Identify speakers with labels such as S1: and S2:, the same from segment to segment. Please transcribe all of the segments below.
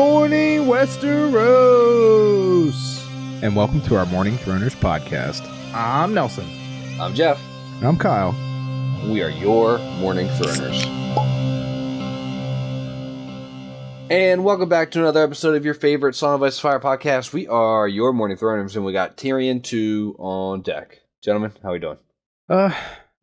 S1: morning, Westeros! And welcome to our Morning Throners podcast. I'm Nelson.
S2: I'm Jeff.
S1: And I'm Kyle.
S2: We are your Morning Throners. And welcome back to another episode of your favorite Song of Ice and Fire podcast. We are your Morning Throners, and we got Tyrion 2 on deck. Gentlemen, how are we doing?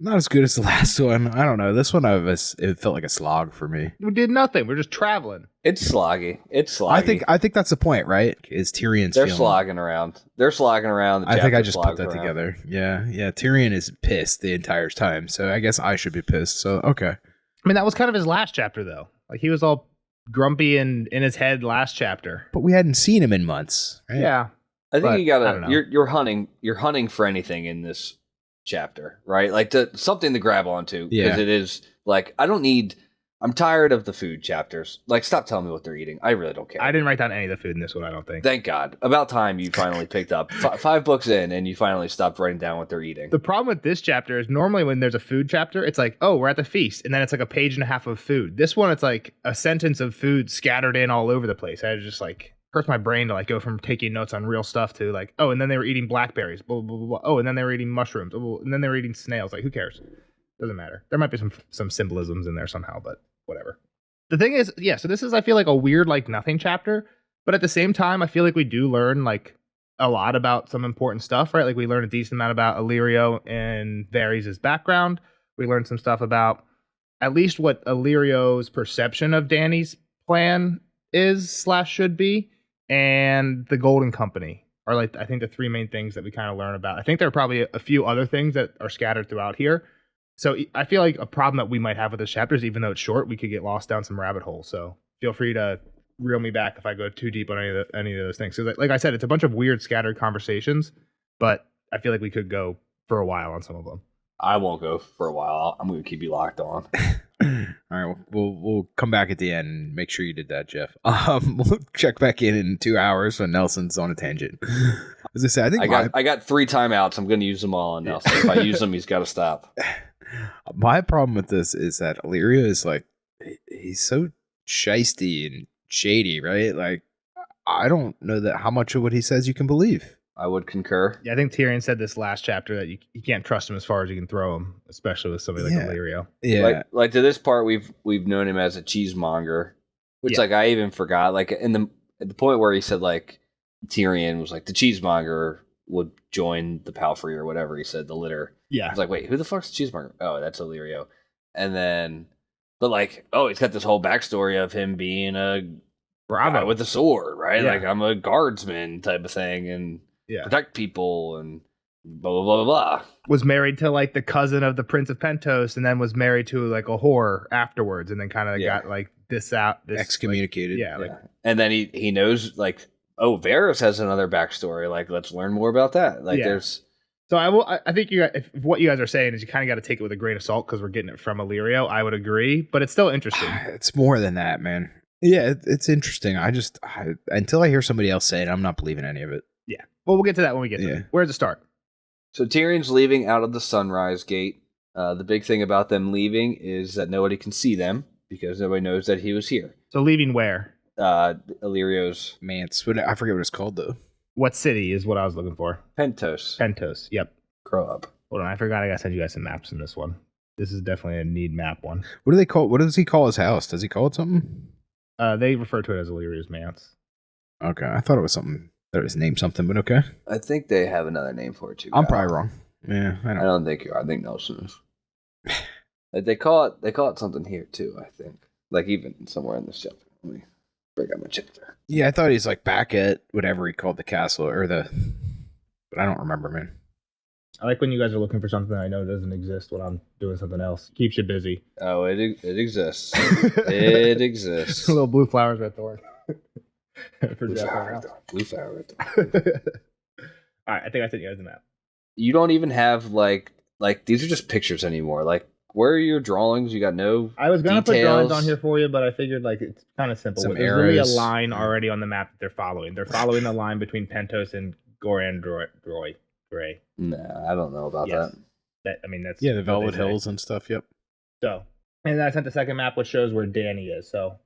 S1: Not as good as the last one. I don't know. This one, it felt like a slog for me.
S3: We did nothing. We're just traveling.
S2: It's sloggy.
S1: I think that's the point, right? Is Tyrion's
S2: They're
S1: feeling...
S2: slogging around. They're slogging around.
S1: I think I just put that together. Yeah. Tyrion is pissed the entire time, so I guess I should be pissed. So, okay.
S3: I mean, that was kind of his last chapter, though. Like, he was all grumpy and in his head last chapter.
S1: But we hadn't seen him in months, right?
S3: Yeah.
S2: I think you gotta... You're hunting for anything in this chapter, right? Like something to grab onto, because it is like, I'm tired of the food chapters. Like, stop telling me what they're eating. I really don't care.
S3: I didn't write down any of the food in this one, I don't think.
S2: Thank God. About time you finally picked up 5 books in and you finally stopped writing down what they're eating.
S3: The problem with this chapter is normally when there's a food chapter, it's like, oh, we're at the feast, and then it's like a page and a half of food. This one, it's like a sentence of food scattered in all over the place. I just like hurts my brain to like go from taking notes on real stuff to like, oh, and then they were eating blackberries, blah, blah, blah, blah. Oh, and then they were eating mushrooms, and then they were eating snails. Like, who cares? Doesn't matter. There might be some symbolisms in there somehow, but whatever. The thing is, yeah, so this is, I feel like, a weird, like, nothing chapter, but at the same time, I feel like we do learn, like, a lot about some important stuff, right? Like, we learn a decent amount about Illyrio and Varys' background. We learned some stuff about at least what Illyrio's perception of Dany's plan is / should be, and the Golden Company are, like, I think the 3 main things that we kind of learn about. I think there are probably a few other things that are scattered throughout here. So I feel like a problem that we might have with this chapter is, even though it's short, we could get lost down some rabbit holes. So feel free to reel me back if I go too deep on any of those things. So like I said, it's a bunch of weird scattered conversations, but I feel like we could go for a while on some of them.
S2: I won't go for a while. I'm going to keep you locked on.
S1: All right, we'll come back at the end and make sure you did that, Jeff. We'll check back in 2 hours when Nelson's on a tangent. As I said,
S2: I got 3 timeouts. I'm going to use them all on Nelson. If I use them, he's got to stop.
S1: My problem with this is that Illyrio is like, he's so shisty and shady, right? Like, I don't know that how much of what he says you can believe.
S2: I would concur.
S3: Yeah, I think Tyrion said this last chapter that you can't trust him as far as you can throw him, especially with somebody like Illyrio.
S1: Yeah,
S2: like to this part, we've known him as a cheesemonger, which like I even forgot. Like at the point where he said like Tyrion was like the cheesemonger would join the palfrey or whatever he said, the litter.
S3: Yeah,
S2: I was like, wait, who the fuck's the cheesemonger? Oh, that's Illyrio. And then, but like, oh, he's got this whole backstory of him being a guy with a sword, right?
S3: Yeah.
S2: Like, I'm a guardsman type of thing, and protect people and blah blah blah blah blah.
S3: Was married to like the cousin of the Prince of Pentos, and then was married to like a whore afterwards, and then kind of got like this
S1: excommunicated.
S3: Like,
S2: and then he knows like, oh, Varys has another backstory. Like, let's learn more about that. Like, there's.
S3: So I think if what you guys are saying is you kind of got to take it with a grain of salt because we're getting it from Illyrio. I would agree, but it's still interesting.
S1: It's more than that, man. Yeah, it's interesting. Until I hear somebody else say it, I'm not believing any of it.
S3: Yeah. Well, we'll get to that when we get to it. Where does it start?
S2: So Tyrion's leaving out of the Sunrise Gate. The big thing about them leaving is that nobody can see them because nobody knows that he was here.
S3: So leaving where?
S2: Illyrio's
S1: manse. I forget what it's called, though.
S3: What city is what I was looking for?
S2: Pentos.
S3: Yep.
S2: Grow up.
S3: Hold on, I forgot I gotta send you guys some maps in this one. This is definitely a need map one.
S1: What do they call? What does he call his house? Does he call it something?
S3: They refer to it as Illyrio's manse.
S1: Okay, I thought it was something. That was named something, but okay.
S2: I think they have another name for it too.
S1: I'm probably wrong. Yeah, I
S2: don't think you are. I think Nelson is. They call it something here too. I think, like even somewhere in this chapter. Let me break out my chapter.
S1: Yeah, I thought he's like back at whatever he called the castle or but I don't remember, man.
S3: I like when you guys are looking for something I know doesn't exist when I'm doing something else. Keeps you busy.
S2: Oh, it exists. It exists.
S3: Little blue flowers red thorn.
S2: Blue flower red thorn.
S3: All right, I think I sent you guys the map.
S2: You don't even have like these are just pictures anymore. Like, where are your drawings? You got no.
S3: I was gonna
S2: details.
S3: put drawings on here for you, but I figured like it's kind of simple.
S1: Some
S3: There's
S1: arrows.
S3: really a line already on the map that they're following. They're following the line between Pentos and Gorandroy.
S2: Nah, I don't know about that.
S3: That's
S1: the Velvet Hills and stuff. Yep.
S3: So And then I sent the second map, which shows where Dany is. So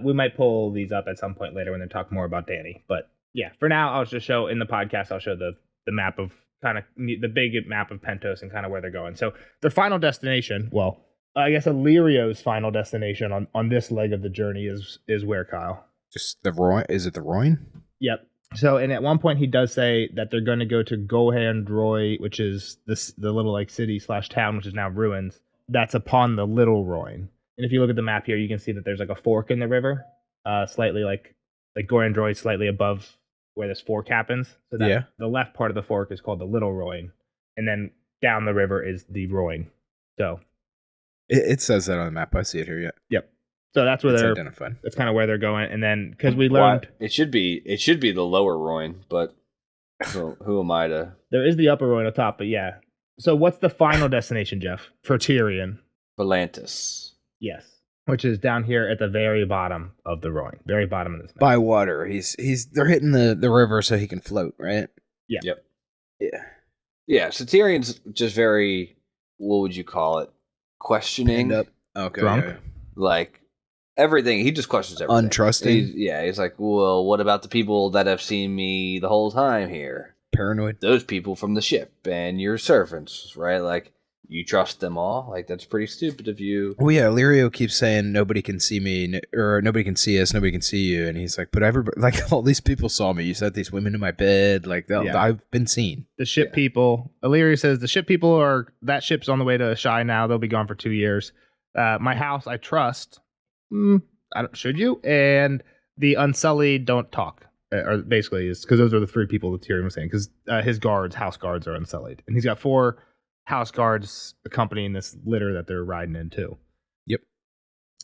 S3: we might pull these up at some point later when they talk more about Dany. But yeah, for now, I'll just show in the podcast, I'll show the map of kind of the big map of Pentos and kind of where they're going. So their final destination, well, I guess Illyrio's final destination on this leg of the journey is where, Kyle?
S1: Just the Royne? Is it the Royne?
S3: Yep. So, and at one point he does say that they're going to go to Gohandroy, which is the little like city / town, which is now ruins. That's upon the Little Royne. And if you look at the map here, you can see that there's like a fork in the river, slightly like Gohandroy, slightly above where this fork happens. So that the left part of the fork is called the Little Royne, and then down the river is the Royne. So
S1: it says that on the map. I see it here.
S3: Yep. So that's where they're
S1: identified.
S3: That's kind of where they're going, and then because we learned
S2: it should be the Lower Royne, but who am I to?
S3: There is the Upper Royne on top, but yeah. So what's the final destination, Jeff, for Tyrion?
S2: Volantis.
S3: Yes, which is down here at the very bottom of the Royne, very bottom of this map.
S1: By water. They're hitting the river so he can float, right?
S3: Yeah.
S2: Yep.
S1: Yeah.
S2: Yeah. So Tyrion's just very, what would you call it? Questioning.
S1: Up. Okay.
S3: Drunk.
S1: Yeah.
S2: Like everything. He just questions everything.
S1: Untrusting.
S2: He's like, well, what about the people that have seen me the whole time here?
S1: Paranoid.
S2: Those people from the ship and your servants, right? Like, you trust them all? Like, that's pretty stupid of you.
S1: Well, yeah, Illyrio keeps saying nobody can see me, or nobody can see us, nobody can see you, and he's like, but everybody, like, all these people saw me. You set these women in my bed, like, I've been seen.
S3: The ship people. Illyrio says the ship people that ship's on the way to Shy now. They'll be gone for 2 years. My house, I trust. Should you? And the Unsullied don't talk. Or basically, is because those are the 3 people that Tyrion was saying. Because his house guards, are Unsullied, and he's got 4 house guards accompanying this litter that they're riding in too.
S1: Yep.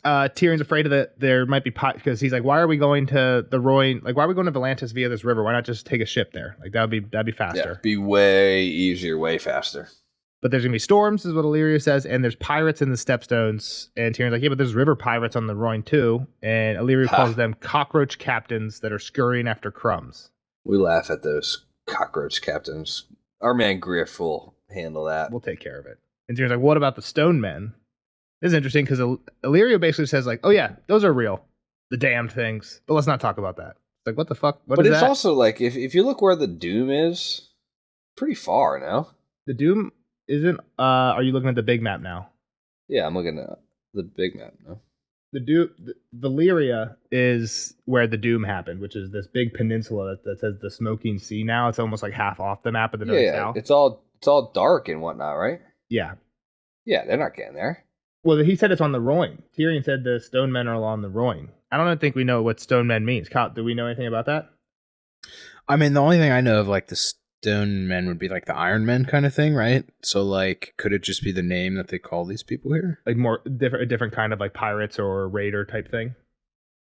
S3: Tyrion's afraid of that there might be because he's like, why are we going to the Royne? Like, why are we going to Volantis via this river? Why not just take a ship there? Like that'd be faster.
S2: Yeah, be way easier, way faster.
S3: But there's gonna be storms, is what Illyrio says, and there's pirates in the Stepstones. And Tyrion's like, yeah, but there's river pirates on the Royne too. And Illyrio calls them cockroach captains that are scurrying after crumbs.
S2: We laugh at those cockroach captains. Our man Griff will handle that.
S3: We'll take care of it. And Tyrion's like, what about the stone men? This is interesting because Illyrio basically says like, oh yeah, those are real, the damned things. But let's not talk about that. It's like, what the fuck? But it's
S2: also like, if you look where the Doom is, pretty far now.
S3: The Doom isn't. Are you looking at the big map now?
S2: Yeah, I'm looking at the big map now.
S3: Valyria is where the Doom happened, which is this big peninsula that says the Smoking Sea. Now it's almost like half off the map of the North South.
S2: It's all dark and whatnot, right?
S3: Yeah.
S2: Yeah, they're not getting there.
S3: Well, he said it's on the Royne. Tyrion said the stone men are along the Royne. I don't think we know what stone men means. Kyle, do we know anything about that?
S1: I mean, the only thing I know of like the stone men would be like the Iron Men kind of thing, right? So like, could it just be the name that they call these people here?
S3: Like a different kind of like pirates or raider type thing?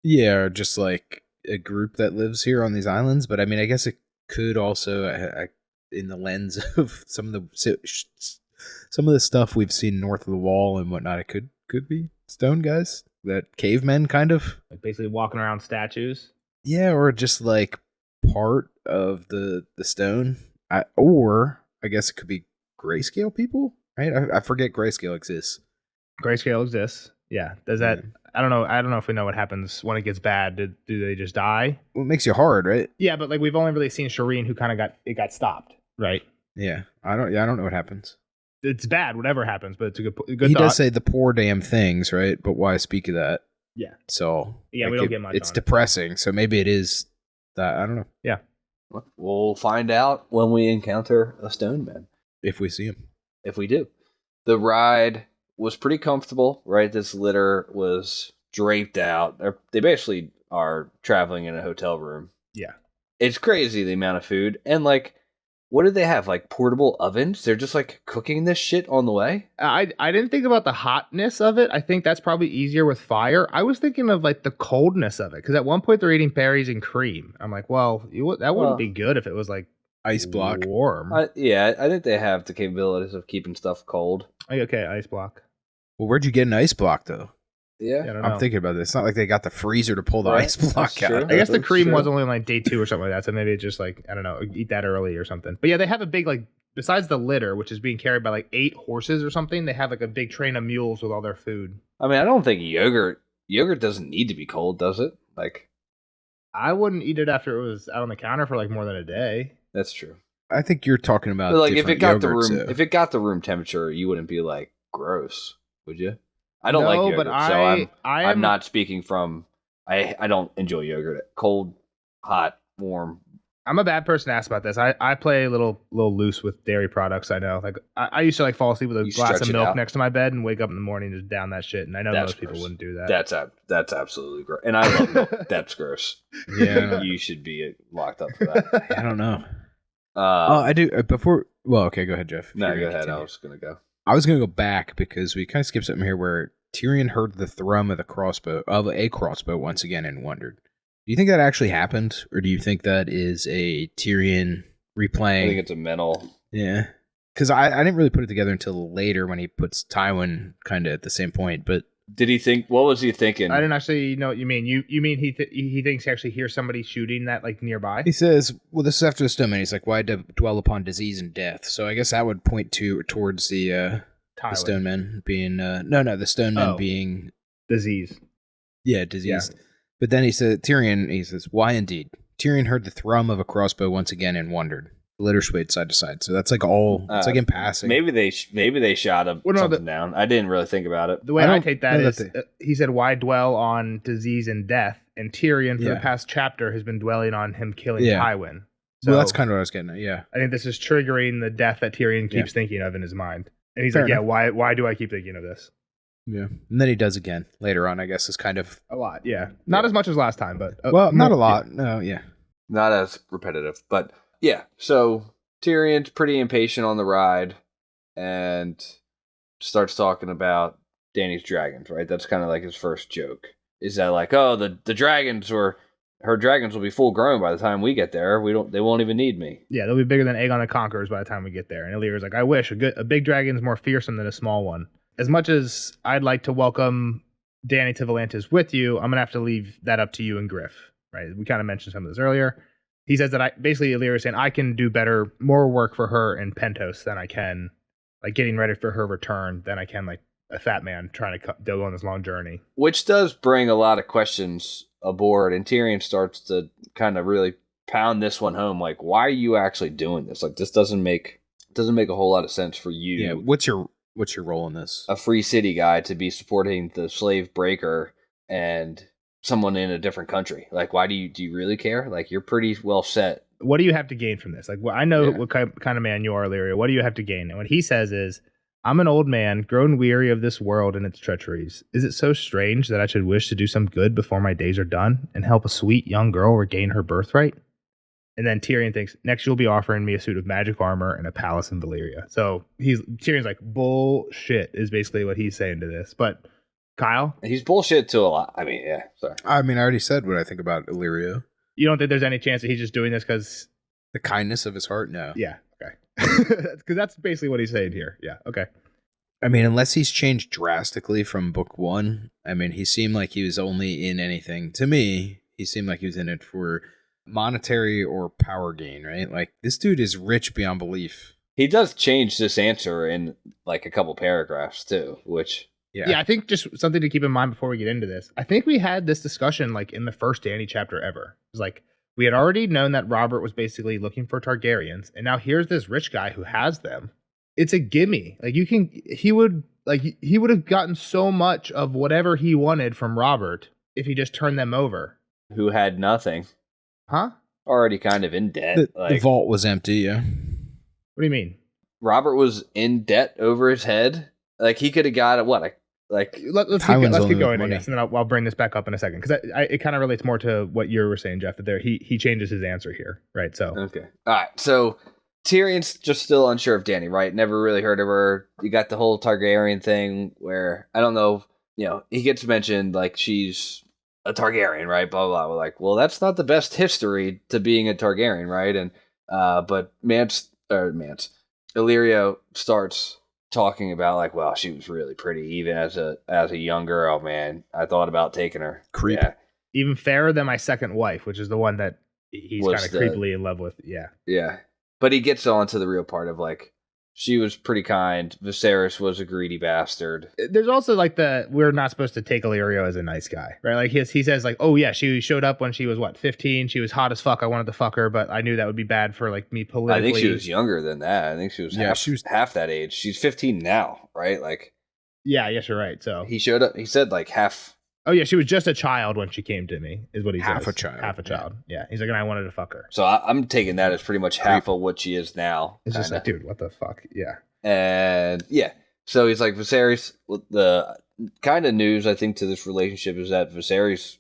S1: Yeah, or just like a group that lives here on these islands. But I mean, I guess it could also, in the lens of some of the stuff we've seen north of the wall and whatnot, it could be stone guys, that cavemen kind of,
S3: like basically walking around statues.
S1: Yeah, or just like part of the stone, or I guess it could be grayscale people, right? I forget grayscale exists.
S3: Grayscale exists. Yeah. Does that? Yeah. I don't know. I don't know if we know what happens when it gets bad. Do they just die?
S1: Well, it makes you hard, right?
S3: Yeah, but like we've only really seen Shireen, who kind of got stopped, right?
S1: Yeah, I don't know what happens.
S3: It's bad, whatever happens, but it's a good.
S1: He does say the poor damn things, right? But why speak of that?
S3: Yeah.
S1: So
S3: yeah, we don't get much.
S1: It's depressing. So maybe it is that. I don't know.
S3: Yeah.
S2: We'll find out when we encounter a stone man.
S1: If we see him.
S2: If we do. The ride was pretty comfortable, right? This litter was draped out. They basically are traveling in a hotel room.
S3: Yeah.
S2: It's crazy the amount of food. And like, what do they have? Like portable ovens? They're just like cooking this shit on the way?
S3: I didn't think about the hotness of it. I think that's probably easier with fire. I was thinking of like the coldness of it. Because at one point they're eating berries and cream. I'm like, well, that wouldn't be good if it was like
S1: ice block.
S3: Warm.
S2: I think they have the capabilities of keeping stuff cold.
S3: Okay, ice block.
S1: Well, where'd you get an ice block though?
S2: Yeah,
S1: I'm thinking about this. It's not like they got the freezer to pull the ice block out.
S3: I guess the cream was only on like day 2 or something like that. So maybe it's just like, I don't know, eat that early or something. But yeah, they have a big, like, besides the litter, which is being carried by like 8 horses or something, they have like a big train of mules with all their food.
S2: I mean, I don't think yogurt doesn't need to be cold, does it? Like,
S3: I wouldn't eat it after it was out on the counter for like more than a day.
S2: That's true.
S1: I think you're talking about
S2: but like if it got
S1: yogurts,
S2: if it got the room temperature, you wouldn't be like gross, would you? I don't like yogurt,
S3: but
S2: so I'm not speaking from. I don't enjoy yogurt. Cold, hot, warm.
S3: I'm a bad person to ask about this. I play a little loose with dairy products. I know, like I used to like fall asleep with a glass of milk next to my bed and wake up in the morning and just down that shit. And I know most people wouldn't do that.
S2: That's absolutely gross. And I love milk. That's gross.
S1: Yeah,
S2: you should be locked up for that.
S1: I don't know. I do. Before, well, okay, go ahead, Jeff.
S2: No, go ahead. I was gonna
S1: go back because we kind of skipped something here where Tyrion heard the thrum of a crossbow once again and wondered. Do you think that actually happened, or do you think that is a Tyrion replaying?
S2: I think it's a mental.
S1: Yeah, because I didn't really put it together until later when he puts Tywin kind of at the same point. But
S2: did he think? What was he thinking?
S3: I didn't actually know what you mean. You mean he thinks he actually hears somebody shooting that like nearby?
S1: He says, "Well, this is after the stone man." He's like, "Why dwell upon disease and death?" So I guess that would point towards the stone men being the stone men being
S3: disease.
S1: Yeah, disease. Yeah. But then he says, "Why indeed?" Tyrion heard the thrum of a crossbow once again and wondered. The litter swayed side to side. So that's like it's like in passing.
S2: Maybe they shot something down. I didn't really think about it.
S3: The way I take that is, he said, "Why dwell on disease and death?" And Tyrion, for the past chapter, has been dwelling on him killing Tywin. So
S1: well, that's kind of what I was getting at, yeah.
S3: I think this is triggering the death that Tyrion keeps thinking of in his mind. And he's like, why do I keep thinking of this?
S1: Yeah. And then he does again later on, I guess, is kind of...
S3: A lot, yeah. Not as much as last time, but...
S1: not a lot. No, yeah.
S2: Not as repetitive, but yeah. So Tyrion's pretty impatient on the ride and starts talking about Dany's dragons, right? That's kind of like his first joke. Is that like, oh, the dragons her dragons will be full grown by the time we get there. They won't even need me.
S3: Yeah, they'll be bigger than Aegon the Conqueror's by the time we get there. And Illyria's like, I wish a big dragon's more fearsome than a small one. As much as I'd like to welcome Dany to Volantis with you, I'm gonna have to leave that up to you and Griff. Right? We kind of mentioned some of this earlier. He says that Illyria's saying I can do more work for her in Pentos than I can, like getting ready for her return, than I can like a fat man trying to go on this long journey.
S2: Which does bring a lot of questions aboard, and Tyrion starts to kind of really pound this one home. Like, why are you actually doing this? Like, this doesn't make a whole lot of sense for you.
S1: Yeah, what's your role in this?
S2: A free city guy to be supporting the slave breaker and someone in a different country. Like, why do you really care? Like, you're pretty well set.
S3: What do you have to gain from this? Like, well, I know what kind of man you are, Illyria. What do you have to gain? And what he says is, I'm an old man, grown weary of this world and its treacheries. Is it so strange that I should wish to do some good before my days are done and help a sweet young girl regain her birthright? And then Tyrion thinks, next you'll be offering me a suit of magic armor and a palace in Valyria. So Tyrion's like, bullshit is basically what he's saying to this. But Kyle?
S2: He's bullshit to a lot. I mean, yeah, sorry.
S1: I mean, I already said what I think about Illyria.
S3: You don't think there's any chance that he's just doing this because...
S1: The kindness of his heart? No.
S3: Yeah, okay. Because that's basically what he's saying here. Yeah, okay.
S1: I mean, unless he's changed drastically from book one. I mean, he seemed like he was only in anything. To me, he seemed like he was in it for monetary or power gain, right? Like, this dude is rich beyond belief.
S2: He does change this answer in like a couple paragraphs too, which...
S3: Yeah, I think just something to keep in mind before we get into this. I think we had this discussion like in the first Dany chapter ever. It was like, we had already known that Robert was basically looking for Targaryens, and now here's this rich guy who has them. It's a gimme. Like, he would have gotten so much of whatever he wanted from Robert if he just turned them over.
S2: Who had nothing.
S3: Huh?
S2: Already kind of in debt.
S1: The vault was empty, yeah.
S3: What do you mean?
S2: Robert was in debt over his head. Like, he could have got let's
S3: keep going, I guess, and then I'll bring this back up in a second, because it kind of relates more to what you were saying, Jeff, that he changes his answer here, right? So
S2: okay, all right. So Tyrion's just still unsure of Dany, right? Never really heard of her. You got the whole Targaryen thing where I don't know, he gets mentioned like she's a Targaryen, right? Blah blah. We're like, well, that's not the best history to being a Targaryen, right? And but Illyrio starts talking about like, well, she was really pretty even as a young girl, man. I thought about taking her.
S1: Creep.
S2: Yeah.
S3: Even fairer than my second wife, which is the one that he's kind of creepily in love with. Yeah.
S2: Yeah. But he gets on to the real part of like, She was pretty kind. Viserys was a greedy bastard.
S3: There's also like we're not supposed to take Illyrio as a nice guy, right? Like he says like, oh yeah, she showed up when she was 15. She was hot as fuck. I wanted to fuck her, but I knew that would be bad for like me politically.
S2: I think she was younger than that. I think she was half that age. She's 15 now, right? Like,
S3: yeah, yes, you're right. So
S2: he showed up. He said like half.
S3: Oh yeah, she was just a child when she came to me, is what he says.
S1: Half a child.
S3: Half a child. Yeah. He's like, and I wanted to fuck her.
S2: So I'm taking that as pretty much half of what she is now.
S3: It's just like, dude, what the fuck? Yeah.
S2: And yeah, so he's like, Viserys. The kind of news I think to this relationship is that Viserys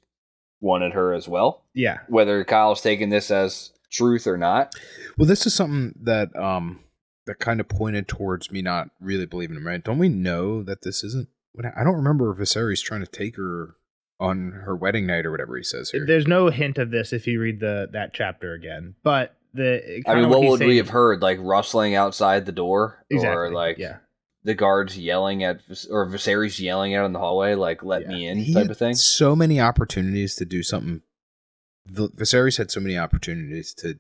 S2: wanted her as well.
S3: Yeah.
S2: Whether Kyle's taking this as truth or not.
S1: Well, this is something that that kind of pointed towards me not really believing him. Right? Don't we know that this isn't? I don't remember Viserys trying to take her on her wedding night or whatever he says here.
S3: There's no hint of this if you read that chapter again. But
S2: what would we have heard? Like rustling outside the door,
S3: exactly.
S2: Or like the guards yelling at, or Viserys yelling out in the hallway, like "Let me in," type of thing.
S1: So many opportunities to do something. Viserys had so many opportunities to,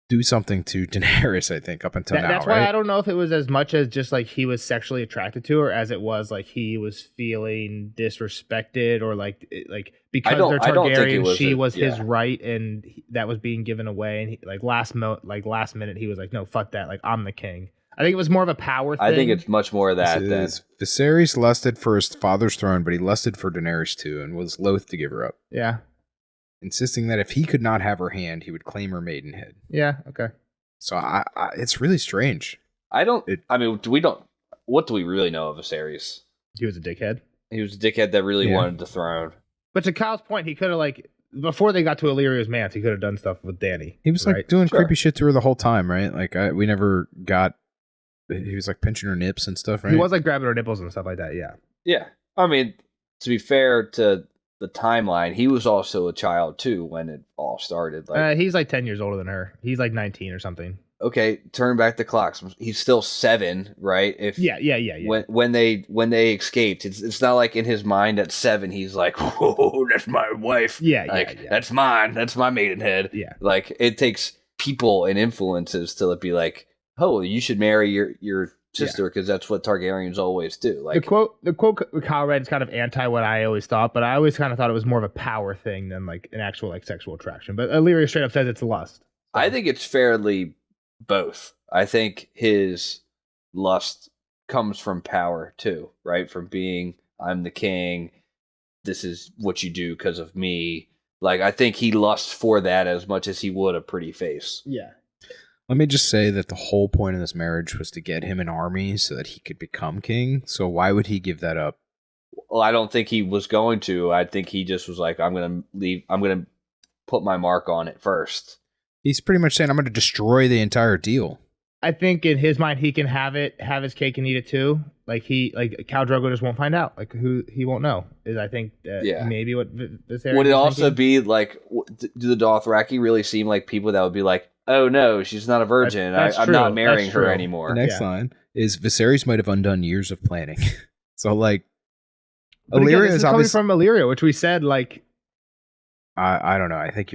S1: do something to Daenerys, I think, up until now.
S3: That's why I don't know if it was as much as just like he was sexually attracted to her as it was like he was feeling disrespected or like because they're Targaryen, she was his right and that was being given away. And he, last minute, he was like, no, fuck that. Like, I'm the king. I think it was more of a power thing.
S2: I think it's much more of that.
S1: Viserys lusted for his father's throne, but he lusted for Daenerys too and was loath to give her up.
S3: Yeah.
S1: Insisting that if he could not have her hand, he would claim her maidenhead.
S3: Yeah, okay.
S1: So it's really strange.
S2: What do we really know of Viserys?
S3: He was a dickhead.
S2: He was a dickhead that really wanted the throne.
S3: But to Kyle's point, he could have before they got to Illyrio's manse, he could have done stuff with Dany.
S1: He was doing creepy shit to her the whole time, right? Like we never got. He was pinching her nips and stuff, right?
S3: He was grabbing her nipples and stuff like that. Yeah.
S2: Yeah. I mean, to be fair to the timeline, he was also a child too when it all started.
S3: He's 10 years older than her. He's 19 or something.
S2: Okay, turn back the clocks. He's still 7, right?
S3: Yeah.
S2: When they escaped, it's not like in his mind at 7 he's like, "Whoa, that's my wife."
S3: Yeah.
S2: That's mine. That's my maidenhead.
S3: Yeah.
S2: Like it takes people and influences to be like, "Oh, you should marry your sister," because that's what Targaryens always do. Like
S3: the quote Kyle read is kind of anti what I always thought, but I always kind of thought it was more of a power thing than an actual sexual attraction. But Illyrio straight up says it's lust. So.
S2: I think it's fairly both. I think his lust comes from power too, right? From being, I'm the king. This is what you do because of me. I think he lusts for that as much as he would a pretty face.
S3: Yeah.
S1: Let me just say that the whole point of this marriage was to get him an army so that he could become king. So why would he give that up?
S2: Well, I don't think he was going to. I think he just was like, I'm going to leave. I'm going to put my mark on it first.
S1: He's pretty much saying, I'm going to destroy the entire deal.
S3: I think in his mind, he can have his cake and eat it too. Khal Drogo just won't find out. He won't know. Is I think maybe what this area.
S2: Would it also be do the Dothraki really seem like people that would be like, oh no, she's not a virgin. I'm not marrying her anymore.
S1: The next line is Viserys might have undone years of planning. So
S3: Illyrio is coming from Illyrio, which we said
S1: I don't know. I think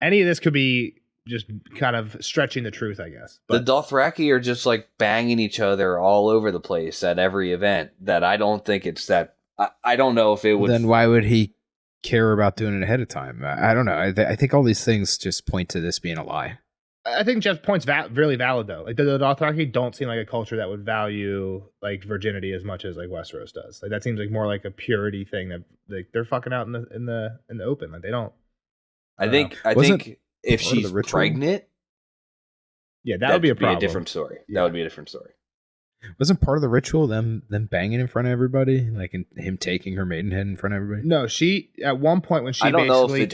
S3: any of this could be just kind of stretching the truth, I guess.
S2: But the Dothraki are just banging each other all over the place at every event. That I don't think it's that. I don't know if it would.
S1: Then why would he care about doing it ahead of time? I don't know. I think all these things just point to this being a lie.
S3: I think Jeff's point's really valid though. The Dothraki don't seem like a culture that would value virginity as much as Westeros does. That seems more like a purity thing that they're fucking out in the open. They don't.
S2: I think if she's pregnant,
S3: that would be a problem.
S2: Be a different story. Yeah. That would be a different story.
S1: Wasn't part of the ritual them banging in front of everybody, and him taking her maidenhead in front of everybody?
S3: No, she at one point when she basically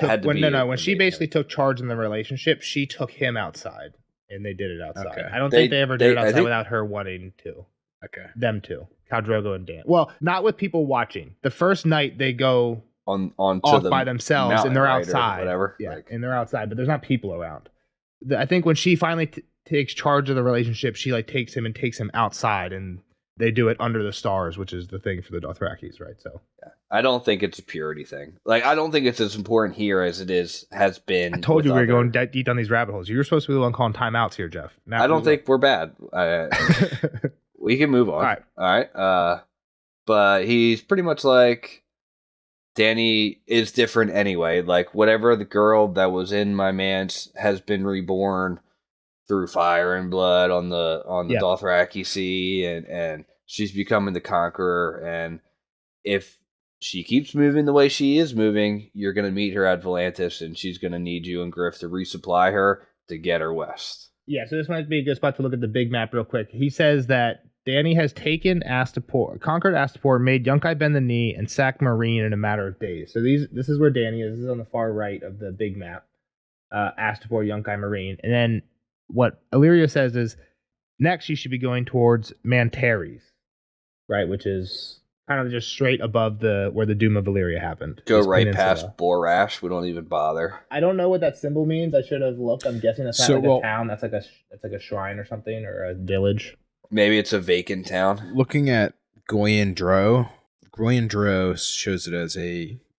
S3: took charge in the relationship, she took him outside and they did it outside. Okay. I don't think they ever did it outside without her wanting to.
S1: Okay,
S3: them two, Khal Drogo and Dan. Well, not with people watching. The first night they go off by themselves mountain, and they're outside,
S2: whatever.
S3: Yeah, and they're outside, but there's not people around. I think when she finally takes charge of the relationship, she takes him outside, and they do it under the stars, which is the thing for the Dothrakis, right? So
S2: I don't think it's a purity thing. Like, I don't think it's as important here as it has been.
S3: I told you we were going deep down these rabbit holes. You're supposed to be the one calling timeouts here, Jeff.
S2: Now, I don't think we're bad. We can move on. All right. But he's pretty much like, Dany is different anyway. Like, whatever the girl that was in my man's has been reborn through fire and blood on the Dothraki Sea, and she's becoming the conqueror. And if she keeps moving the way she is moving, you're going to meet her at Volantis, and she's going to need you and Griff to resupply her to get her west.
S3: Yeah, so this might be a good spot to look at the big map real quick. He says that Dany has taken Astapor, conquered Astapor, made Yunkai bend the knee, and sacked Meereen in a matter of days. So this is where Dany is. This is on the far right of the big map. Astapor, Yunkai, Meereen. And then what Illyrio says is, next she should be going towards Mantares, right, which is kind of just straight above where the Doom of Valyria happened.
S2: Go right peninsula. Past Borash. We don't even bother.
S3: I don't know what that symbol means. I should have looked. I'm guessing that's not a town. That's like a shrine or something, or a village.
S2: Maybe it's a vacant town.
S1: Looking at Goyen Dro shows it as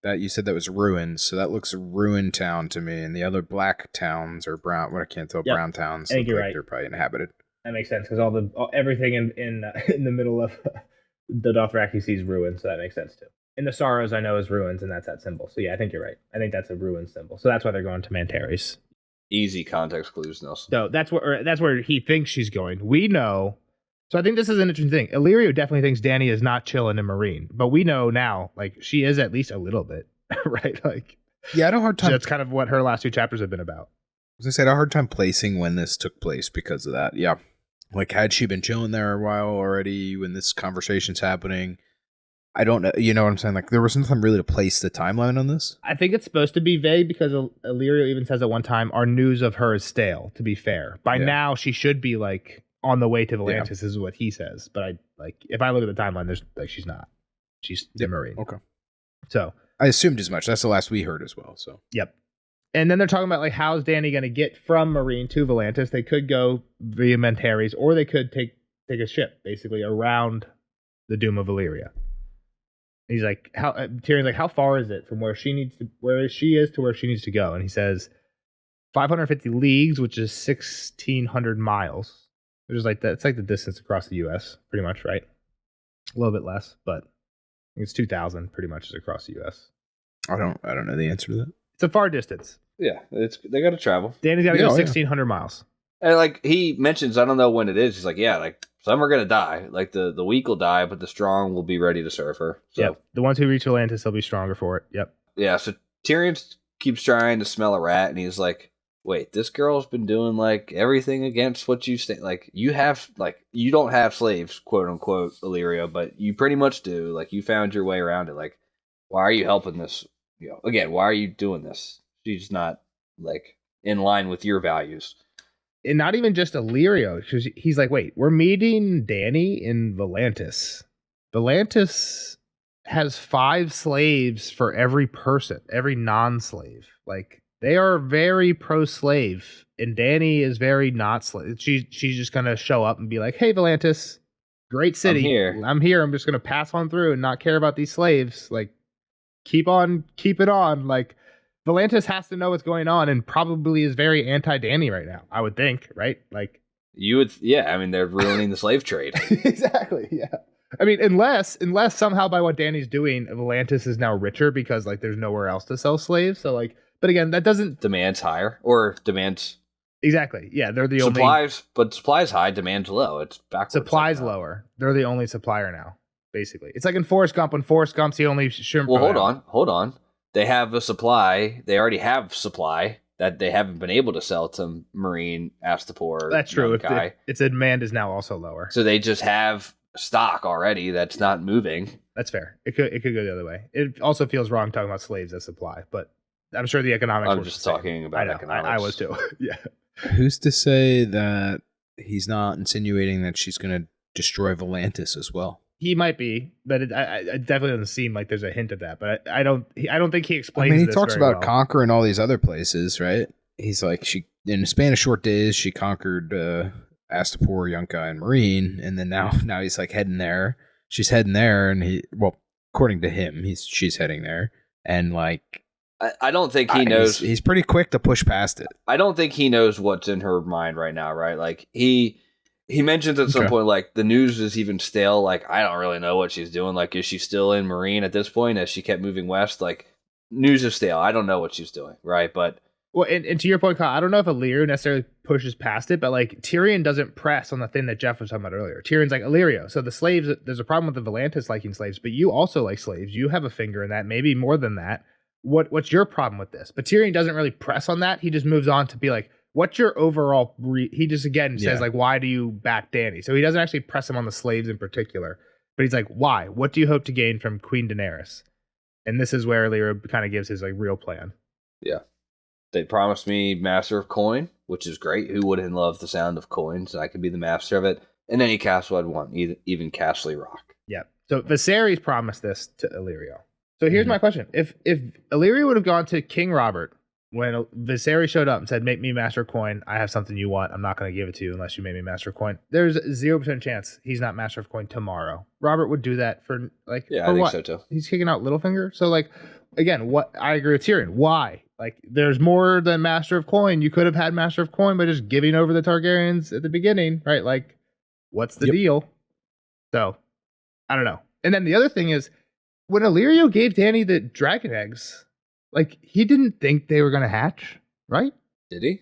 S1: that you said that was ruins, so that looks a ruined town to me. And the other black towns or brown, what I can't tell, brown towns.
S3: I think you're right.
S1: They're probably inhabited.
S3: That makes sense because everything in the middle of the Dothraki Sea is ruins, so that makes sense too. In the Sorrows, I know is ruins, and that's that symbol. So yeah, I think you're right. I think that's a ruin symbol. So that's why they're going to Mantares.
S2: Easy context clues, Nelson.
S3: So that's where he thinks she's going. We know. So I think this is an interesting thing. Illyrio definitely thinks Dany is not chilling in Meereen, but we know now, like, she is at least a little bit, right? Like,
S1: yeah, I had a hard time.
S3: That's kind of what her last 2 chapters have been about.
S1: As I said, I had a hard time placing when this took place because of that. Yeah. Like, had she been chilling there a while already when this conversation's happening? I don't know. You know what I'm saying? Like, there was nothing really to place the timeline on this.
S3: I think it's supposed to be vague because Illyrio even says at one time, our news of her is stale, to be fair. By now, she should be, like, on the way to Volantis, is what he says. But if I look at the timeline, there's she's not. She's in Meereen.
S1: Okay.
S3: So
S1: I assumed as much. That's the last we heard as well. So
S3: yep. And then they're talking about, like, how's Dany going to get from Meereen to Volantis? They could go via Mantares, or they could take a ship basically around the Doom of Valyria. He's like, Tyrion's like, how far is it from where she is to where she needs to go? And he says 550 leagues, which is 1,600 miles. Which is like that. It's like the distance across the U.S. pretty much, right? A little bit less, but I think it's 2,000 pretty much is across the U.S.
S1: I don't know the answer to that.
S3: It's a far distance.
S2: Yeah, they got to travel.
S3: Dany's got to go 1,600 miles.
S2: And like he mentions, I don't know when it is. He's like, yeah, like some are gonna die. Like the weak will die, but the strong will be ready to serve her. So.
S3: Yep. The ones who reach Volantis, they'll be stronger for it. Yep.
S2: Yeah. So Tyrion keeps trying to smell a rat, and he's like, wait, this girl's been doing like everything against what you say. Like you don't have slaves, quote unquote, Illyrio, but you pretty much do. Like you found your way around it. Like, why are you helping this? Again, why are you doing this? She's not like in line with your values.
S3: And not even just Illyrio. He's like, wait, we're meeting Dany in Volantis. Volantis has 5 slaves for every person, every non-slave. Like, they are very pro-slave, and Dany is very not slave. She's just gonna show up and be like, "Hey, Volantis, great city. I'm here. I'm just gonna pass on through and not care about these slaves. Like, keep it on. Like, Volantis has to know what's going on, and probably is very anti-Dany right now. I would think, right? Like,
S2: you would, yeah. I mean, they're ruining the slave trade.
S3: Exactly. Yeah. I mean, unless somehow by what Dany's doing, Volantis is now richer because like there's nowhere else to sell slaves. So like. But again, that doesn't...
S2: Demand's higher, or demand's...
S3: Exactly, yeah, they're the
S2: supplies, only... But supply's high, demand's low. It's backwards.
S3: Supply's lower. They're the only supplier now, basically. It's like in Forrest Gump, when Forrest Gump's the only shrimp...
S2: Well, hold on. They have a supply. They already have supply that they haven't been able to sell to Meereen, Astapor...
S3: That's true. If its demand is now also lower.
S2: So they just have stock already that's not moving.
S3: That's fair. It could go the other way. It also feels wrong talking about slaves as supply, but... I'm sure the economics.
S2: I'm just talking about economics.
S3: I was too. Yeah.
S1: Who's to say that he's not insinuating that she's going to destroy Volantis as well?
S3: He might be, but it definitely doesn't seem like there's a hint of that. But I don't think he explains.
S1: I mean, he talks about conquering all these other places, right? He's like, she in a span of short days, she conquered Astapor, Yunkai, and Meereen, and then now he's like heading there. She's heading there, and according to him, she's heading there, and like
S2: I don't think he knows.
S1: He's pretty quick to push past it.
S2: I don't think he knows what's in her mind right now, right? Like he mentions at some point, like the news is even stale. Like I don't really know what she's doing. Like is she still in Marine at this point? As she kept moving west, like news is stale. I don't know what she's doing, right? But
S3: well, and to your point, Kyle, I don't know if Illyrio necessarily pushes past it, but like Tyrion doesn't press on the thing that Jeff was talking about earlier. Tyrion's like, Illyrio, so the slaves, there's a problem with the Volantis liking slaves, but you also like slaves. You have a finger in that, maybe more than that. What's your problem with this? But Tyrion doesn't really press on that. He just moves on to be like, what's your overall he just again says like, why do you back Dany? So he doesn't actually press him on the slaves in particular, but he's like, why? What do you hope to gain from Queen Daenerys? And this is where Illyrio kind of gives his like real plan.
S2: Yeah. They promised me Master of Coin, which is great. Who wouldn't love the sound of coins? I could be the master of it. And any castle I'd want, even Castle Rock.
S3: Yeah. So Viserys promised this to Illyrio. So here's my question. If Illyrio would have gone to King Robert when Viserys showed up and said, make me Master of Coin, I have something you want, I'm not going to give it to you unless you make me Master of Coin. There's 0% chance he's not Master of Coin tomorrow. Robert would do that for like,
S2: yeah,
S3: for
S2: I think
S3: what?
S2: so too.
S3: He's kicking out Littlefinger. So like, again, what I agree with Tyrion. Why? Like, there's more than Master of Coin. You could have had Master of Coin by just giving over the Targaryens at the beginning, right? Like, what's the deal? So, I don't know. And then the other thing is, when Illyrio gave Dany the dragon eggs, like, he didn't think they were going to hatch, right?
S2: Did he?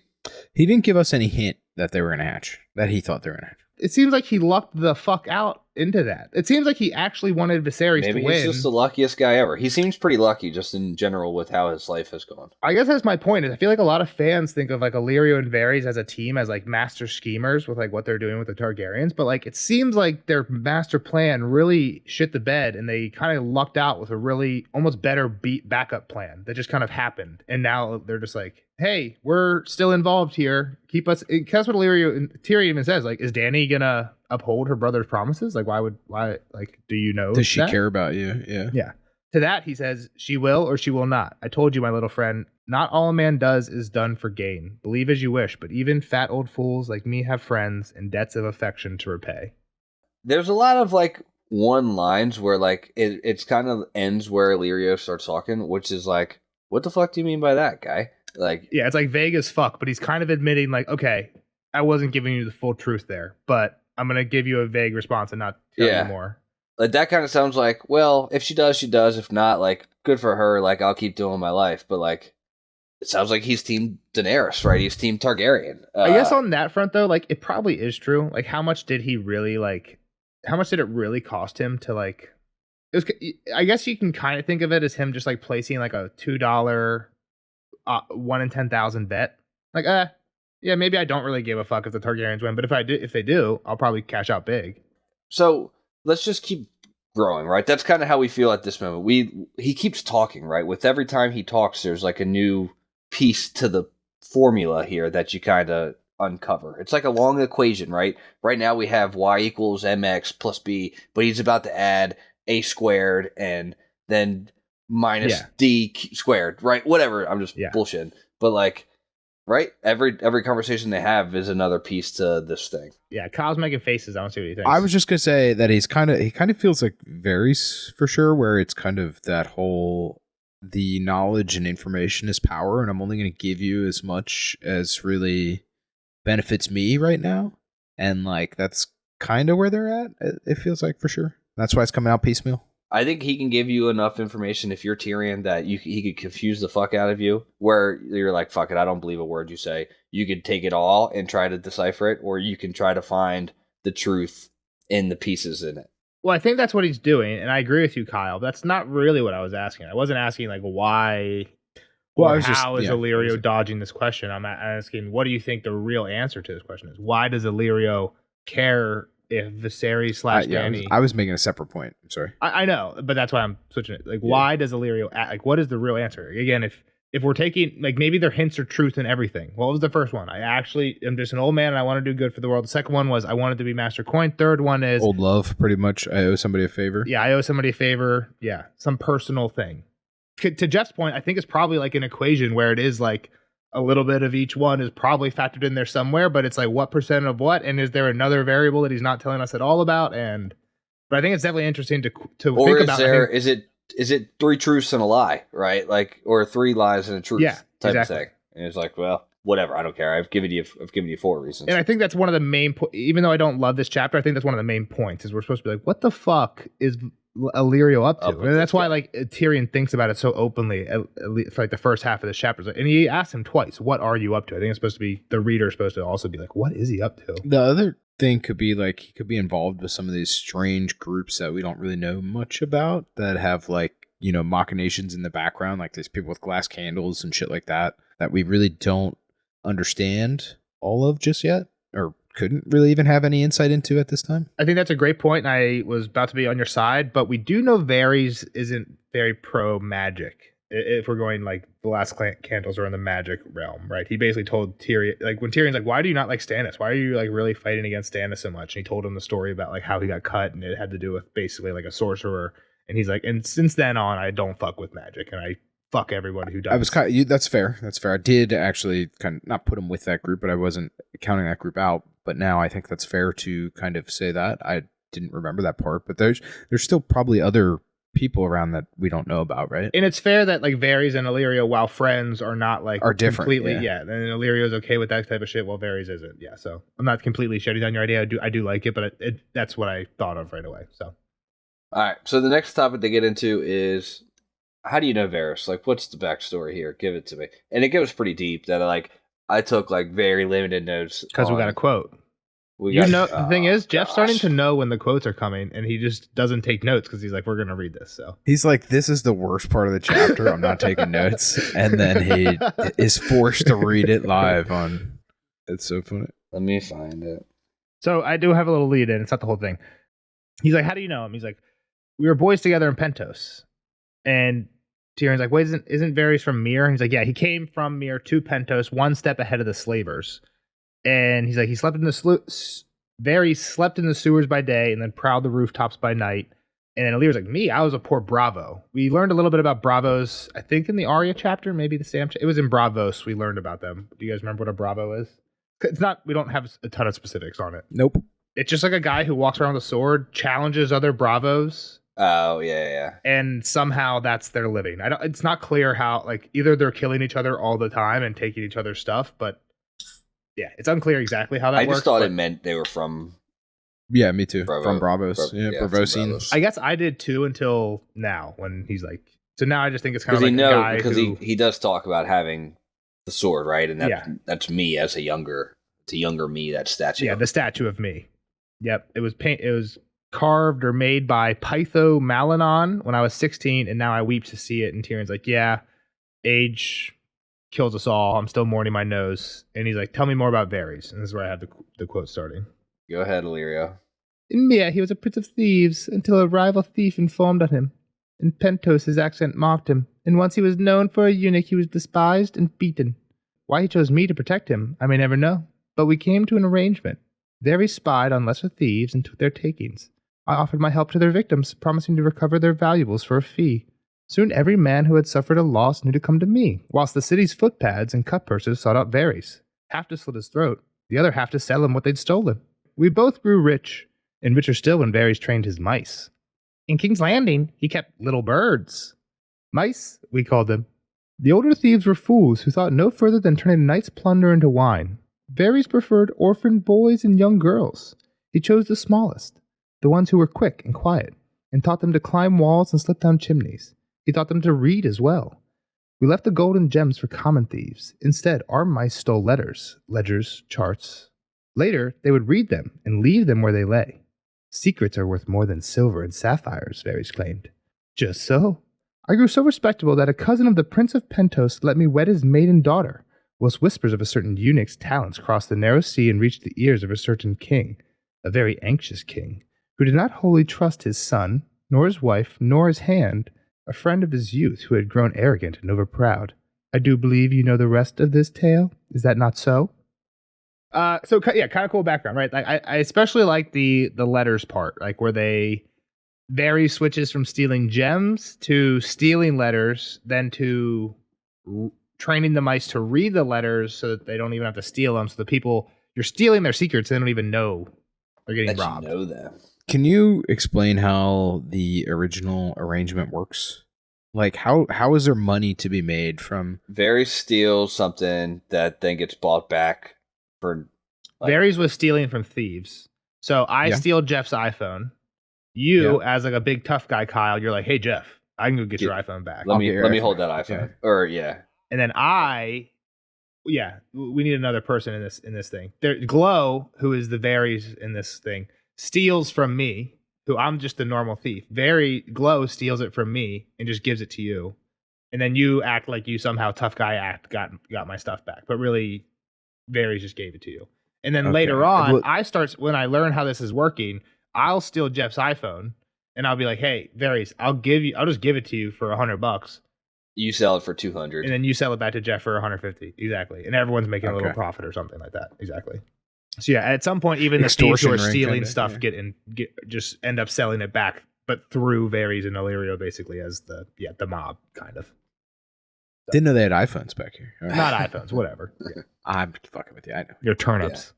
S1: He didn't give us any hint that they were going to hatch, that he thought they were going to hatch.
S3: It seems like he lucked the fuck out into that. It seems like he actually wanted Viserys to win.
S2: Maybe he's just the luckiest guy ever. He seems pretty lucky just in general with how his life has gone.
S3: I guess that's my point. Is I feel like a lot of fans think of like Illyrio and Varys as a team as like master schemers with like what they're doing with the Targaryens, but like it seems like their master plan really shit the bed and they kind of lucked out with a really almost better backup plan that just kind of happened. And now they're just like, hey, we're still involved here. Keep us. That's what Illyrio and Tyrion even says. Like, is Dany gonna uphold her brother's promises? Like, why? Like, do you know?
S1: Does she care about you? Yeah.
S3: Yeah. To that, he says, she will or she will not. I told you, my little friend, not all a man does is done for gain. Believe as you wish, but even fat old fools like me have friends and debts of affection to repay.
S2: There's a lot of like one lines where like it's kind of ends where Illyrio starts talking, which is like, what the fuck do you mean by that, guy? Like,
S3: yeah, it's like vague as fuck, but he's kind of admitting like, okay, I wasn't giving you the full truth there, but I'm going to give you a vague response and not tell you more.
S2: Like, that kind of sounds like, well, if she does, she does. If not, like, good for her. Like, I'll keep doing my life. But, like, it sounds like he's Team Daenerys, right? He's Team Targaryen.
S3: I guess on that front, though, like, it probably is true. Like, how much did he really, like, how much did it really cost him to, like, it was, I guess you can kind of think of it as him just, like, placing, like, a $2 1 in 10,000 bet. Like, yeah, maybe I don't really give a fuck if the Targaryens win, but if they do, I'll probably cash out big.
S2: So let's just keep growing, right? That's kind of how we feel at this moment. He keeps talking, right? With every time he talks, there's like a new piece to the formula here that you kind of uncover. It's like a long equation, right? Right now we have y equals mx plus b, but he's about to add a squared and then minus d squared, right? Whatever. I'm just bullshitting. But like, right? Every conversation they have is another piece to this thing.
S3: Yeah, Kyle's making faces. I don't see what he thinks.
S1: I was just gonna say that he kind of feels like Varys for sure, where it's kind of that whole the knowledge and information is power, and I'm only gonna give you as much as really benefits me right now, and like that's kind of where they're at. It feels like for sure. That's why it's coming out piecemeal.
S2: I think he can give you enough information if you're Tyrion that he could confuse the fuck out of you, where you're like, fuck it, I don't believe a word you say. You could take it all and try to decipher it, or you can try to find the truth in the pieces in it.
S3: Well, I think that's what he's doing, and I agree with you, Kyle. That's not really what I was asking. I wasn't asking, like, why or how is Illyrio dodging this question. I'm asking, what do you think the real answer to this question is? Why does Illyrio care if Viserys / Dany...
S1: I was making a separate point. I'm sorry.
S3: I know, but that's why I'm switching it. Like, why does Illyrio... Like, what is the real answer? Again, if we're taking... Like, maybe their hints are truth in everything. What was the first one? I actually am just an old man and I want to do good for the world. The second one was I wanted to be Master Coin. Third one is...
S1: Old love, pretty much. I owe somebody a favor.
S3: Yeah, I owe somebody a favor. Yeah, some personal thing. To Jeff's point, I think it's probably like an equation where it is like a little bit of each one is probably factored in there somewhere, but it's like what percent of what, and is there another variable that he's not telling us at all about? And But I think it's definitely interesting to
S2: or
S3: think
S2: is
S3: about.
S2: There is it 3 truths and a lie, right? Like, or 3 lies and a truth, type of thing. And it's like, well, whatever, I don't care. I've given you 4 reasons.
S3: And I think that's one of the main even though I don't love this chapter, I think that's one of the main points is we're supposed to be like, what the fuck is Illyrio up to? And that's why like Tyrion thinks about it so openly for like the first half of this chapter. And he asks him twice, what are you up to? I think it's supposed to be, the reader is supposed to also be like, what is he up to?
S1: The other thing could be like he could be involved with some of these strange groups that we don't really know much about that have like, you know, machinations in the background, like there's people with glass candles and shit like that we really don't understand all of just yet, or couldn't really even have any insight into at this time.
S3: I think that's a great point, and I was about to be on your side, but we do know Varys isn't very pro magic. If we're going like the last candles are in the magic realm, right? He basically told Tyrion, like when Tyrion's like, why do you not like Stannis? Why are you like really fighting against Stannis so much? And he told him the story about like how he got cut and it had to do with basically like a sorcerer. And he's like, and since then on, I don't fuck with magic and I fuck everyone who does.
S1: I was that's fair. That's fair. I did actually kind of not put him with that group, but I wasn't counting that group out. But now I think that's fair to kind of say that. I didn't remember that part, but there's still probably other people around that we don't know about, right?
S3: And it's fair that like Varys and Illyrio, while friends, are not like
S1: are different
S3: completely. Yeah, and Illyrio's okay with that type of shit, while Varys isn't. Yeah, so I'm not completely shitting on your idea. I do like it, but that's what I thought of right away. So,
S2: all right. So the next topic they get into is, how do you know Varys? Like, what's the backstory here? Give it to me. And it goes pretty deep. That like I took like very limited notes
S3: because we got a quote. The thing is, Jeff's starting to know when the quotes are coming, and he just doesn't take notes because he's like, "We're gonna read this." So
S1: he's like, "This is the worst part of the chapter. I'm not taking notes," and then he is forced to read it live on. It's so funny.
S2: Let me find it.
S3: So I do have a little lead in. It's not the whole thing. He's like, "How do you know him?" He's like, "We were boys together in Pentos," and Tyrion's like, "Wait, isn't Varys from Myr?" And he's like, "Yeah, he came from Myr to Pentos, one step ahead of the slavers." And he's like, Varys slept in the sewers by day and then prowled the rooftops by night. And then Illyrio's like, me, I was a poor Bravo. We learned a little bit about Bravos, I think in the Arya chapter, maybe the Sam. It was in Bravos we learned about them. Do you guys remember what a Bravo is? It's not, we don't have a ton of specifics on it.
S1: Nope.
S3: It's just like a guy who walks around with a sword, challenges other Bravos.
S2: Oh, yeah.
S3: And somehow that's their living. It's not clear how, like, either they're killing each other all the time and taking each other's stuff, but yeah, it's unclear exactly how that works.
S2: I just thought it meant they were from...
S1: Yeah, me too. From Bravos. Bravosian.
S3: I guess I did too until now when he's like... So now I just think it's kind of like a guy
S2: because he does talk about having the sword, right? And that's me as a younger me, that statue.
S3: Yeah, the statue of me. Yep. It was carved or made by Pytho Malanon when I was 16, and now I weep to see it. And Tyrion's like, yeah, age... kills us all. I'm still mourning my nose. And he's like, tell me more about Varys. And this is where I have the quote starting.
S2: Go ahead, Illyrio.
S3: In Myr, he was a prince of thieves until a rival thief informed on him. In Pentos, his accent mocked him. And once he was known for a eunuch, he was despised and beaten. Why he chose me to protect him, I may never know. But we came to an arrangement. Varys spied on lesser thieves and took their takings. I offered my help to their victims, promising to recover their valuables for a fee. Soon every man who had suffered a loss knew to come to me, whilst the city's footpads and cutpursers sought out Varys, half to slit his throat, the other half to sell him what they'd stolen. We both grew rich, and richer still when Varys trained his mice. In King's Landing, he kept little birds. Mice, we called them. The older thieves were fools who thought no further than turning a night's plunder into wine. Varys preferred orphaned boys and young girls. He chose the smallest, the ones who were quick and quiet, and taught them to climb walls and slip down chimneys. He taught them to read as well. We left the gold and gems for common thieves. Instead, our mice stole letters, ledgers, charts. Later, they would read them and leave them where they lay. Secrets are worth more than silver and sapphires, Varys claimed. Just so. I grew so respectable that a cousin of the Prince of Pentos let me wed his maiden daughter, whilst whispers of a certain eunuch's talents crossed the narrow sea and reached the ears of a certain king, a very anxious king, who did not wholly trust his son, nor his wife, nor his hand, a friend of his youth who had grown arrogant and overproud. I do believe you know the rest of this tale. Is that not so? Kind of cool background, right? Like I especially like the letters part, like where Varys switches from stealing gems to stealing letters, then to training the mice to read the letters so that they don't even have to steal them. So the people you're stealing their secrets, they don't even know they're getting robbed.
S2: You know that.
S1: Can you explain how the original arrangement works? Like, how is there money to be made from...
S2: Varys steals something that then gets bought back for...
S3: Like, Varys was stealing from thieves. So I steal Jeff's iPhone. You, as like a big tough guy, Kyle, you're like, hey, Jeff, I can go get your iPhone back.
S2: Let me hold that iPhone. Yeah.
S3: And then we need another person in this thing. Glow, who is the Varys in this thing, steals from me, who I'm just a normal thief. Glow steals it from me and just gives it to you. And then you act like you somehow tough guy got my stuff back. But really, Varys just gave it to you. And then later on, when I learn how this is working, I'll steal Jeff's iPhone and I'll be like, hey, Varys, I'll just give it to you for $100.
S2: You sell it for $200.
S3: And then you sell it back to Jeff for $150. Exactly. And everyone's making a little profit or something like that. Exactly. So yeah, at some point, even the thieves who are stealing stuff just end up selling it back, but through Varys and Illyrio basically as the mob kind of. So.
S1: Didn't know they had iPhones back here.
S3: Right. Not iPhones, whatever. Yeah.
S1: I'm fucking with you. I know.
S3: Your turnips.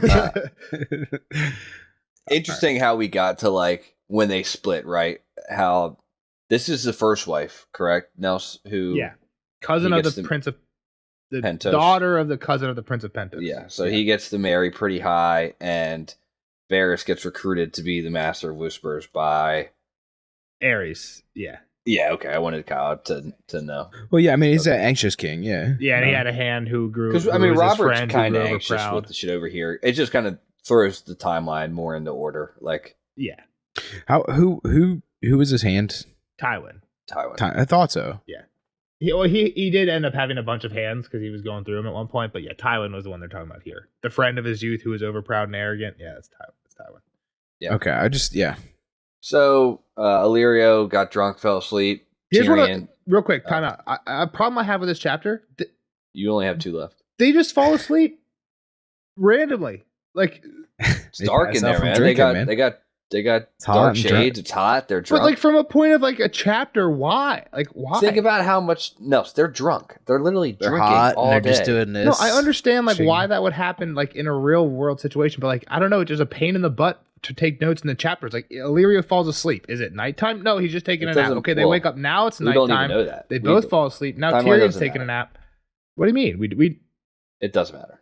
S2: Yeah. Interesting how we got to like when they split, right? How this is the first wife, correct? Nels, who
S3: cousin of the Prince of
S2: Pentos.
S3: Daughter of the cousin of the Prince of Pentos.
S2: Yeah, so he gets to marry pretty high, and Varys gets recruited to be the Master of Whispers by
S3: Aerys. Yeah.
S2: Yeah, okay. I wanted Kyle to know.
S1: Well, yeah, I mean, he's an anxious king, yeah.
S3: Yeah, and he had a hand who grew.
S2: Because I mean, Robert's kind of anxious with the shit over here. It just kind of throws the timeline more into order. Like,
S3: yeah.
S1: Who was his hand?
S3: Tywin.
S1: I thought so.
S3: Yeah. He did end up having a bunch of hands because he was going through them at one point. But yeah, Tywin was the one they're talking about here. The friend of his youth who was overproud and arrogant. Yeah, it's Tywin.
S2: Yeah.
S1: Okay,
S2: So Illyrio got drunk, fell asleep.
S3: Here's real quick, time out. A problem I have with this chapter.
S2: You only have 2 left.
S3: They just fall asleep randomly. Like
S2: it's dark in there, man. They got dark shades. It's hot. They're drunk.
S3: But like from a point of like a chapter, why? Like why?
S2: Think about how much. No, they're drunk. They're literally drinking
S1: hot,
S2: all
S1: and they're
S2: day.
S1: Just doing this.
S3: No, I understand like why that would happen like in a real world situation, but like I don't know, it's just a pain in the butt to take notes in the chapters. Like Illyrio falls asleep. Is it nighttime? No, he's just taking a nap. Okay, they wake up now. It's nighttime.
S2: Don't even know that.
S3: They both fall asleep now. Tyrion's taking a nap. What do you mean? We
S2: It doesn't matter.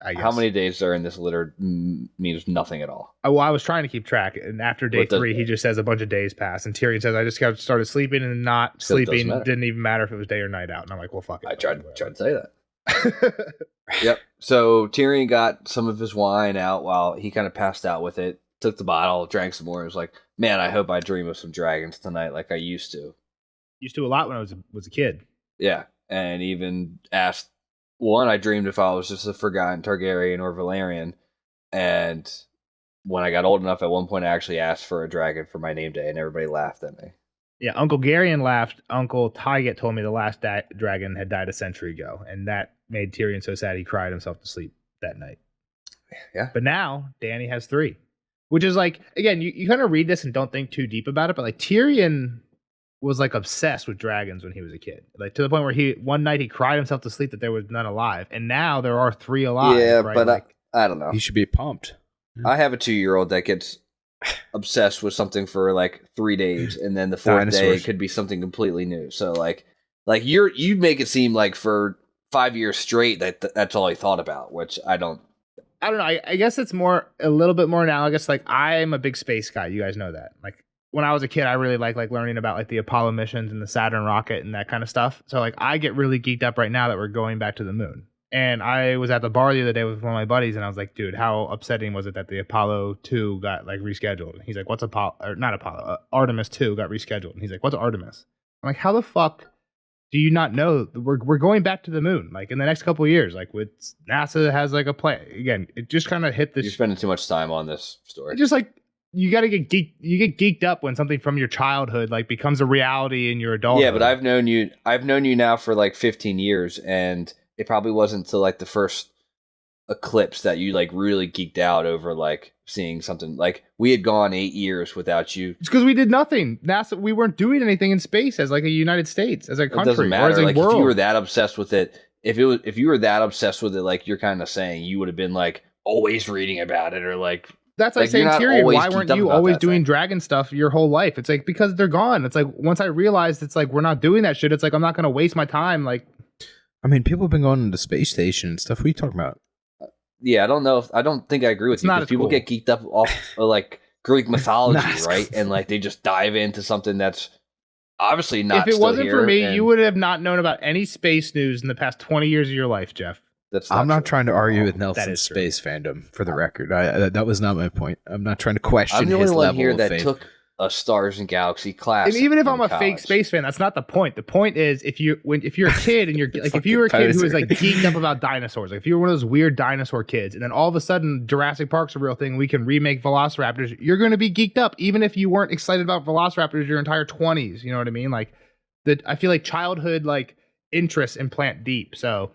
S3: I guess.
S2: How many days are in this litter means nothing at all.
S3: Well, I was trying to keep track, and after day 3, he just says a bunch of days pass, and Tyrion says, "I just got started sleeping and not sleeping. Didn't even matter if it was day or night out." And I'm like, "Well, fuck it."
S2: I tried to say that. Yep. So Tyrion got some of his wine out while he kind of passed out with it. Took the bottle, drank some more. It was like, man, I hope I dream of some dragons tonight, like I used to.
S3: Used to a lot when I was a kid.
S2: Yeah, and even asked. One, I dreamed if I was just a forgotten Targaryen or Valyrian, and when I got old enough, at one point I actually asked for a dragon for my name day, and everybody laughed at me.
S3: Yeah, Uncle Garyon laughed. Uncle Tyget told me the last dragon had died a century ago, and that made Tyrion so sad he cried himself to sleep that night.
S2: Yeah.
S3: But now, Dany has 3, which is like, again, you kind of read this and don't think too deep about it, but like Tyrion was like obsessed with dragons when he was a kid, like to the point where one night he cried himself to sleep that there was none alive, and now there are 3 alive.
S2: Yeah,
S3: right?
S2: but like, I don't know.
S1: He should be pumped.
S2: I have a 2-year-old that gets obsessed with something for like 3 days, and then the 4th day it could be something completely new. So like you make it seem like for 5 years straight that's all he thought about, which I don't
S3: know. I guess it's a little bit more analogous. Like I'm a big space guy. You guys know that. Like when I was a kid, I really like learning about like the Apollo missions and the Saturn rocket and that kind of stuff. So like I get really geeked up right now that we're going back to the moon. And I was at the bar the other day with one of my buddies, and I was like, dude, how upsetting was it that the Apollo 2 got like rescheduled? And he's like, what's Artemis 2 got rescheduled. And he's like, what's Artemis? I'm like, how the fuck do you not know we're going back to the moon like in the next couple of years? Like with NASA has like a plan. Again, it just kind of hit this.
S2: You're spending too much time on this story.
S3: Just like you got to get geeked up when something from your childhood like becomes a reality in your adulthood.
S2: Yeah, but I've known you now for like 15 years, and it probably wasn't until like the first eclipse that you like really geeked out over like seeing something. Like we had gone 8 years without you.
S3: It's because we did nothing. NASA, we weren't doing anything in space as like a United States, as a country.
S2: It doesn't matter.
S3: Or as a
S2: like
S3: world.
S2: If you were that obsessed with it, if you were that obsessed with it, like you're kind of saying, you would have been like always reading about it or like
S3: That's like saying, Tyrion, why weren't you always doing dragon stuff your whole life? It's like, because they're gone. It's like, once I realized it's like, we're not doing that shit, it's like, I'm not going to waste my time. Like,
S1: I mean, people have been going to the space station and stuff. What are you talking about?
S2: Yeah, I don't think I agree with you. Because people get geeked up off like Greek mythology, right? And like, they just dive into something that's obviously not.
S3: If it wasn't for me, you would have not known about any space news in the past 20 years of your life, Jeff.
S1: I'm not trying to argue with Nelson's space fandom, for the record. That was not my point. I'm not trying to question his level of faith.
S2: I'm the only one here that took a Stars and Galaxy class.
S3: And even if I'm a fake space fan, that's not the point. The point is, if you're a kid and you're like, if you were a kid who was like geeked up about dinosaurs, like if you were one of those weird dinosaur kids, and then all of a sudden Jurassic Park's a real thing, we can remake Velociraptors, you're going to be geeked up, even if you weren't excited about Velociraptors your entire 20s. You know what I mean? Like, I feel like childhood like interests implant deep. So.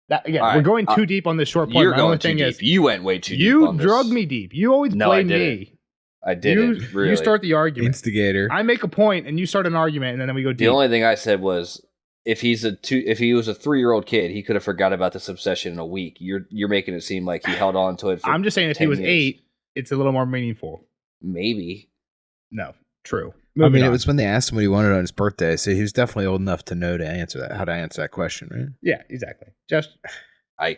S3: That, again, we're going too deep on this short point.
S2: You're going too deep. You went way too deep.
S3: You drugged me deep. You always blame me.
S2: I didn't. Really.
S3: You start the argument.
S1: Instigator.
S3: I make a point, and you start an argument, and then we go deep.
S2: The only thing I said was, if he was a 3-year-old kid, he could have forgot about this obsession in a week. You're making it seem like he held on to it.
S3: I'm just saying, if he was 8, it's a little more meaningful.
S2: Maybe.
S3: No. True.
S1: It was when they asked him what he wanted on his birthday, so he was definitely old enough to know how to answer that question, right?
S3: Yeah, exactly. Just
S2: I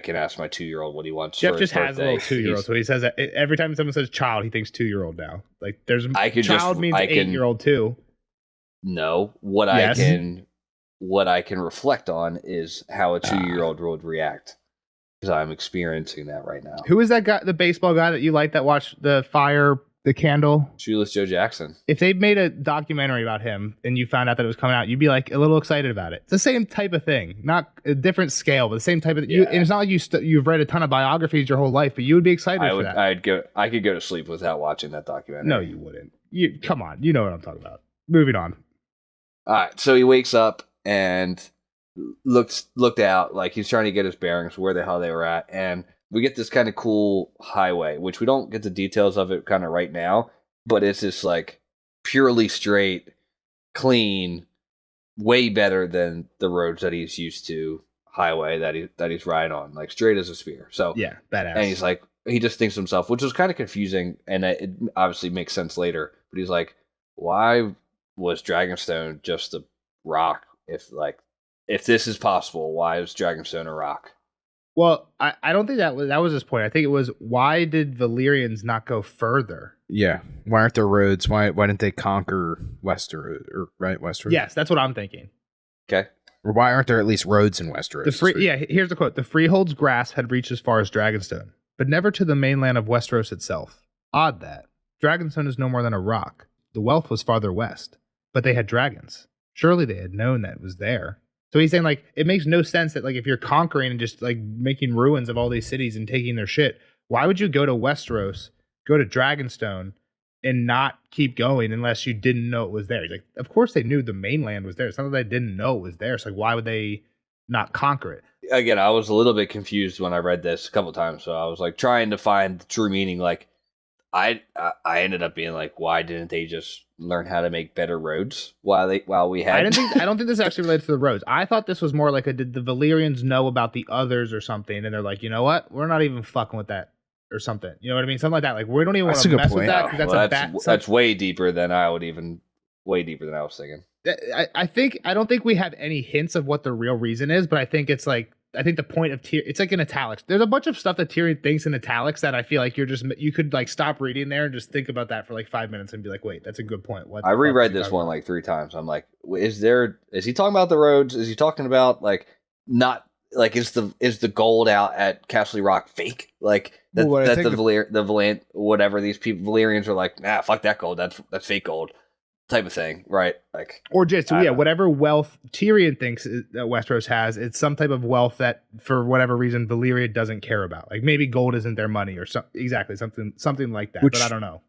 S2: can ask my 2-year-old what he wants.
S3: Jeff
S2: for
S3: just
S2: his
S3: has a little 2-year-old, so he says that every time someone says child, he thinks 2-year-old now. Like there's child means 8-year-old too.
S2: No, what I can reflect on is how a 2-year-old would react, because I'm experiencing that right now.
S3: Who is that guy, the baseball guy that you like that watched the candle?
S2: Shoeless Joe Jackson.
S3: If they made a documentary about him and you found out that it was coming out, you'd be like a little excited about it. It's the same type of thing, not a different scale, but the same type of. And it's not like you've read a ton of biographies your whole life, but you would be excited for that.
S2: I could go to sleep without watching that documentary.
S3: No, you wouldn't. Come on, you know what I'm talking about. Moving on.
S2: All right, so he wakes up and looked out like he's trying to get his bearings where the hell they were at, and we get this kind of cool highway, which we don't get the details of it kind of right now, but it's just like purely straight, clean, way better than the roads that he's used to highway that he's riding on, like straight as a spear. So
S3: yeah, badass.
S2: And he's like, he just thinks to himself, which was kind of confusing, and it obviously makes sense later, but he's like, why was Dragonstone just a rock? If this is possible, why is Dragonstone a rock?
S3: Well, I don't think that was his point. I think it was, why did Valyrians not go further?
S1: Yeah. Why aren't there roads? Why didn't they conquer Westeros? Westeros?
S3: Yes, that's what I'm thinking.
S2: Okay.
S1: Or why aren't there at least roads in Westeros?
S3: Here's the quote. The Freehold's grasp had reached as far as Dragonstone, but never to the mainland of Westeros itself. Odd that. Dragonstone is no more than a rock. The wealth was farther west, but they had dragons. Surely they had known that it was there. So he's saying, like, it makes no sense that, like, if you're conquering and just, like, making ruins of all these cities and taking their shit, why would you go to Westeros, go to Dragonstone, and not keep going unless you didn't know it was there? He's like, of course they knew the mainland was there. It's not that they didn't know it was there. So, like, why would they not conquer it?
S2: Again, I was a little bit confused when I read this a couple times. So I was, like, trying to find the true meaning. Like, I ended up being like, why didn't they just learn how to make better roads while we had?
S3: I don't think this actually relates to the roads. I thought this was more like did the Valyrians know about the others or something, and they're like, you know what, we're not even fucking with that or something. You know what I mean? Something like that. Like, we don't even want to mess with that because
S2: that's way deeper than I was thinking.
S3: I don't think we have any hints of what the real reason is, but I think it's like, I think the point of Tyrion, it's like in italics. There's a bunch of stuff that Tyrion thinks in italics that I feel like you could like stop reading there and just think about that for like 5 minutes and be like, wait, that's a good point.
S2: I reread this one like 3 times. I'm like, is he talking about the roads? Is he talking about like, not like, is the gold out at Castle Rock fake? Like the Valyrian, whatever these people, Valyrians are like, nah, fuck that gold. That's fake gold. Type of thing, right? Like, or just
S3: whatever wealth Tyrion thinks that Westeros has, it's some type of wealth that for whatever reason Valyria doesn't care about. Like maybe gold isn't their money or something like that. But I don't know.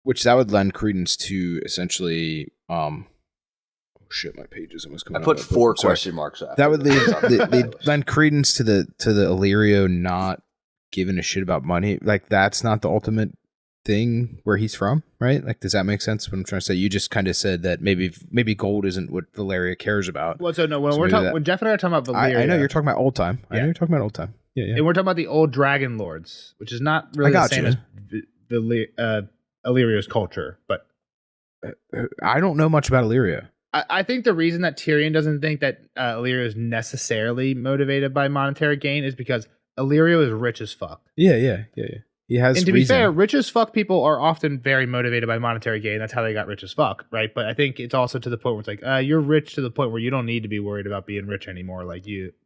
S1: Which that would lend credence to essentially. Oh shit! My pages almost coming.
S2: I put 4 question marks after.
S1: That would lend credence to the Illyrio not giving a shit about money. Like that's not the ultimate thing where he's from, right? Like, does that make sense? What I'm trying to say, you just kind of said that maybe gold isn't what Valyria cares about.
S3: Well, so no, when Jeff and I are talking about Valyria,
S1: I know you're talking about old time. I know you're talking about old time. Yeah.
S3: And we're talking about the old Dragon Lords, which is not really the same as Illyrio's culture, but
S1: I don't know much about Illyrio.
S3: I think the reason that Tyrion doesn't think that Illyrio is necessarily motivated by monetary gain is because Illyrio is rich as fuck.
S1: Yeah. He has.
S3: And to
S1: reason.
S3: be fair, rich as fuck people are often very motivated by monetary gain. That's how they got rich as fuck, right? But I think it's also to the point where it's like, you're rich to the point where you don't need to be worried about being rich anymore. Like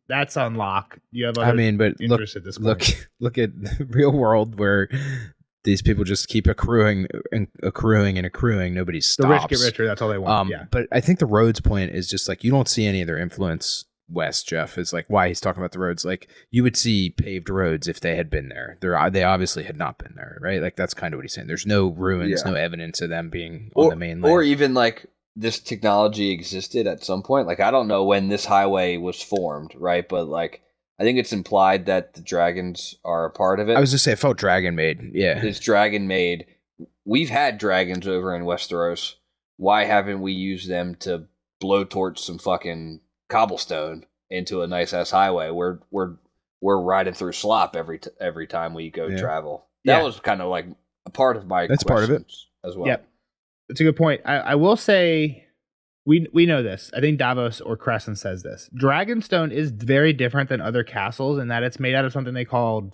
S3: that's on lock. You have other interests at this point.
S1: Look at the real world where these people just keep accruing. Nobody stops.
S3: The rich get richer. That's all they want.
S1: But I think the roads point is just like you don't see any of their influence west. Jeff is like why he's talking about the roads. Like you would see paved roads if they had been there. They obviously had not been there, right? Like that's kind of what he's saying. There's no ruins, no evidence of them being on the main land.
S2: Or even like this technology existed at some point. Like I don't know when this highway was formed, right? But like I think it's implied that the dragons are a part of it.
S1: I was just saying it felt dragon made. Yeah.
S2: It's dragon made. We've had dragons over in Westeros. Why haven't we used them to blowtorch some fucking cobblestone into a nice ass highway? We're riding through slop every time we go travel. That was kind of like a part of my
S1: That's part of it
S2: as well.
S3: Yep. That's a good point. I will say we know this. I think Davos or Crescent says this. Dragonstone is very different than other castles in that it's made out of something they call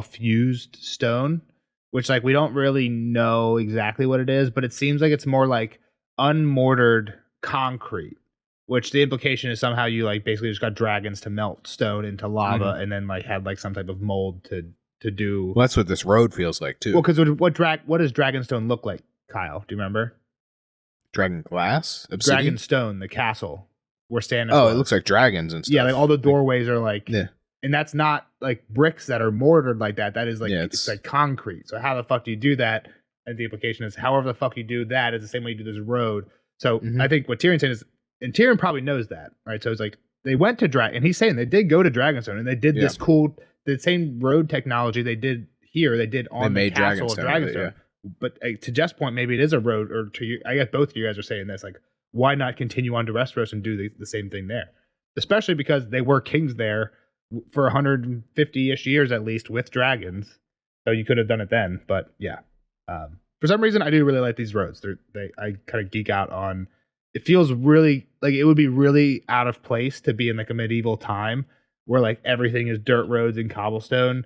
S3: fused stone, which like we don't really know exactly what it is, but it seems like it's more like unmortared concrete, which the implication is somehow you like basically just got dragons to melt stone into lava and then like had like some type of mold to do.
S1: Well, that's what this road feels like too.
S3: Well, because what does Dragonstone look like, Kyle? Do you remember?
S1: Dragon glass? Obsidian?
S3: Dragonstone, the castle where Stannis
S1: was.
S3: It
S1: looks like dragons and stuff.
S3: Yeah, like all the doorways are like
S1: yeah.
S3: And that's not like bricks that are mortared like that. That is like it's like concrete. So how the fuck do you do that? And the implication is however the fuck you do that is the same way you do this road. So I think what Tyrion's saying is, and Tyrion probably knows that, right? So it's like they went to and he's saying they did go to Dragonstone and they did this cool, the same road technology they did here. They did on the castle of Dragonstone. But to Jeff's point, maybe it is a road, or to you, I guess both of you guys are saying this. Like, why not continue on to Westeros and do the same thing there? Especially because they were kings there for 150-ish years at least with dragons. So you could have done it then. But yeah, for some reason, I do really like these roads. I kind of geek out on. It feels really like it would be really out of place to be in like a medieval time where like everything is dirt roads and cobblestone.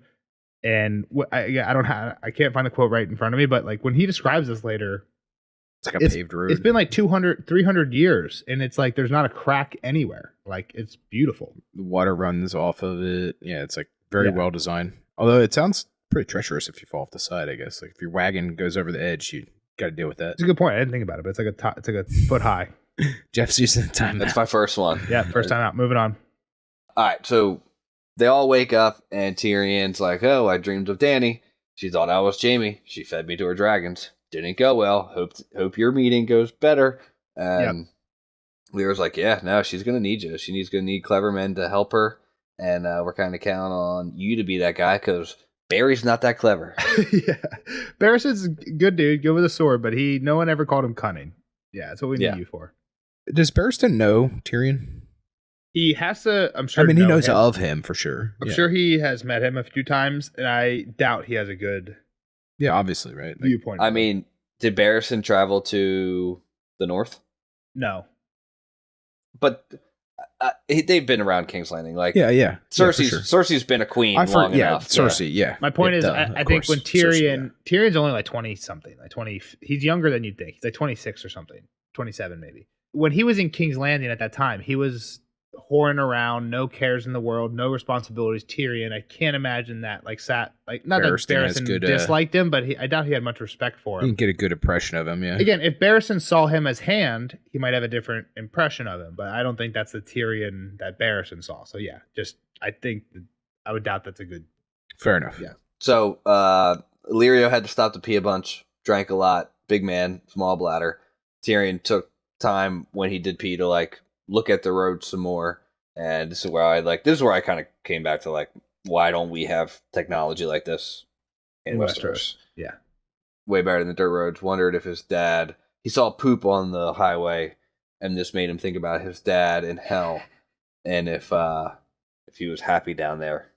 S3: And I can't find the quote right in front of me, but like when he describes this later,
S1: it's like a paved road.
S3: It's been like 200, 300 years, and it's like there's not a crack anywhere. Like it's beautiful.
S1: The water runs off of it. Yeah, it's like very well designed. Although it sounds pretty treacherous if you fall off the side. I guess like if your wagon goes over the edge, you got to deal with that.
S3: It's a good point. I didn't think about it, but it's like a foot high.
S1: Jeff's using the time.
S2: That's my first one.
S3: Yeah, first time out. Moving on.
S2: All right, so they all wake up, and Tyrion's like, "Oh, I dreamed of Dany. She thought I was Jaime. She fed me to her dragons. Didn't go well. Hope your meeting goes better." And Lyra's like, "Yeah, no, she's gonna need you. She's gonna need clever men to help her, and we're kind of counting on you to be that guy because Barry's not that clever."
S3: Yeah, Barristan's a good dude, good with a sword, but no one ever called him cunning. Yeah, that's what we need you for.
S1: Does Barristan know Tyrion?
S3: He has to, I'm sure.
S1: I mean, he knows of him for sure.
S3: I'm sure he has met him a few times, and I doubt he has a good
S1: obviously, right?
S3: Viewpoint.
S2: I mean, did Barristan travel to the north?
S3: No.
S2: But they've been around King's Landing. Like, Cersei's been a queen long enough.
S1: Cersei,
S3: My point is, I think when Tyrion's only like 20-something, like 20, he's younger than you'd think. He's like 26 or something, 27 maybe. When he was in King's Landing at that time, he was whoring around, no cares in the world, no responsibilities. Tyrion, I can't imagine that. Like not that Barristan disliked him, but I doubt he had much respect for him.
S1: You can get a good impression of him. Yeah.
S3: Again, if Barristan saw him as Hand, he might have a different impression of him. But I don't think that's the Tyrion that Barristan saw. So yeah, I would doubt that's a good.
S1: Fair enough.
S2: Yeah. So Illyrio had to stop to pee a bunch, drank a lot, big man, small bladder. Tyrion took time when he did pee to like look at the road some more, and this is where I kind of came back to like, why don't we have technology like this in Westeros?
S3: Yeah,
S2: way better than the dirt roads. Wondered if his dad, he saw poop on the highway, and this made him think about his dad in hell, and if he was happy down there.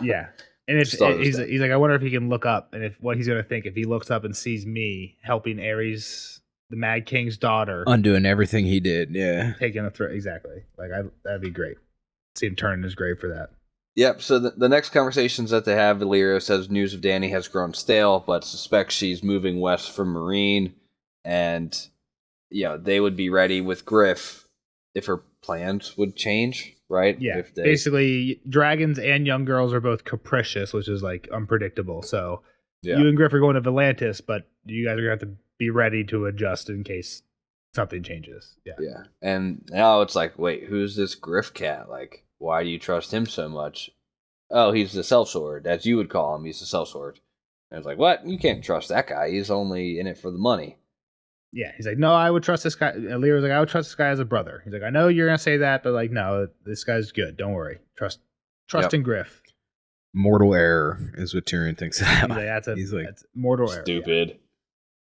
S3: Yeah. And he's like, I wonder if he can look up and if what he's going to think if he looks up and sees me helping Ares, the Mad King's daughter,
S1: undoing everything he did. Yeah.
S3: Taking the threat. Exactly. Like, that'd be great. See him turn in his grave for that.
S2: Yep, so the next conversations that they have, Illyrio says news of Dany has grown stale, but suspects she's moving west from Marine, and they would be ready with Griff if her plans would change, right?
S3: Yeah, basically, dragons and young girls are both capricious, which is, like, unpredictable, so you and Griff are going to Volantis, but you guys are going to have to be ready to adjust in case something changes.
S2: Yeah, and now it's like, wait, who's this Griff cat? Like, why do you trust him so much? Oh, he's the sellsword, as you would call him. He's the sellsword. And it's like, what? You can't trust that guy. He's only in it for the money.
S3: Yeah, he's like, no, I would trust this guy. Lear's like, I would trust this guy as a brother. He's like, I know you're going to say that, but like, no, this guy's good. Don't worry. Trust in Griff.
S1: Mortal error is what Tyrion thinks.
S3: He's like, that's mortal error.
S2: Stupid.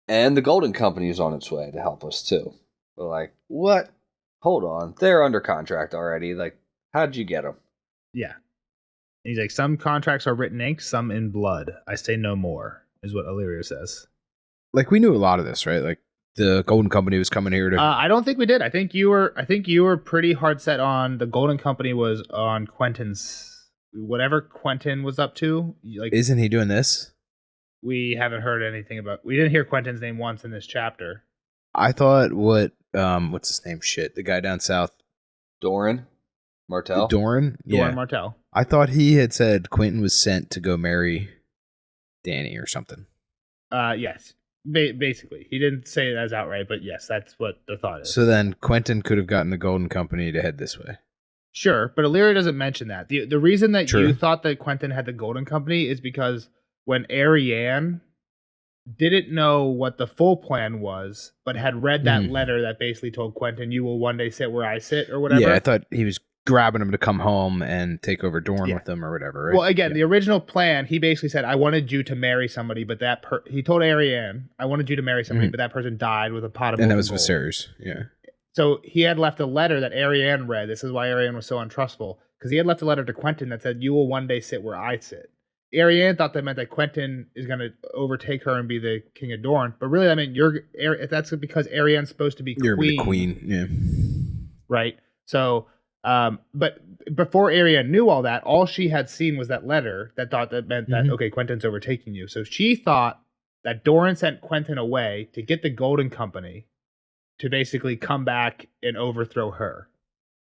S2: Yeah. And the Golden Company is on its way to help us, too. We're like, what? Hold on. They're under contract already. Like, how'd you get them?
S3: Yeah. And he's like, some contracts are written ink, some in blood. I say no more, is what Illyrio says.
S1: Like, we knew a lot of this, right? Like, the Golden Company was coming here to...
S3: I don't think we did. I think you were pretty hard set on the Golden Company was on Quentin's... Whatever Quentin was up to. Like,
S1: isn't he doing this?
S3: We haven't heard anything about... We didn't hear Quentin's name once in this chapter.
S1: I thought what's his name? Shit. The guy down south.
S2: Doran Martell?
S1: Doran? Yeah.
S3: Doran Martell.
S1: I thought he had said Quentin was sent to go marry Dany or something.
S3: Yes. Basically. He didn't say it as outright, but yes, that's what the thought is.
S1: So then Quentin could have gotten the Golden Company to head this way.
S3: Sure, but Illyrio doesn't mention that. The reason that you thought that Quentin had the Golden Company is because when Arianne didn't know what the full plan was, but had read that letter that basically told Quentin, you will one day sit where I sit, or whatever.
S1: Yeah, I thought he was grabbing him to come home and take over Dorne with him or whatever. Right?
S3: Well, again, the original plan, he basically said, I wanted you to marry somebody, but he told Arianne, I wanted you to marry somebody, but that person died with a pot of
S1: and that was
S3: gold.
S1: Viserys, yeah.
S3: So he had left a letter that Arianne read. This is why Arianne was so untrustful, because he had left a letter to Quentin that said, you will one day sit where I sit. Arianne thought that meant that Quentin is going to overtake her and be the king of Dorne, but really, I mean, that's because Arianne's supposed to be queen.
S1: You're the queen, yeah.
S3: Right? So, but before Arianne knew all that, all she had seen was that letter that meant that, okay, Quentin's overtaking you. So she thought that Doran sent Quentin away to get the Golden Company to basically come back and overthrow her.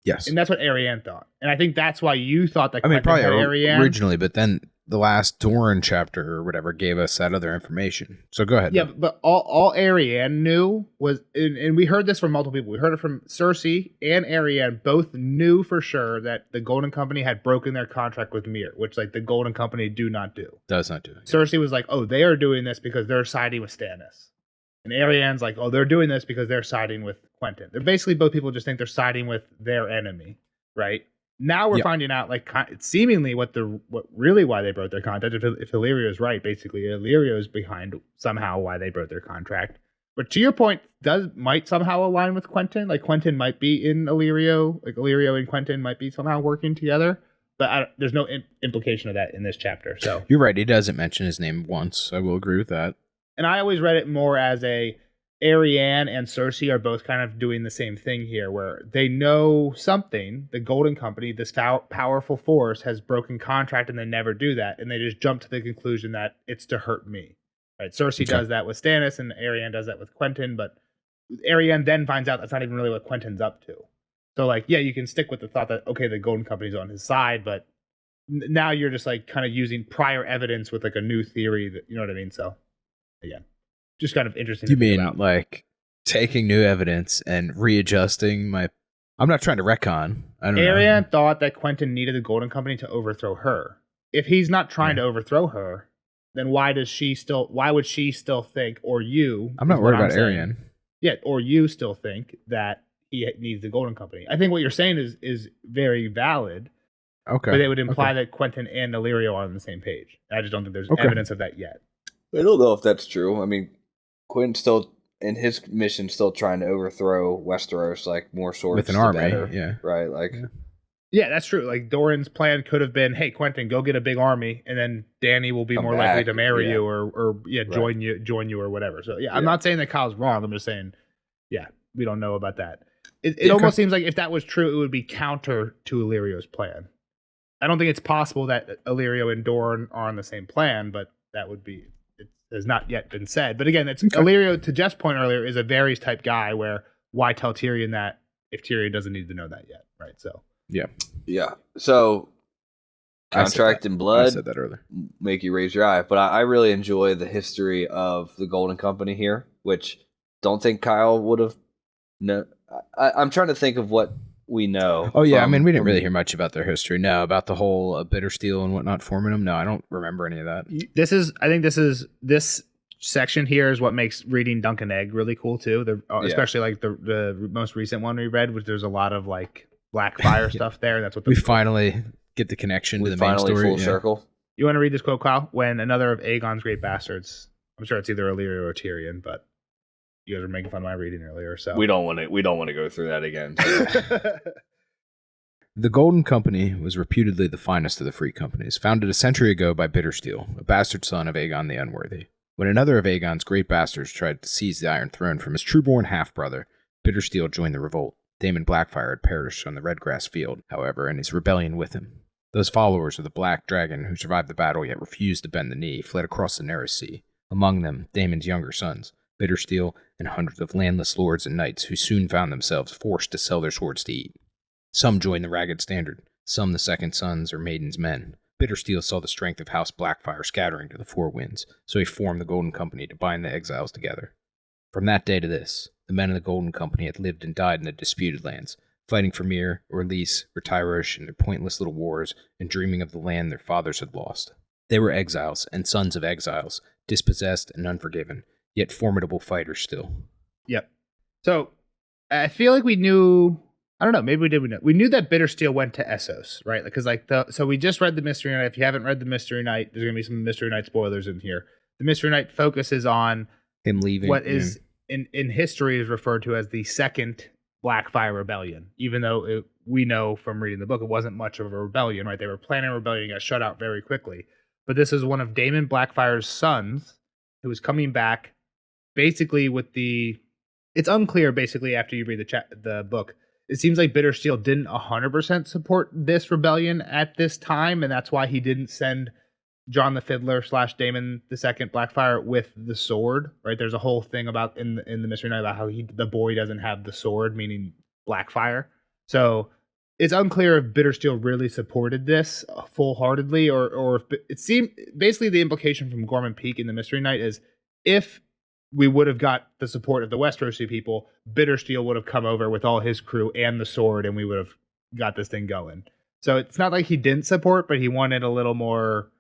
S1: Yes.
S3: And that's what Arianne thought. And I think that's why you thought that Quentin
S1: probably
S3: had Arianne.
S1: Originally, but then the last Doran chapter or whatever gave us that other information. So go ahead.
S3: Yeah, but all Arianne knew was, and we heard this from multiple people. We heard it from Cersei and Arianne. Both knew for sure that the Golden Company had broken their contract with Myr, which like the Golden Company do not do.
S1: Does not do it.
S3: Cersei was like, oh, they are doing this because they're siding with Stannis. And Arianne's like, oh, they're doing this because they're siding with Quentin. They're basically both people just think they're siding with their enemy, right? Now we're finding out, like, seemingly why they broke their contract. If Illyrio is right, basically Illyrio is behind somehow why they broke their contract. But to your point, might somehow align with Quentin. Like Quentin might be in Illyrio, like Illyrio and Quentin might be somehow working together. But there's no implication of that in this chapter. So
S1: you're right. He doesn't mention his name once. I will agree with that.
S3: And I always read it more as Arianne and Cersei are both kind of doing the same thing here, where they know something. The Golden Company, this powerful force, has broken contract, and they never do that, and they just jump to the conclusion that it's to hurt me. Right? Cersei does that with Stannis, and Arianne does that with Quentin, but Arianne then finds out that's not even really what Quentin's up to. So, like, yeah, you can stick with the thought that okay, the Golden Company's on his side, but now you're just like kind of using prior evidence with like a new theory that you know what I mean. So. Again, just kind of interesting.
S1: You mean like taking new evidence and readjusting my... I'm not trying to retcon. I don't know.
S3: Arianne thought that Quentin needed the Golden Company to overthrow her. If he's not trying to overthrow her, then why would she still think, or you...
S1: I'm not worried about Arianne.
S3: Yeah, or you still think that he needs the Golden Company. I think what you're saying is very valid.
S1: Okay.
S3: But it would imply that Quentin and Illyrio are on the same page. I just don't think there's evidence of that yet.
S2: I don't know if that's true. I mean, Quentin's still in his mission, still trying to overthrow Westeros, like more swords
S1: with an army,
S2: better, right? Like,
S3: Yeah, that's true. Like Doran's plan could have been, hey, Quentin, go get a big army, and then Danny will be more likely to marry you or join you or whatever. So I'm not saying that Kyle's wrong. I'm just saying, we don't know about that. It almost seems like if that was true, it would be counter to Illyrio's plan. I don't think it's possible that Illyrio and Doran are on the same plan, but that would be, it has not yet been said. But again, Illyrio, to Jeff's point earlier, is a Varys type guy where why tell Tyrion that if Tyrion doesn't need to know that yet, right? So
S2: yeah. So contract and blood,
S1: I said that earlier,
S2: make you raise your eye. But I really enjoy the history of the Golden Company here, which don't think Kyle would have. No, I'm trying to think of what we know.
S1: Oh yeah, I mean, we didn't really hear much about their history. No, about the whole bitter steel and whatnot forming them. No, I don't remember any of that.
S3: This section here is what makes reading Dunk and Egg really cool too. Especially like the most recent one we read, which there's a lot of like Blackfire stuff there. That's what
S1: we finally get the connection to the main story.
S2: Full circle.
S3: You want to read this quote, Kyle? When another of Aegon's great bastards, I'm sure it's either Illyrio or Tyrion, but you guys were making fun of my reading earlier, so
S2: we don't want to go through that again. So.
S1: The Golden Company was reputedly the finest of the free companies, founded a century ago by Bittersteel, a bastard son of Aegon the Unworthy. When another of Aegon's great bastards tried to seize the Iron Throne from his trueborn half-brother, Bittersteel joined the revolt. Daemon Blackfire had perished on the Redgrass Field, however, and his rebellion with him. Those followers of the Black Dragon who survived the battle yet refused to bend the knee fled across the Narrow Sea. Among them, Daemon's younger sons, Bittersteel, and hundreds of landless lords and knights who soon found themselves forced to sell their swords to eat. Some joined the Ragged Standard, some the Second Sons or Maiden's Men. Bittersteel saw the strength of House Blackfire scattering to the four winds, so he formed the Golden Company to bind the exiles together. From that day to this, the men of the Golden Company had lived and died in the disputed lands, fighting for Myr, or Lys, or Tyrosh in their pointless little wars, and dreaming of the land their fathers had lost. They were exiles, and sons of exiles, dispossessed and unforgiven, yet formidable fighters still.
S3: Yep. So, I feel like we knew, I don't know, maybe we did, we knew that Bittersteel went to Essos, right? Because so we just read the Mystery Knight. If you haven't read the Mystery Knight, there's going to be some Mystery Knight spoilers in here. The Mystery Knight focuses on
S1: him leaving
S3: what is in history is referred to as the Second Blackfire Rebellion, even though we know from reading the book it wasn't much of a rebellion, right? They were planning a rebellion, got shut out very quickly. But this is one of Daemon Blackfire's sons who was coming back basically with it's unclear basically after you read the book. It seems like Bittersteel didn't 100% support this rebellion at this time, and that's why he didn't send John the Fiddler / Daemon II Blackfire with the sword, right? There's a whole thing about in the Mystery Knight about how the boy doesn't have the sword, meaning Blackfire. So it's unclear if Bittersteel really supported this full-heartedly, or if it seemed basically the implication from Gorman Peak in the Mystery Knight is if we would have got the support of the Westerosi people, Bittersteel would have come over with all his crew and the sword, and we would have got this thing going. So it's not like he didn't support, but he wanted a little more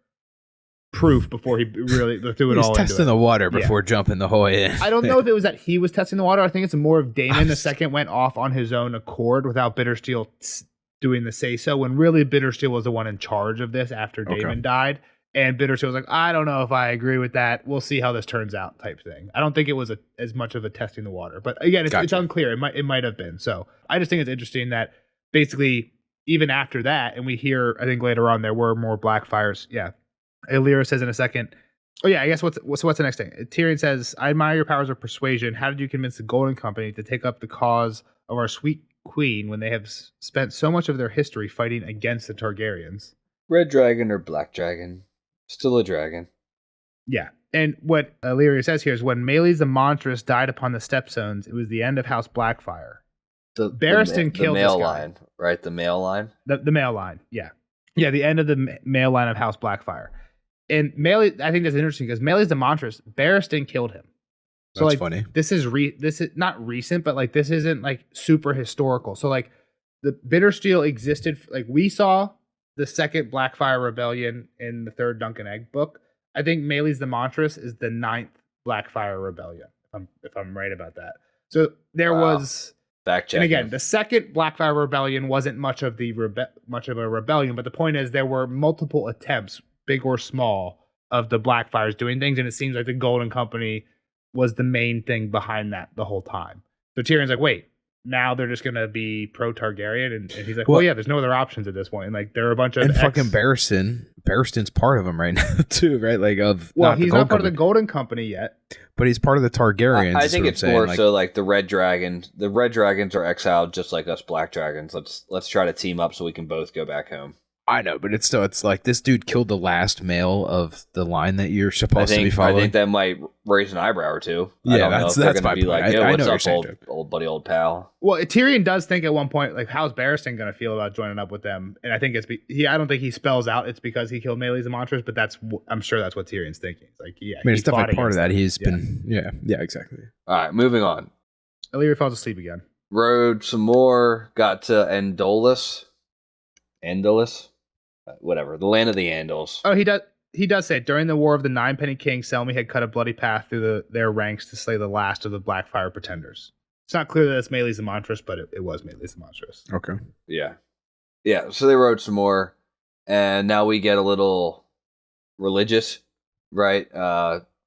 S3: proof before he really threw it all into it.
S1: He's testing the water before jumping the whole in.
S3: I don't know if it was that he was testing the water. I think it's more of Daemon II went off on his own accord without Bittersteel doing the say-so, when really Bittersteel was the one in charge of this after Daemon died. And Bittersteel was like, I don't know if I agree with that. We'll see how this turns out type thing. I don't think it was as much of a testing the water. But again, it's unclear. It might have been. So I just think it's interesting that basically even after that, and we hear, I think later on, there were more Blackfires. Yeah. Illyrio says in a second, oh yeah, I guess what's the next thing? Tyrion says, I admire your powers of persuasion. How did you convince the Golden Company to take up the cause of our sweet queen when they have spent so much of their history fighting against the Targaryens?
S2: Red dragon or black dragon? Still a dragon.
S3: Yeah. And what Illyrio says here is when Meleys the Monstrous died upon the Stepstones, it was the end of House Blackfire. Barristan killed this guy.
S2: The male line, right? The male line?
S3: The male line, yeah. Yeah, the end of the male line of House Blackfire. And Meleys, I think that's interesting because Meleys the Monstrous, Barristan killed him. So
S1: that's funny.
S3: This is not recent, but like this isn't like super historical. So like the Bittersteel existed, like we saw the second Blackfire Rebellion in the third Dunk and Egg book. I think Meleys the Monstrous is the 9th Blackfire Rebellion, if I'm right about that. So there was
S2: back-checking.
S3: And again, the second Blackfire Rebellion wasn't much of a rebellion, but the point is there were multiple attempts, big or small, of the Blackfires doing things, and it seems like the Golden Company was the main thing behind that the whole time. So Tyrion's like, wait, now they're just gonna be pro Targaryen, and he's like, well, yeah, there's no other options at this point. And like there are a bunch of
S1: fucking Barristan's part of them right now too, right? Like
S3: he's not part of the Golden Company yet,
S1: but he's part of the Targaryens.
S2: I think it's more so like the Red Dragons. The Red Dragons are exiled just like us Black Dragons. Let's try to team up so we can both go back home.
S1: I know, but it's like this dude killed the last male of the line that you're supposed to be following.
S2: I think that might raise an eyebrow or two.
S1: Yeah, that's my point.
S2: Like, yo, what's up, old buddy, old pal?
S3: Well, Tyrion does think at one point, like, how's Barristan going to feel about joining up with them? And I think I don't think he spells out it's because he killed Meleys and Montrose, but I'm sure that's what Tyrion's thinking. It's like, yeah,
S1: I mean, it's definitely part of that. He's been, yeah, exactly.
S2: All right, moving on.
S3: Illyria falls asleep again.
S2: Rode some more. Got to Andolus. Whatever, the land of the Andals.
S3: Oh, he does say, during the War of the Nine-Penny Kings, Selmy had cut a bloody path through their ranks to slay the last of the Blackfire pretenders. It's not clear that it's Meleys and Montrose, but it was Meleys and Montrose.
S1: Okay.
S2: Yeah, so they rode some more, and now we get a little religious, right?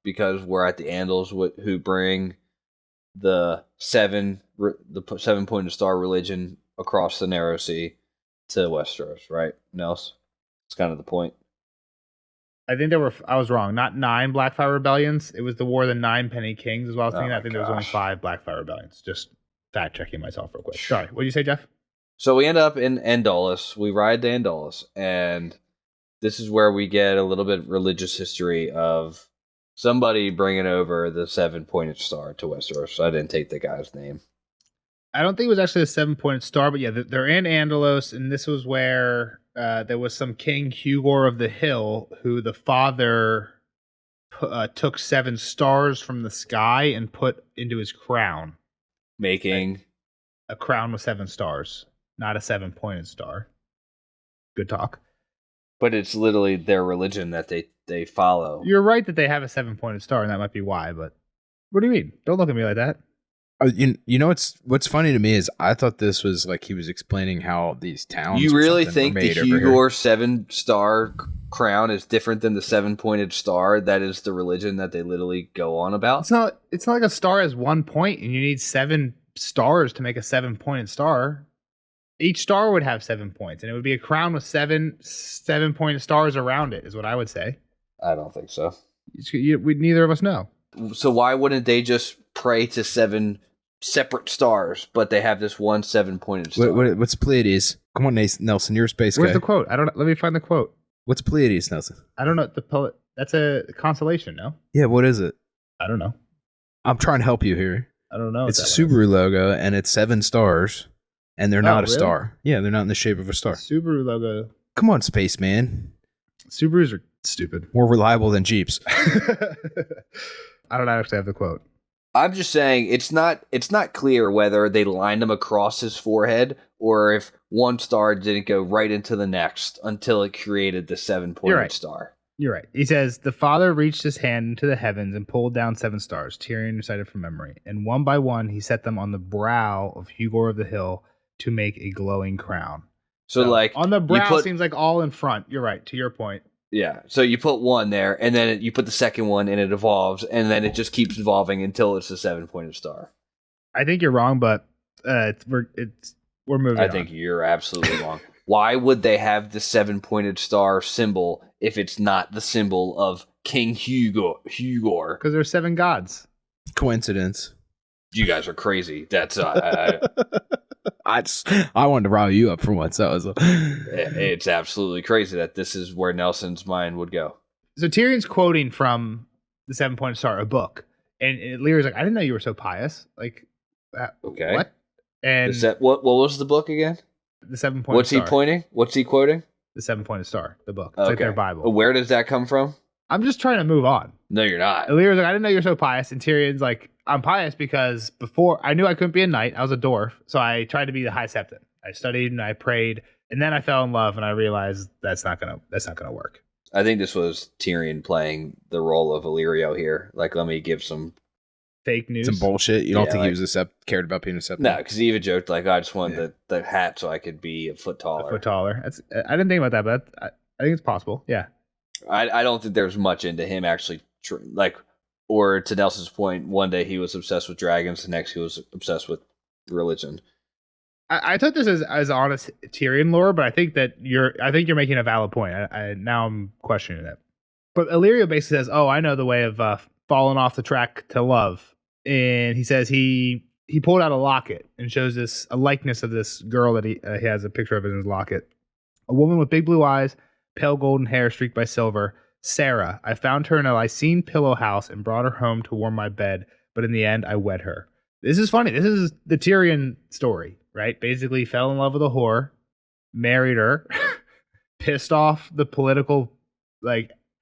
S2: Because we're at the Andals who bring the seven-pointed star religion across the Narrow Sea to Westeros, right, Nels? It's kind of the point.
S3: I think I was wrong. Not 9 Blackfire rebellions. It was the War of the Nine-Penny Kings is what I was thinking. I think there was only 5 Blackfire rebellions. Just fact checking myself real quick. Sorry, what did you say, Jeff?
S2: So we end up in Andolus. We ride to Andolus, and this is where we get a little bit religious history of somebody bringing over the 7-pointed star to Westeros. I didn't take the guy's name.
S3: I don't think it was actually a 7-pointed star, but yeah, they're in Andalus, and this was where there was some King Hugor of the Hill, who the father took 7 stars from the sky and put into his crown.
S2: Making
S3: a crown with 7 stars, not a 7-pointed star. Good talk.
S2: But it's literally their religion that they follow.
S3: You're right that they have a 7-pointed star, and that might be why, but what do you mean? Don't look at me like that.
S1: You know what's funny to me is I thought this was like he was explaining how these towns.
S2: You really think the Hugor 7-star crown is different than the 7-pointed star? That is the religion that they literally go on about.
S3: It's not like a star has 1 point and you need 7 stars to make a 7-pointed star. Each star would have 7 points, and it would be a crown with 7-pointed stars around it. Is what I would say.
S2: I don't think so.
S3: Neither of us know.
S2: So why wouldn't they just pray to 7 separate stars, but they have this one 7-pointed star?
S1: What's Pleiades? Come on, Nelson, you're a space guy.
S3: Where's the quote? I don't know. Let me find the quote.
S1: What's Pleiades, Nelson?
S3: I don't know. The poet. That's a constellation, no?
S1: Yeah, what is it?
S3: I don't know.
S1: I'm trying to help you here.
S3: I don't know.
S1: It's a Subaru logo, and it's 7 stars, and they're not a star. Yeah, they're not in the shape of a star.
S3: Subaru logo.
S1: Come on, spaceman.
S3: Subarus are stupid.
S1: More reliable than Jeeps.
S3: I don't actually have the quote.
S2: I'm just saying it's not clear whether they lined them across his forehead or if one star didn't go right into the next until it created the 7-pointed star.
S3: You're right. He says, the father reached his hand into the heavens and pulled down 7 stars, Tyrion recited from memory, and one by one he set them on the brow of Hugor of the Hill to make a glowing crown.
S2: So like
S3: on the brow seems like all in front. You're right, to your point.
S2: Yeah, so you put one there, and then you put the second one, and it evolves, and then it just keeps evolving until it's a 7-pointed star.
S3: I think you're wrong, but we're moving on.
S2: I think you're absolutely wrong. Why would they have the 7-pointed star symbol if it's not the symbol of King Hugor?
S3: Because there's 7 gods.
S1: Coincidence.
S2: You guys are crazy. That's
S1: I wanted to rile you up for once. That was
S2: it's absolutely crazy that this is where Nelson's mind would go.
S3: So Tyrion's quoting from the 7-pointed star, a book, and Lyra's like, "I didn't know you were so pious." Like,
S2: okay,
S3: what? And
S2: what was the book again?
S3: The 7-pointed.
S2: What's he pointing? What's he quoting?
S3: The 7-pointed star, the book. It's like their Bible.
S2: Where does that come from?
S3: I'm just trying to move on.
S2: No, you're not.
S3: Lyra's like, "I didn't know you're so pious," and Tyrion's like, "I'm pious because before I knew I couldn't be a knight. I was a dwarf, so I tried to be the High Septon. I studied and I prayed, and then I fell in love, and I realized that's not gonna work."
S2: I think this was Tyrion playing the role of Illyrio here. Like, let me give some
S3: fake news,
S1: some bullshit. You don't think he was cared about being a Septon?
S2: No, because he even joked like, "I just wanted the hat so I could be a foot taller."
S3: A foot taller. I didn't think about that, but I think it's possible. Yeah.
S2: I don't think there's much into him actually, or to Nelson's point, one day he was obsessed with dragons, the next he was obsessed with religion.
S3: I took this as honest Tyrion lore, but I think you're making a valid point. Now I'm questioning it. But Illyrio basically says, "Oh, I know the way of falling off the track to love," and he says he pulled out a locket and shows a likeness of this girl that he has a picture of in his locket. A woman with big blue eyes, pale golden hair streaked by silver. Sarah. I found her in a Lycene pillow house and brought her home to warm my bed, but in the end, I wed her. This is funny. This is the Tyrion story, right? Basically fell in love with a whore, married her, pissed off the political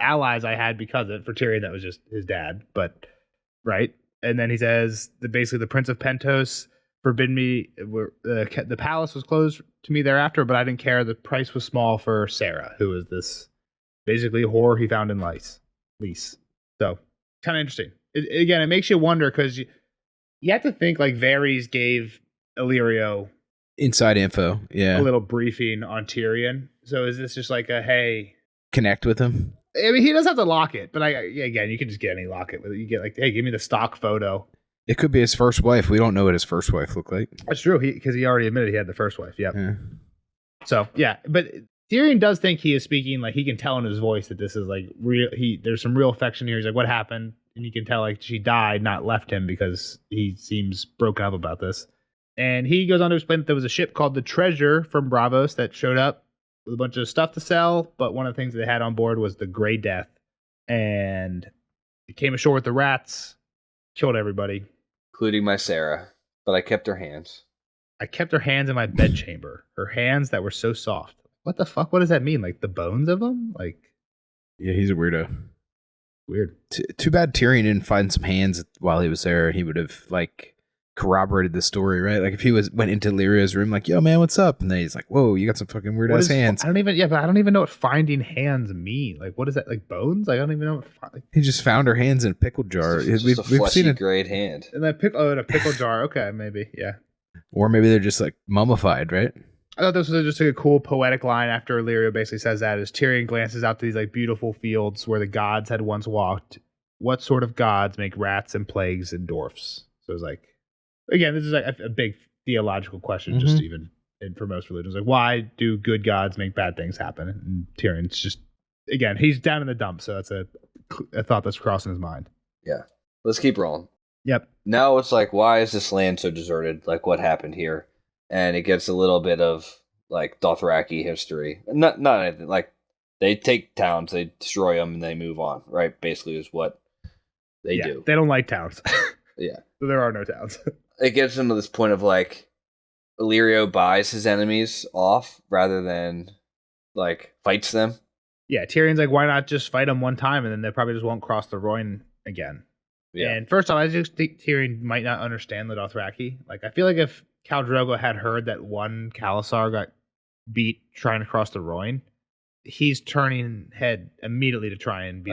S3: allies I had because of it. For Tyrion, that was just his dad, but right. And then he says that basically the Prince of Pentos forbid me. The palace was closed to me thereafter, but I didn't care. The price was small for Sarah, who was this basically whore he found in Lys. So kind of interesting. It makes you wonder because you have to think Varys gave Illyrio
S1: inside info,
S3: a little briefing on Tyrion. So is this just like a hey,
S1: connect with him?
S3: I mean, he does have the locket, but again, you can just get any locket. You get hey, give me the stock photo.
S1: It could be his first wife. We don't know what his first wife looked like.
S3: That's true, because he already admitted he had the first wife. Yep. Yeah. So yeah, but Tyrion does think he is speaking he can tell in his voice that this is real. There's some real affection here. He's like, what happened? And you can tell she died, not left him, because he seems broken up about this. And he goes on to explain that there was a ship called the Treasure from Bravos that showed up with a bunch of stuff to sell, but one of the things they had on board was the Grey Death, and it came ashore with the rats, killed everybody,
S2: including my Sarah. But I kept her hands.
S3: I kept her hands in my bedchamber. Her hands that were so soft. What the fuck? What does that mean? The bones of them?
S1: Yeah, he's a weirdo.
S3: Weird.
S1: Too bad Tyrion didn't find some hands while he was there, and he would have corroborated the story, right? If he went into Illyrio's room, yo man, what's up? And then he's like, whoa, you got some fucking weird ass hands.
S3: I don't even know what finding hands mean. What is that? Bones? I don't even know what.
S1: He just found her hands in a pickle jar.
S2: We've seen a great hand.
S3: In a pickle jar. Okay, maybe, yeah.
S1: Or maybe they're just mummified, right?
S3: I thought this was just a cool poetic line after Illyrio basically says that as Tyrion glances out to these beautiful fields where the gods had once walked. What sort of gods make rats and plagues and dwarfs? So it's again, this is a big theological question, just even for most religions. Why do good gods make bad things happen? And Tyrion's just, again, he's down in the dumps, so that's a thought that's crossing his mind.
S2: Yeah. Let's keep rolling.
S3: Yep.
S2: Now it's why is this land so deserted? What happened here? And it gets a little bit of Dothraki history. Not anything. They take towns, they destroy them, and they move on. Right? Basically, is what they do.
S3: They don't like towns.
S2: Yeah.
S3: So there are no towns.
S2: It gets them to this point of Illyrio buys his enemies off rather than fights them.
S3: Yeah, Tyrion's why not just fight them one time, and then they probably just won't cross the Rhoyne again. Yeah. And first off, I just think Tyrion might not understand the Dothraki. I feel if Khal Drogo had heard that one Khalasar got beat trying to cross the Rhoyne, he's turning head immediately to try and be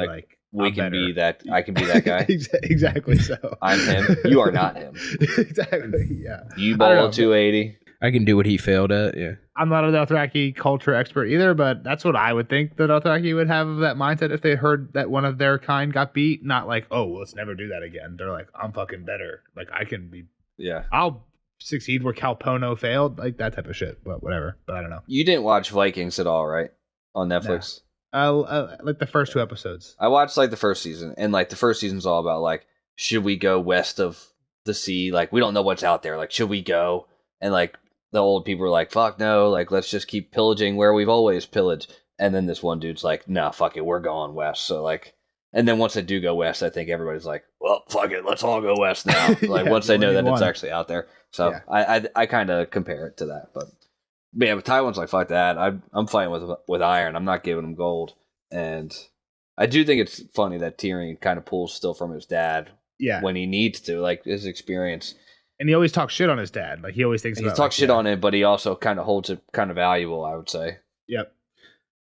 S2: we can better. Be that. I can be that guy.
S3: Exactly. So
S2: I'm him. You are not him.
S3: Exactly. Yeah.
S2: You ball 280.
S1: I can do what he failed at. Yeah.
S3: I'm not a Dothraki culture expert either, but that's what I would think the Dothraki would have that mindset if they heard that one of their kind got beat. Not oh, let's never do that again. They're I'm fucking better. I can be.
S2: Yeah.
S3: I'll succeed where Calpono failed. That type of shit. But whatever. But I don't know.
S2: You didn't watch Vikings at all, right? On Netflix.
S3: The first 2 episodes.
S2: I watched the first season, and the first season's all about should we go west of the sea? We don't know what's out there. Should we go? And the old people are fuck no. Let's just keep pillaging where we've always pillaged. And then this one dude's nah, fuck it, we're going west. So and then once they do go west, I think everybody's well, fuck it, let's all go west now. Once they know that it's actually out there. So yeah. I kind of compare it to that, but. But yeah, but Tywin's fuck that. I'm fighting with iron. I'm not giving him gold. And I do think it's funny that Tyrion kind of pulls still from his dad.
S3: Yeah.
S2: When he needs to, his experience.
S3: And he always talks shit on his dad. He always thinks
S2: he talks shit on it, but he also kind of holds it kind of valuable, I would say.
S3: Yep.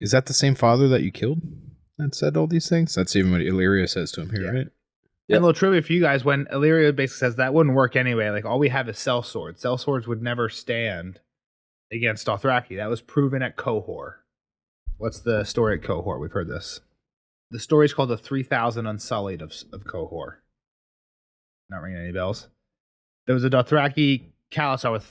S1: Is that the same father that you killed that said all these things? That's even what Illyrio says to him here, right?
S3: Yep. And a little trivia for you guys, when Illyrio basically says that wouldn't work anyway, all we have is sellswords. Sellswords would never stand against Dothraki. That was proven at Qohor. What's the story at Qohor? We've heard this. The story is called the 3,000 Unsullied of Qohor. Not ringing any bells. There was a Dothraki Khalasar with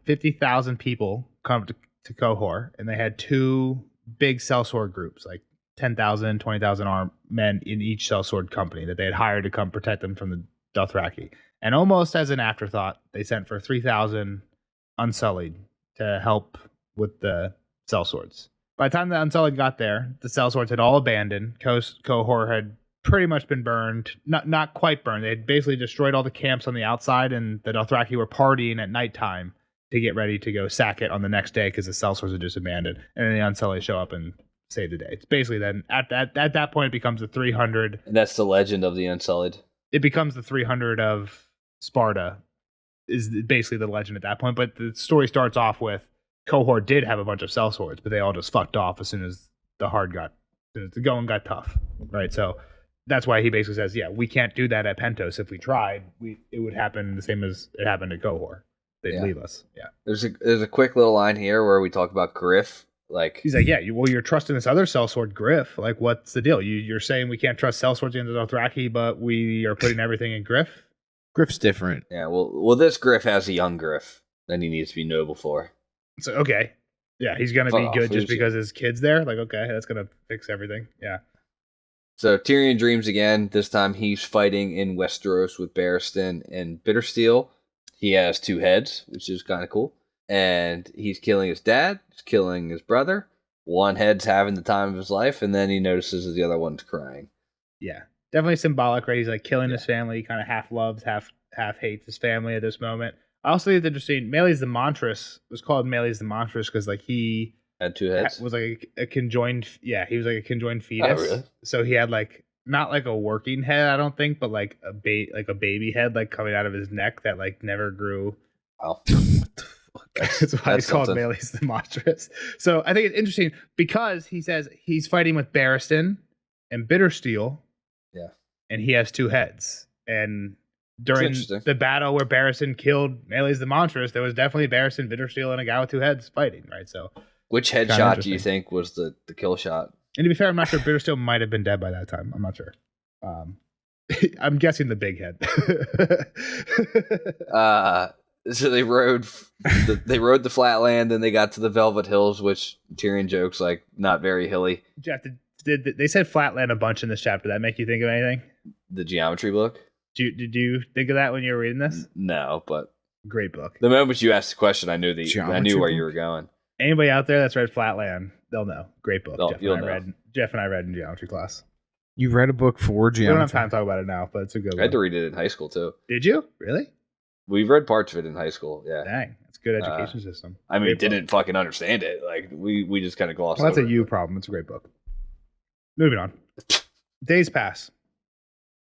S3: 50,000 people come to Qohor, and they had 2 big sellsword groups, like 10,000, 20,000 armed men in each sellsword company that they had hired to come protect them from the Dothraki. And almost as an afterthought, they sent for 3,000 Unsullied to help with the sellswords. By the time the Unsullied got there, the sellswords had all abandoned. Qohor had pretty much been burned. Not quite burned. They had basically destroyed all the camps on the outside, and the Dothraki were partying at nighttime to get ready to go sack it on the next day because the sellswords had just abandoned. And then the Unsullied show up and save the day. It's basically then at that point it becomes the 300.
S2: And that's the legend of the Unsullied.
S3: It becomes the 300 of Sparta is basically the legend at that point. But the story starts off with Qohor did have a bunch of sellswords, but they all just fucked off as soon as the going got tough, right? So that's why he basically says, yeah, we can't do that at Pentos. If we tried, it would happen the same as it happened at Qohor. They'd leave us. Yeah.
S2: There's a quick little line here where we talk about Griff. Like
S3: he's like, yeah, you're trusting this other sellsword Griff. Like, what's the deal? You're saying we can't trust sellswords in the Dothraki, but we are putting everything in Griff.
S1: Griff's different.
S2: Yeah. Well, this Griff has a young Griff that he needs to be noble for.
S3: So okay, yeah, he's gonna be good just because his kid's there. Like, okay, that's gonna fix everything. Yeah.
S2: So Tyrion dreams again. This time he's fighting in Westeros with Barristan and Bittersteel. He has 2 heads, which is kind of cool. And he's killing his dad, he's killing his brother. One head's having the time of his life, and then he notices the other one's crying.
S3: Yeah, definitely symbolic, right? He's like killing his family. He kind of half loves, half hates his family at this moment. I also think it's interesting. Meleys the Monstrous was called Meleys the Monstrous because like he
S2: had 2 heads.
S3: Was like a conjoined. Yeah, he was like a conjoined fetus.
S2: Oh, really?
S3: So he had like not like a working head, I don't think, but like a baby head like coming out of his neck that like never grew.
S2: Wow.
S3: That's why he's called Meleys the Monstrous. So I think it's interesting because he says he's fighting with Barristan and Bittersteel.
S2: Yeah.
S3: And he has 2 heads. And during the battle where Barristan killed Meleys the Monstrous, there was definitely Barristan, Bittersteel, and a guy with 2 heads fighting, right? So
S2: which headshot do you think was the kill shot?
S3: And to be fair, I'm not sure. Bittersteel might have been dead by that time. I'm not sure. I'm guessing the big head.
S2: So they rode the flatland, then they got to the Velvet Hills, which Tyrion jokes like not very hilly.
S3: Jeff, they said flatland a bunch in this chapter. That make you think of anything?
S2: The geometry book.
S3: Did you think of that when you were reading this?
S2: No, but
S3: great book.
S2: The moment you asked the question, I knew where you were going.
S3: Anybody out there that's read Flatland, they'll know. Great book. Jeff and I read in geometry class.
S1: You read a book for geometry?
S3: We don't have time to talk about it now, but it's a good one.
S2: I had to read it in high school too.
S3: Did you? Really?
S2: We read parts of it in high school. Yeah.
S3: Dang, that's a good education system.
S2: I mean, didn't fucking understand it. Like we just kind of glossed over it.
S3: That's a you problem. It's a great book. Moving on. Days pass.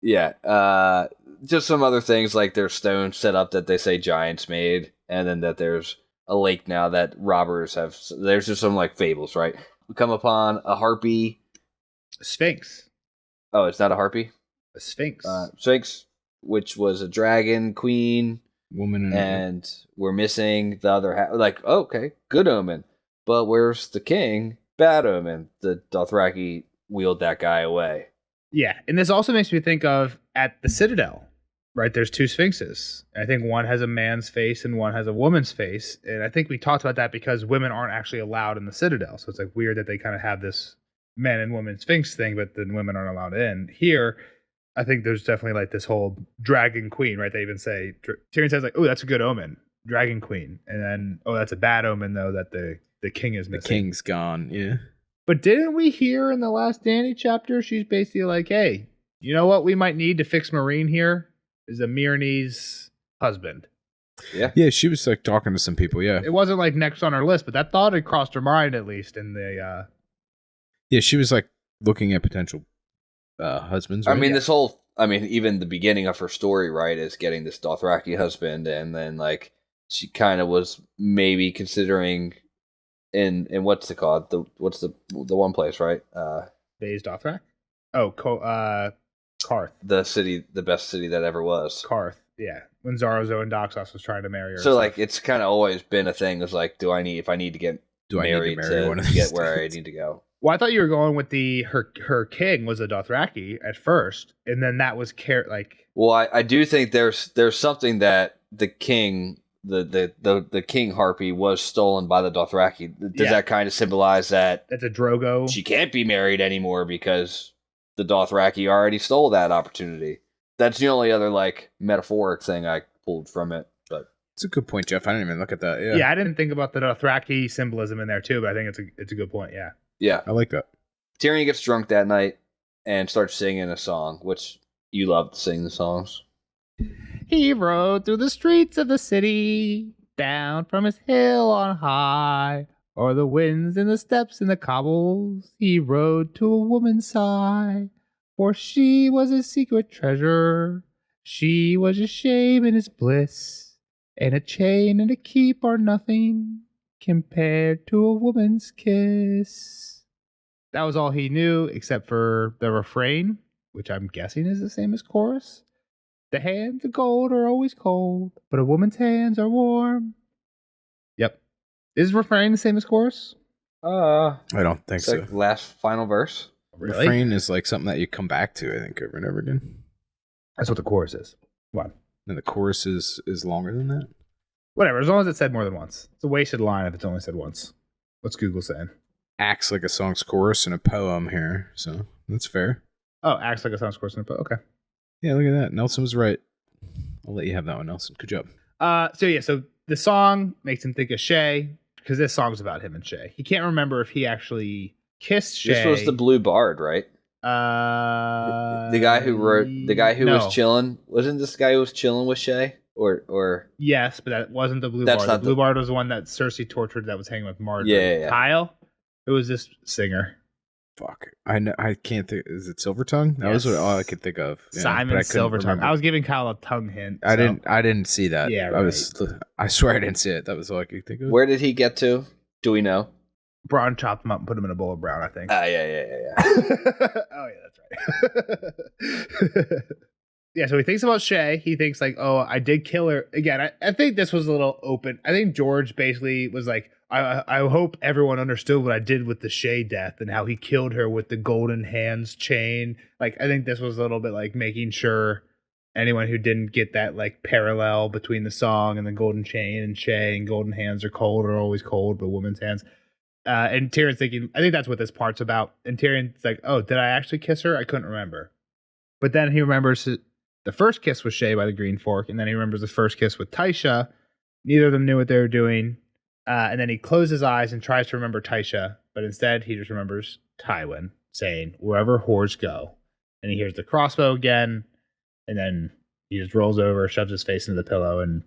S2: Yeah. Just some other things like there's stones set up that they say giants made, and then that there's a lake now that robbers have. There's just some like fables, right? We come upon a harpy.
S3: A sphinx.
S2: Oh, it's not a harpy?
S3: A sphinx.
S2: Sphinx, which was a dragon queen.
S1: Woman
S2: and we're missing the other half. Like, okay, good omen. But where's the king? Bad omen. The Dothraki wheeled that guy away.
S3: Yeah, and this also makes me think of at the Citadel, right? There's 2 sphinxes. I think one has a man's face and one has a woman's face. And I think we talked about that because women aren't actually allowed in the Citadel. So it's like weird that they kind of have this men and women sphinx thing, but then women aren't allowed in. Here, I think there's definitely like this whole dragon queen, right? They even say, Tyrion says like, oh, that's a good omen, dragon queen. And then, oh, that's a bad omen though, that the king is missing.
S1: The king's gone, yeah.
S3: But didn't we hear in the last Dany chapter, she's basically like, hey, you know what we might need to fix Marine here is a Myrni's husband.
S2: Yeah.
S1: Yeah, she was like talking to some people, yeah.
S3: It wasn't like next on her list, but that thought had crossed her mind at least in the
S1: Yeah, she was like looking at potential husbands.
S2: Right? I mean, even the beginning of her story, right, is getting this Dothraki husband, and then like she kind of was maybe considering in what's it called? What's the one place, right?
S3: Baze Dothrak? Oh, Karth.
S2: The city, the best city that ever was.
S3: Karth, yeah. When Zarazo and Doxos was trying to marry her.
S2: So like it's kind of always been a thing. It's like, if I need to get married to get where I need to go.
S3: Well, I thought you were going with her king was a Dothraki at first, and then that was like.
S2: Well, I do think there's something that the the king harpy was stolen by the Dothraki. Does that kind of symbolize that
S3: that's a Drogo?
S2: She can't be married anymore because the Dothraki already stole that opportunity. That's the only other like metaphoric thing I pulled from it. But
S1: it's a good point, Jeff. I didn't even look at that.
S3: Yeah, I didn't think about the Dothraki symbolism in there too, but I think it's a good point.
S2: Yeah,
S1: I like that.
S2: Tyrion gets drunk that night and starts singing a song, which you love to sing the songs.
S3: He rode through the streets of the city, down from his hill on high, o'er the winds and the steps and the cobbles. He rode to a woman's side, for she was his secret treasure. She was his shame and his bliss, and a chain and a keep are nothing compared to a woman's kiss. That was all he knew, except for the refrain, which I'm guessing is the same as chorus. The hands of gold are always cold, but a woman's hands are warm. Yep. Is refrain the same as chorus?
S1: I don't think so.
S2: Like last final verse.
S1: Really? Refrain is like something that you come back to, I think, over and over again.
S3: That's what the chorus is. What?
S1: And the chorus is longer than that?
S3: Whatever, as long as it's said more than once. It's a wasted line if it's only said once. What's Google saying?
S1: Acts like a song's chorus in a poem here, so that's fair.
S3: Oh, acts like a song's chorus in a poem. Okay.
S1: Yeah, look at that. Nelson was right. I'll let you have that one, Nelson. Good job.
S3: So the song makes him think of Shay, because this song's about him and Shay. He can't remember if he actually kissed Shay.
S2: This was the Blue Bard, right? The guy who was chilling. Wasn't this the guy who was chilling with Shay? Or
S3: yes, but that wasn't the Blue Bard. The Blue Bard was the one that Cersei tortured that was hanging with Margaret.
S2: Yeah.
S3: Kyle? It was this singer.
S1: Fuck. I can't think. Is it Silvertongue? That was all I could think of.
S3: Yeah, Simon Silvertongue. I was giving Kyle a tongue hint.
S1: I didn't see that.
S3: Yeah, right.
S1: I swear I didn't see it. That was all I could think of.
S2: Where did he get to? Do we know?
S3: Braun chopped him up and put him in a bowl of brown, I think.
S2: Yeah.
S3: Oh, yeah, that's right. Yeah, so he thinks about Shay. He thinks like, oh, I did kill her. Again, I think this was a little open. I think George basically was like, I hope everyone understood what I did with the Shay death and how he killed her with the golden hands chain. Like, I think this was a little bit like making sure anyone who didn't get that like parallel between the song and the golden chain and Shay and golden hands are cold or always cold, but women's hands. And Tyrion's thinking, I think that's what this part's about. And Tyrion's like, oh, did I actually kiss her? I couldn't remember. But then he remembers the first kiss with Shay by the Green Fork, and then he remembers the first kiss with Tysha. Neither of them knew what they were doing. And then he closes his eyes and tries to remember Tysha, but instead he just remembers Tywin saying, wherever whores go. And he hears the crossbow again, and then he just rolls over, shoves his face into the pillow, and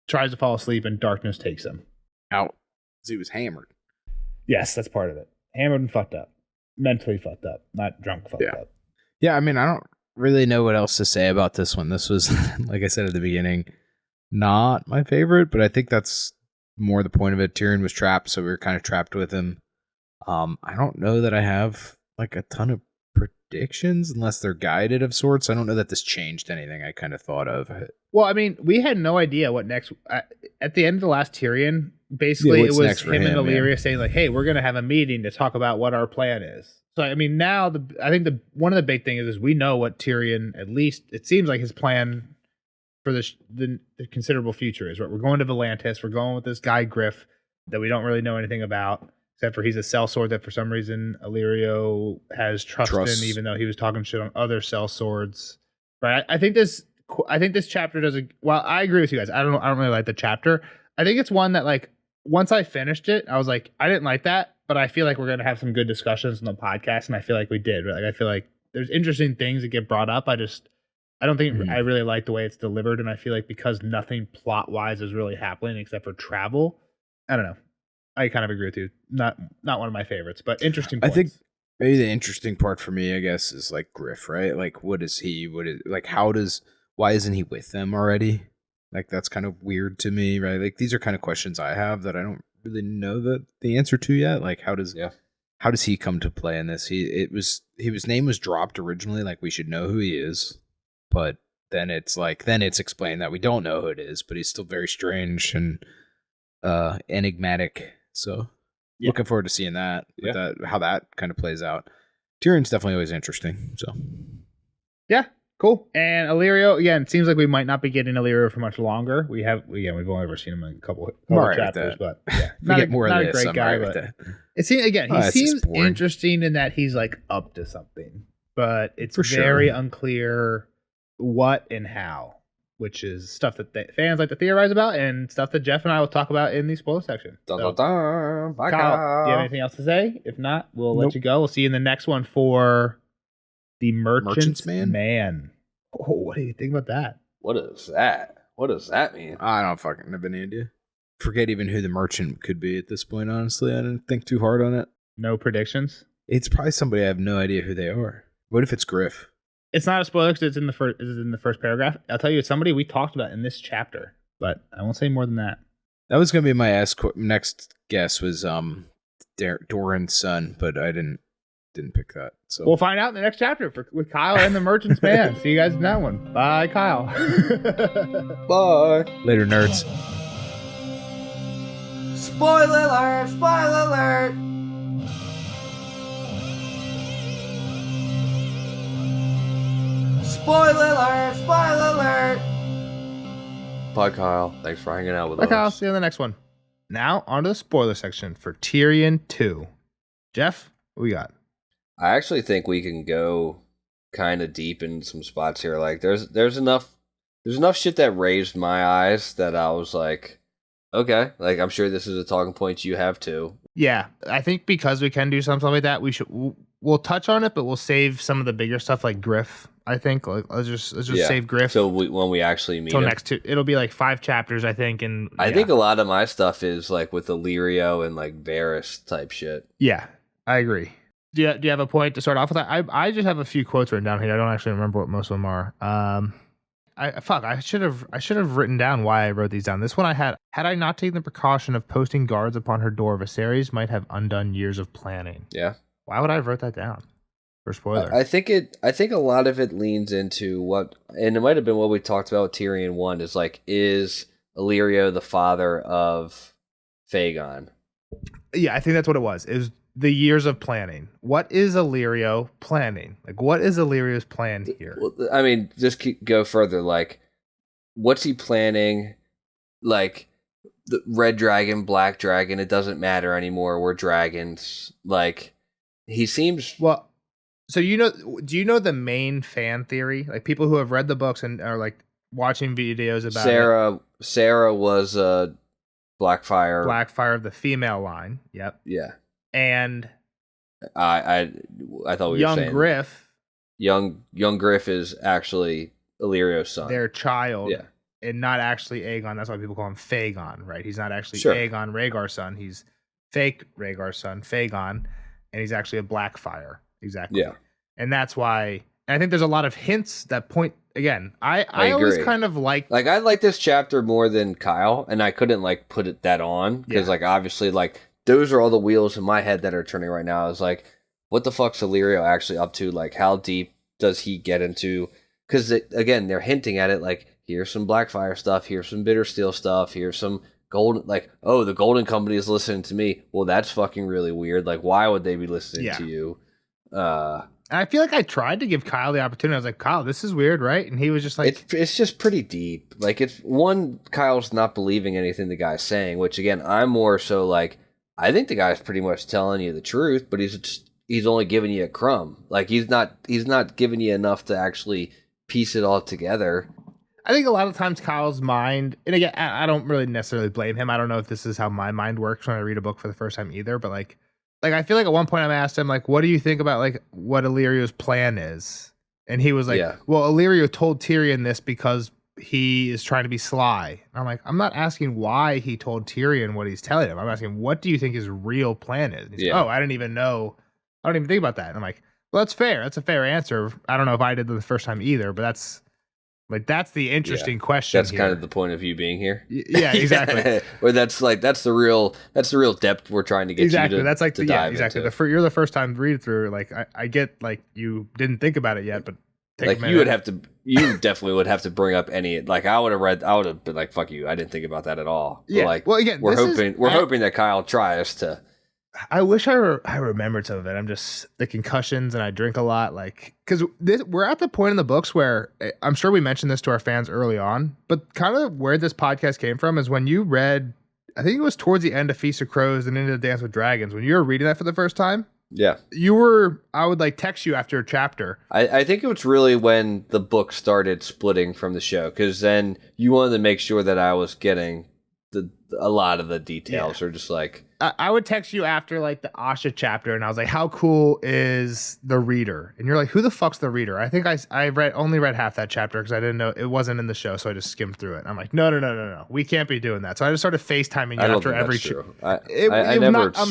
S3: tries to fall asleep, and darkness takes him.
S1: Out. Because he was hammered.
S3: Yes, that's part of it. Hammered and fucked up. Mentally fucked up, not drunk fucked up.
S1: Yeah, I mean, I don't really know what else to say about this one. This was, like I said at the beginning, not my favorite, but I think that's more the point of it. Tyrion was trapped, so we were kind of trapped with him. I don't know that I have like a ton of predictions unless they're guided of sorts. I don't know that this changed anything I kind of thought of.
S3: Well, I mean, we had no idea what next. At the end of the last Tyrion, basically it was him and Illyria saying like, hey, we're going to have a meeting to talk about what our plan is. So, I mean, now I think one of the big things is we know what Tyrion, at least it seems like his plan for the considerable future is. Right? We're going to Volantis. We're going with this guy Griff that we don't really know anything about, except for he's a sellsword that for some reason Illyrio has trust in, even though he was talking shit on other sellswords. Right? I think this chapter does I agree with you guys. I don't really like the chapter. I think it's one that like once I finished it, I was like, I didn't like that, but I feel like we're gonna have some good discussions on the podcast, and I feel like we did. Right? Like I feel like there's interesting things that get brought up. I don't think I really like the way it's delivered, and I feel like because nothing plot wise is really happening except for travel. I don't know. I kind of agree with you. Not one of my favorites, but interesting points.
S1: I think maybe the interesting part for me, I guess, is like Griff, right? Like, what is he? Why isn't he with them already? Like, that's kind of weird to me, right? Like, these are kind of questions I have that I don't really know the answer to yet. Like, how does he come to play in this? His name was dropped originally, like we should know who he is, but then it's explained that we don't know who it is, but he's still very strange and enigmatic. So looking forward to seeing that, how that kind of plays out. Tyrion's definitely always interesting. So
S3: yeah, Cool. And Illyrio, again, it seems like we might not be getting Illyrio for much longer. We've only ever seen him in a couple chapters, but yeah, not a great guy. But it seems he seems interesting in that he's like up to something, but it's very unclear what and how, which is stuff that fans like to theorize about and stuff that Jeff and I will talk about in the spoiler section.
S2: Bye,
S3: Kyle, do you have anything else to say? If not, we'll let you go. We'll see you in the next one for the Merchant's Man. Oh, what do you think about that?
S2: What is that? What does that mean?
S1: I don't fucking have any idea. Forget even who the merchant could be at this point, honestly. I didn't think too hard on it.
S3: No predictions?
S1: It's probably somebody I have no idea who they are. What if it's Griff?
S3: It's not a spoiler because it's in the first paragraph. I'll tell you, it's somebody we talked about in this chapter, but I won't say more than that.
S1: That was going to be my next guess was Doran's son, but I didn't pick that. So
S3: we'll find out in the next chapter with Kyle and the Merchant's Man. See you guys in that one. Bye, Kyle.
S2: Bye.
S1: Later, nerds.
S4: Spoiler alert! Spoiler alert! Spoiler alert! Spoiler alert!
S2: Bye, Kyle. Thanks for hanging out with us.
S3: Bye, Kyle. See you in the next one. Now, on to the spoiler section for Tyrion 2. Jeff, what we got?
S2: I actually think we can go kind of deep in some spots here. Like, there's enough shit that raised my eyes that I was like, okay, like I'm sure this is a talking point you have too.
S3: Yeah, I think because we can do something like that, we'll touch on it, but we'll save some of the bigger stuff like Griff. I think let's just save Griff.
S2: So when we actually meet him.
S3: It'll be like 5 chapters, I think. And
S2: I think a lot of my stuff is like with Illyrio and like Varys type shit.
S3: Yeah, I agree. Do you have a point to start off with? I just have a few quotes written down here. I don't actually remember what most of them are. I should have written down why I wrote these down. This one I had I not taken the precaution of posting guards upon her door, Viserys might have undone years of planning.
S2: Yeah.
S3: Why would I have wrote that down? For spoiler.
S2: I think a lot of it leans into what, and it might have been what we talked about with Tyrion 1, is like, is Illyrio the father of Phaegon?
S3: Yeah, I think that's what it was. It was the years of planning. What is Illyrio planning? Like, what is Illyrio's plan here?
S2: Well, I mean, just go further. Like, what's he planning? Like, the red dragon, black dragon, it doesn't matter anymore. We're dragons. Like, he seems...
S3: Well, so do you know the main fan theory? Like, people who have read the books and are, like, watching videos about
S2: Sarah was Blackfire.
S3: Blackfire of the female line. Yep.
S2: Yeah.
S3: And
S2: I thought we were saying
S3: Griff.
S2: Young Griff is actually Illyrio's son.
S3: Their child.
S2: Yeah.
S3: And not actually Aegon. That's why people call him Phaegon, right? He's not actually Aegon Rhaegar's son. He's fake Rhaegar's son, Phaegon, and he's actually a Blackfire. Exactly.
S2: Yeah.
S3: And that's why. And I think there's a lot of hints that point. Again, I always kind of like
S2: I like this chapter more than Kyle, and I couldn't like put that on because like obviously like those are all the wheels in my head that are turning right now. Is like, what the fuck's Illyrio actually up to? Like, how deep does he get into? Because again, they're hinting at it. Like, here's some Blackfire stuff. Here's some Bittersteel stuff. Here's some Golden. Like, oh, the Golden Company is listening to me. Well, that's fucking really weird. Like, why would they be listening to you?
S3: And I feel like I tried to give Kyle the opportunity. I was like, Kyle, this is weird, right? And he was just like...
S2: It's just pretty deep. Like, it's... One, Kyle's not believing anything the guy's saying, which, again, I'm more so like, I think the guy's pretty much telling you the truth, but he's only giving you a crumb. Like, he's not giving you enough to actually piece it all together.
S3: I think a lot of times Kyle's mind... And again, I don't really necessarily blame him. I don't know if this is how my mind works when I read a book for the first time either, but like I feel like at one point I asked him, like, what do you think about, like, what Illyrio's plan is? And he was like, well, Illyrio told Tyrion this because he is trying to be sly. And I'm like, I'm not asking why he told Tyrion what he's telling him. I'm asking, what do you think his real plan is? And he's like, oh, I didn't even think about that. And I'm like, well, that's fair. That's a fair answer. I don't know if I did the first time either, but that's the interesting question.
S2: That's kind of the point of you being here.
S3: Yeah, exactly.
S2: Or that's the real depth we're trying to get you to.
S3: That's like
S2: dive
S3: exactly.
S2: into.
S3: You're the first time read through. Like I get like you didn't think about it yet, but
S2: like you definitely would have to bring up any. Like I would have been like, fuck you. I didn't think about that at all.
S3: Yeah.
S2: But like,
S3: well, again,
S2: we're hoping that Kyle tries to
S3: I wish I remembered some of it. I'm just the concussions and I drink a lot. Like, because we're at the point in the books where I'm sure we mentioned this to our fans early on, but kind of where this podcast came from is when you read, I think it was towards the end of Feast of Crows and into Dance with Dragons, when you were reading that for the first time.
S2: Yeah.
S3: I would like text you after a chapter.
S2: I think it was really when the book started splitting from the show, because then you wanted to make sure that I was getting a lot of the details, or just like...
S3: I would text you after like the Asha chapter, and I was like, "How cool is the reader?" And you're like, "Who the fuck's the reader?" I think I only read half that chapter because I didn't know it wasn't in the show, so I just skimmed through it. And I'm like, no, we can't be doing that. So I just started FaceTiming you after every. I'm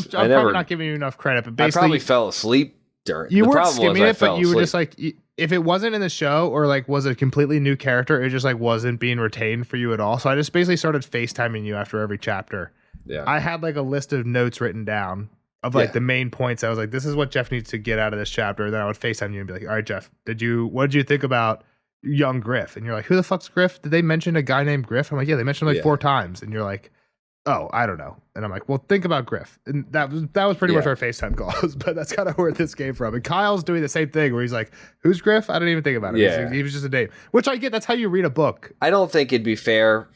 S3: probably not giving you enough credit, but basically,
S2: I probably fell asleep during.
S3: You weren't skimming it, but you were just like, if it wasn't in the show or like was a completely new character, it just like wasn't being retained for you at all. So I just basically started FaceTiming you after every chapter.
S2: Yeah,
S3: I had like a list of notes written down of like the main points. I was like, this is what Jeff needs to get out of this chapter. And then I would FaceTime you and be like, all right, Jeff, what did you think about young Griff? And you're like, who the fuck's Griff? Did they mention a guy named Griff? I'm like, yeah, they mentioned him like 4 times. And you're like, oh, I don't know. And I'm like, well, think about Griff. And that was pretty much our FaceTime calls, but that's kind of where this came from. And Kyle's doing the same thing where he's like, who's Griff? I didn't even think about it.
S2: Yeah.
S3: He was just a name, which I get. That's how you read a book.
S2: I don't think it'd be fair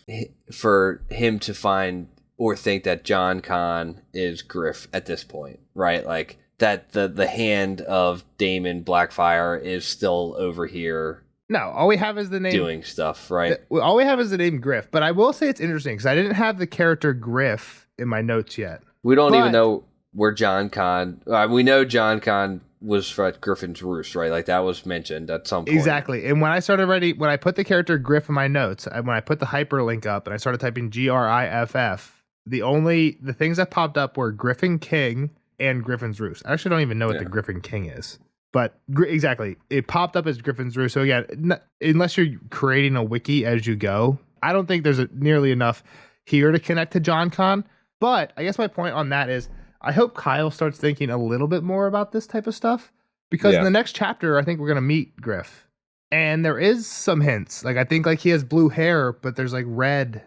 S2: for him to find or think that John Con is Griff at this point, right? Like that the hand of Daemon Blackfire is still over here.
S3: No, all we have is the name
S2: doing stuff, right?
S3: All we have is the name Griff. But I will say it's interesting because I didn't have the character Griff in my notes yet.
S2: We don't even know where John Con. We know John Con was at Griffin's Roost, right? Like that was mentioned at some point.
S3: Exactly. And when I started writing, when I put the character Griff in my notes, when I put the hyperlink up and I started typing GRIFF, the things that popped up were Griffin King and Griffin's Roost. I actually don't even know what the Griffin King is. But exactly, it popped up as Griffin's Roost. So again, unless you're creating a wiki as you go, I don't think there's nearly enough here to connect to John Con. But I guess my point on that is, I hope Kyle starts thinking a little bit more about this type of stuff. Because in the next chapter, I think we're going to meet Griff. And there is some hints. Like, I think like he has blue hair, but there's like red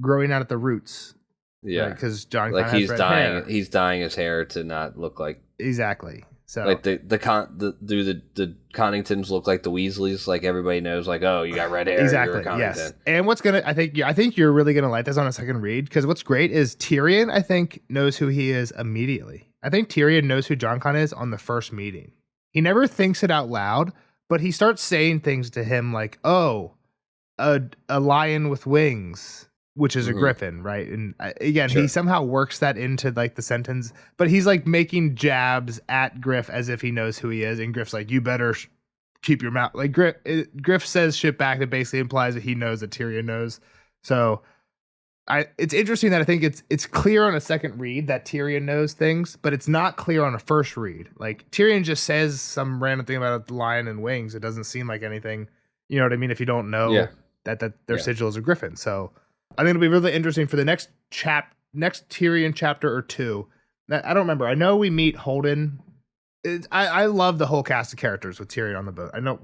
S3: growing out at the roots.
S2: Yeah.
S3: Because John
S2: Con
S3: has red hair.
S2: He's dyeing his hair to not look like...
S3: Exactly. So
S2: like the Conningtons look like the Weasleys, like everybody knows, like, oh, you got red hair.
S3: Exactly.
S2: You're a Connington.
S3: Yes. And what's I think you're really gonna like this on a second read, because what's great is Tyrion, I think, knows who he is immediately. I think Tyrion knows who John Con is on the first meeting. He never thinks it out loud, but he starts saying things to him like, "Oh, a lion with wings." Which is a griffin, right? And again, he somehow works that into like the sentence, but he's like making jabs at Griff as if he knows who he is. And Griff's like, you better keep your mouth. Like Griff says shit back that basically implies that he knows that Tyrion knows. So it's interesting that I think it's clear on a second read that Tyrion knows things, but it's not clear on a first read. Like Tyrion just says some random thing about a lion and wings. It doesn't seem like anything, you know what I mean? If you don't know that their sigil is a griffin. So I think it'll be really interesting for the next Tyrion chapter or 2. I don't remember. I know we meet Holden. I love the whole cast of characters with Tyrion on the boat. I know.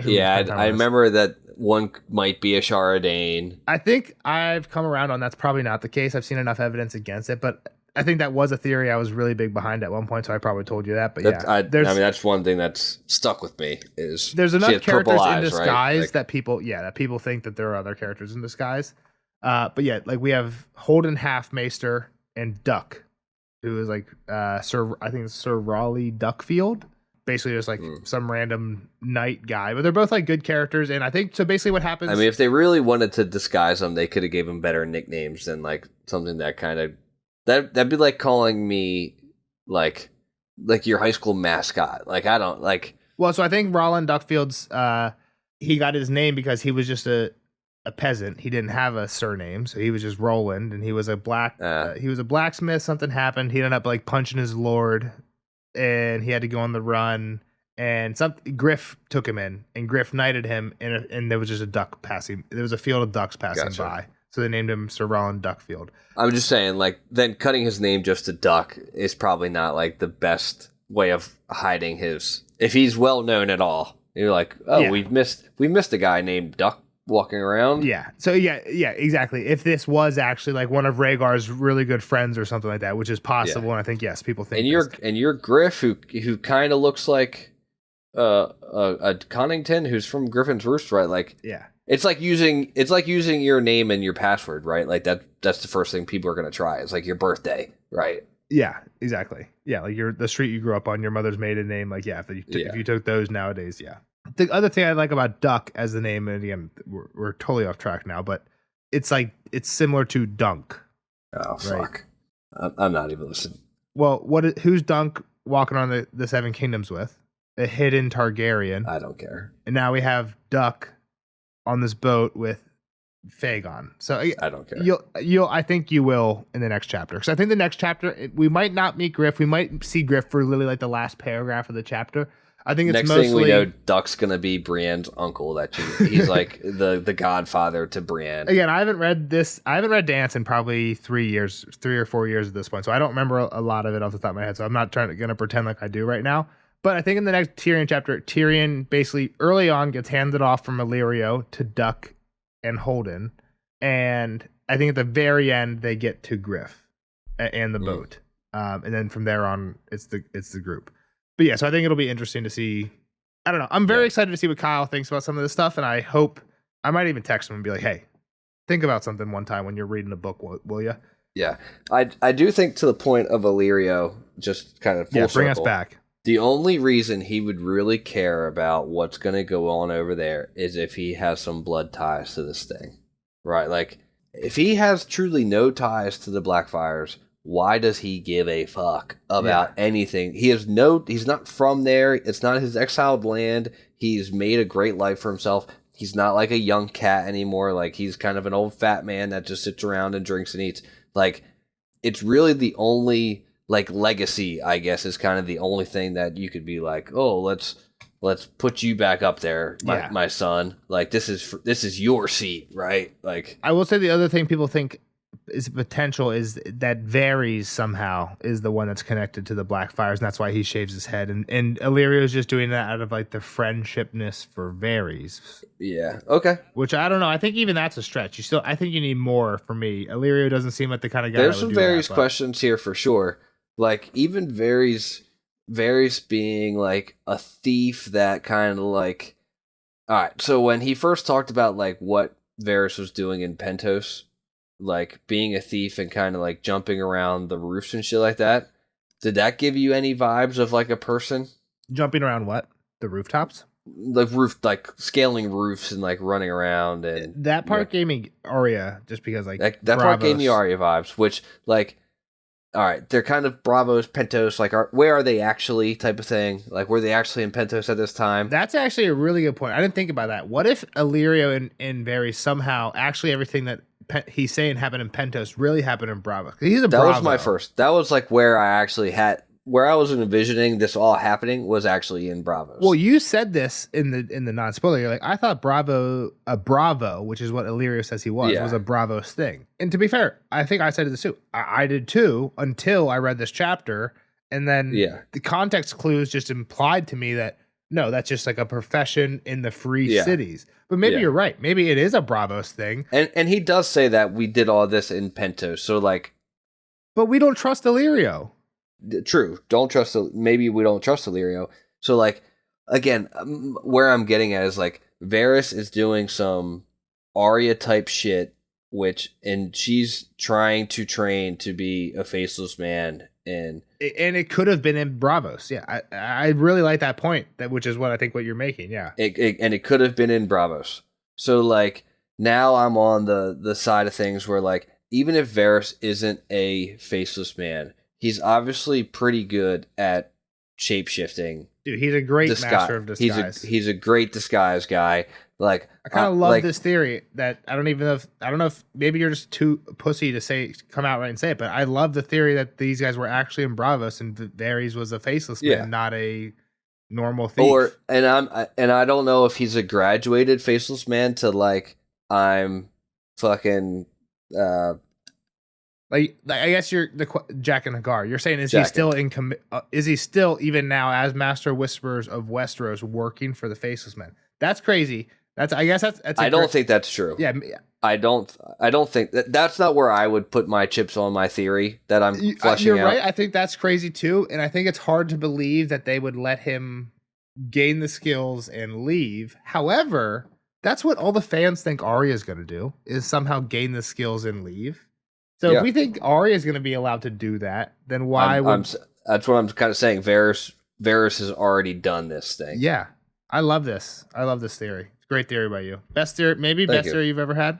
S2: I remember that one might be a Sharadane.
S3: I think I've come around on that's probably not the case. I've seen enough evidence against it, but I think that was a theory I was really big behind at one point, so I probably told you that. But
S2: that's one thing that's stuck with me is
S3: there's enough characters in disguise,
S2: right? Like,
S3: that people think that there are other characters in disguise. But yeah, like we have Holden Halfmaester and Duck, who is like Sir Raleigh Duckfield, basically just like some random knight guy. But they're both like good characters, and I think so. Basically, what happens?
S2: I mean, if they really wanted to disguise them, they could have gave them better nicknames than like something that kind of that'd be like calling me like your high school mascot. Like I don't like.
S3: Well, so I think Roland Duckfield's he got his name because he was just a peasant. He didn't have a surname, so he was just Roland, and he was a blacksmith. Something happened. He ended up like punching his lord, and he had to go on the run. And Griff took him in, and Griff knighted him, and there was just a duck passing. There was a field of ducks passing by, so they named him Sir Roland Duckfield. I'm
S2: just saying, like, then cutting his name just to Duck is probably not like the best way of hiding his. If he's well known at all, you're like, oh, we missed a guy named Duck. walking around.
S3: Yeah. So yeah, exactly. If this was actually like one of Rhaegar's really good friends or something like that, which is possible, and I think yes, people think.
S2: And you're Griff, who kind of looks like a Connington, who's from Griffin's Roost, right? Like,
S3: yeah,
S2: it's like using your name and your password, right? Like that's the first thing people are gonna try. It's like your birthday, right?
S3: Yeah, exactly. Yeah, like the street you grew up on, your mother's maiden name. Like, yeah, if you took those nowadays, yeah. The other thing I like about Duck as the name, and again, we're totally off track now, but it's like it's similar to Dunk.
S2: Oh fuck! Right? I'm not even listening.
S3: Well, who's Dunk walking on the Seven Kingdoms with? A hidden Targaryen.
S2: I don't care.
S3: And now we have Duck on this boat with Fagon. So
S2: I don't care.
S3: I think you will in the next chapter, because I think the next chapter we might not meet Griff. We might see Griff for literally like the last paragraph of the chapter. I think it's
S2: next
S3: mostly...
S2: thing we know, Duck's gonna be Brienne's uncle. He's like the godfather to Brienne.
S3: Again, I haven't read Dance in probably 3 or 4 years at this point, so I don't remember a lot of it off the top of my head. So I'm not gonna pretend like I do right now. But I think in the next Tyrion chapter, Tyrion basically early on gets handed off from Illyrio to Duck and Holden, and I think at the very end they get to Griff and the boat, and then from there on it's the group. But yeah, so I think it'll be interesting to see. I don't know. I'm very excited to see what Kyle thinks about some of this stuff, and I hope I might even text him and be like, "Hey, think about something one time when you're reading a book, will you?"
S2: Yeah, I do think to the point of Illyrio, just kind of full
S3: bring
S2: circle,
S3: us back.
S2: The only reason he would really care about what's going to go on over there is if he has some blood ties to this thing, right? Like, if he has truly no ties to the Blackfires, why does he give a fuck about anything? He's not from there. It's not his exiled land. He's made a great life for himself. He's not like a young cat anymore. Like, he's kind of an old fat man that just sits around and drinks and eats. Like, it's really the only, like, legacy, I guess, is kind of the only thing that you could be like, oh, let's put you back up there, my son. Like, this is your seat, right? Like,
S3: I will say the other thing people think is potential is that Varys somehow is the one that's connected to the Blackfires, and that's why he shaves his head. And Illyrio is just doing that out of like the friendshipness for Varys.
S2: Yeah. Okay.
S3: Which I don't know. I think even that's a stretch. I think you need more for me. Illyrio doesn't seem like the kind of guy.
S2: There's some Varys questions here for sure. Like, even Varys being like a thief that kind of like, all right. So when he first talked about like what Varys was doing in Pentos, like being a thief and kind of like jumping around the roofs and shit like that, did that give you any vibes of like a person
S3: jumping around what, the rooftops?
S2: The roof, like scaling roofs and like running around, and
S3: that part gave me Arya, just because like
S2: that part gave me Arya vibes, which like, all right, they're kind of Bravos, Pentos, like where are they actually type of thing. Like, were they actually in Pentos at this time?
S3: That's actually a really good point. I didn't think about that. What if Illyrio and Varys somehow actually everything that he's saying happened in Pentos really happened in Bravo? He's a Bravo.
S2: That was my first. That was like where I was envisioning this all happening was actually in Bravos.
S3: Well, you said this in the non-spoiler. You're like, I thought Bravo, which is what Illyrio says he was a Bravos thing. And to be fair, I think I said it too. I did too until I read this chapter, and then the context clues just implied to me that no, that's just like a profession in the free cities. But maybe you're right. Maybe it is a Bravos thing.
S2: And he does say that we did all this in Pentos. So like,
S3: but we don't trust Illyrio.
S2: True. Maybe we don't trust Illyrio. So like, again, where I'm getting at is like Varys is doing some Arya type shit, and she's trying to train to be a faceless man, and
S3: it could have been in Bravos. Yeah, I really like that point. Which is what I think what you're making. Yeah,
S2: it could have been in Bravos. So like now I'm on the side of things where like even if Varys isn't a faceless man, he's obviously pretty good at shapeshifting.
S3: Dude, he's a great master of disguise.
S2: He's a great disguise guy. Like,
S3: I kind of love this theory that I don't know if maybe you're just too pussy to come out right and say it, but I love the theory that these guys were actually in Bravos and Varys was a faceless man, not a normal thief.
S2: And I don't know if he's a graduated faceless man to like I'm fucking
S3: like I guess you're the Jack and Hagar. You're saying is he still is he still even now as Master Whisperers of Westeros working for the Faceless Men? That's crazy. I guess that's
S2: I don't think that's true.
S3: Yeah.
S2: I don't think that's not where I would put my chips on my theory that I'm fleshing
S3: You're
S2: out.
S3: right. I think that's crazy too. And I think it's hard to believe that they would let him gain the skills and leave. However, that's what all the fans think Arya is going to do, is somehow gain the skills and leave. So if we think Arya is going to be allowed to do that, then why
S2: that's what I'm kind of saying. Varys has already done this thing.
S3: Yeah. I love this. I love this theory. Great theory by you. Best theory, maybe best theory you've ever had?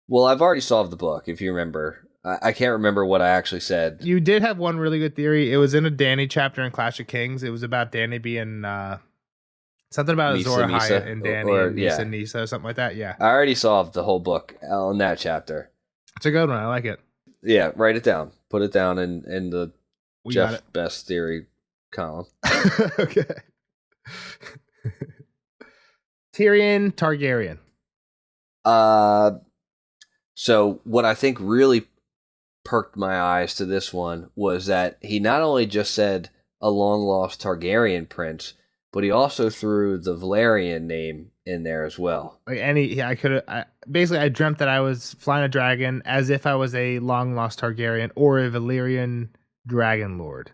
S2: Well, I've already solved the book, if you remember. I can't remember what I actually said.
S3: You did have one really good theory. It was in a Dany chapter in Clash of Kings. It was about Dany being something about Azor Ahai and Dany and Nisa, something like that. Yeah.
S2: I already solved the whole book on that chapter.
S3: It's a good one. I like it.
S2: Yeah, write it down. Put it down in the Jeff Best Theory column.
S3: Okay. Tyrion Targaryen.
S2: So what I think really perked my eyes to this one was that he not only just said a long-lost Targaryen prince, but he also threw the Valerian name in there as well.
S3: Like I dreamt that I was flying a dragon as if I was a long-lost Targaryen or a Valyrian dragon lord.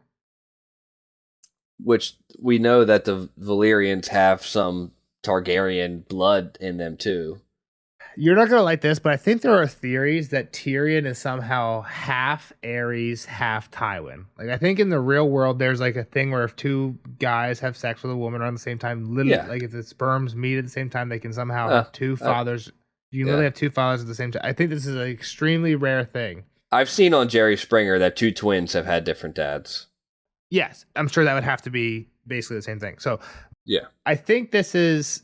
S2: Which we know that the Valyrians have some Targaryen blood in them too.
S3: You're not going to like this, but I think there are theories that Tyrion is somehow half Ares, half Tywin. Like, I think in the real world, there's like a thing where if two guys have sex with a woman around the same time, literally, like if the sperms meet at the same time, they can somehow have two fathers. You can literally have two fathers at the same time. I think this is an extremely rare thing.
S2: I've seen on Jerry Springer that two twins have had different dads.
S3: Yes, I'm sure that would have to be basically the same thing. So,
S2: yeah,
S3: I think this is.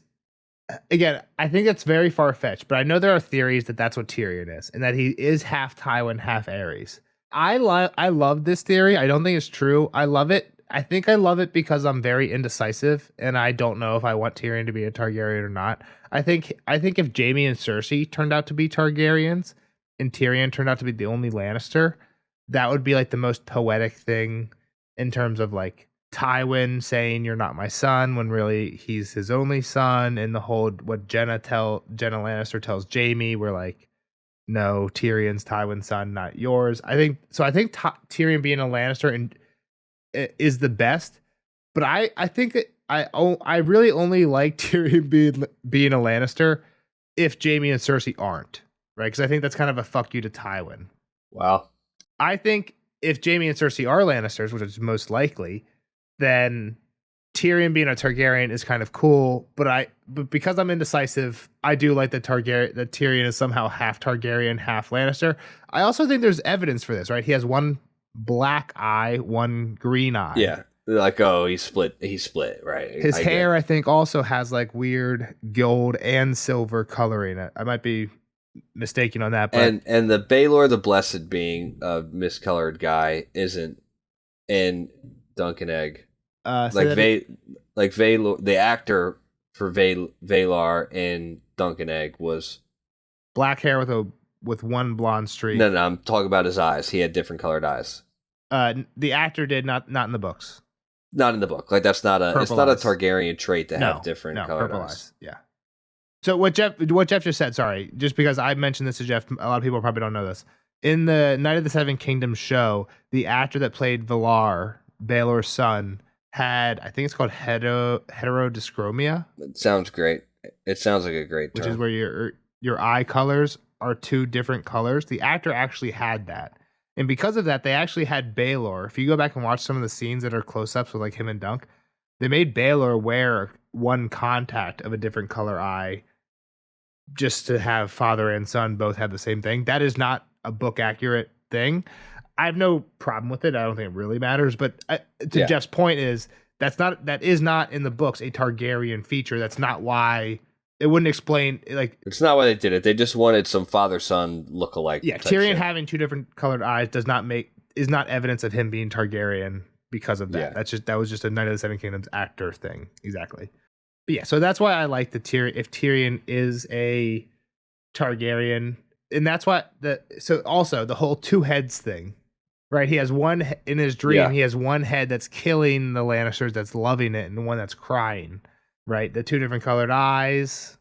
S3: Again, I think it's very far-fetched, but I know there are theories that that's what Tyrion is, and that he is half Tywin, half Ares. I love this theory. I don't think it's true. I love it. I think I love it because I'm very indecisive, and I don't know if I want Tyrion to be a Targaryen or not. I think if Jaime and Cersei turned out to be Targaryens, and Tyrion turned out to be the only Lannister, that would be like the most poetic thing in terms of like Tywin saying you're not my son when really he's his only son, and the whole what Jenna Lannister tells Jaime, we're like, no, Tyrion's Tywin's son, not yours. I think Tyrion being a Lannister is the best, but I think that I really only like Tyrion being a Lannister if Jaime and Cersei aren't, right? Because I think that's kind of a fuck you to Tywin.
S2: Wow.
S3: I think if Jaime and Cersei are Lannisters, which is most likely, then Tyrion being a Targaryen is kind of cool, but because I'm indecisive, I do like that Tyrion is somehow half Targaryen, half Lannister. I also think there's evidence for this, right? He has one black eye, one green eye.
S2: Yeah. Like, oh, he's split, right?
S3: His hair, I think, also has like weird gold and silver coloring. I might be mistaken on that, but
S2: and the Baelor the Blessed being a miscolored guy isn't in Duncan Egg. Valar, the actor for Valar in Duncan Egg was
S3: black hair with one blonde streak.
S2: No, I'm talking about his eyes. He had different colored eyes.
S3: The actor did not in the books.
S2: Not in the book. Like it's not a Targaryen trait to have different colored eyes.
S3: Yeah. So what Jeff just said, sorry, just because I mentioned this to Jeff, a lot of people probably don't know this. In the Night of the Seven Kingdoms show, the actor that played Valar, Baelor's son, had, I think it's called heterodyschromia.
S2: It sounds great. It sounds like a great term.
S3: Which is where your eye colors are two different colors. The actor actually had that. And because of that, they actually had Baelor. If you go back and watch some of the scenes that are close-ups with like him and Dunk, they made Baelor wear one contact of a different color eye just to have father and son both have the same thing. That is not a book accurate thing. I have no problem with it. I don't think it really matters. But Jeff's point is that is not in the books a Targaryen feature. That's not why it wouldn't explain like
S2: it's not why they did it. They just wanted some father-son look-alike.
S3: Yeah, Tyrion having two different colored eyes is not evidence of him being Targaryen because of that. Yeah. That was just a Night of the Seven Kingdoms actor thing. Exactly. But yeah, so that's why I like if Tyrion is a Targaryen, and that's why also the whole two heads thing. Right, he has one in his dream. Yeah. He has one head that's killing the Lannisters, that's loving it, and one that's crying. Right, the two different colored eyes.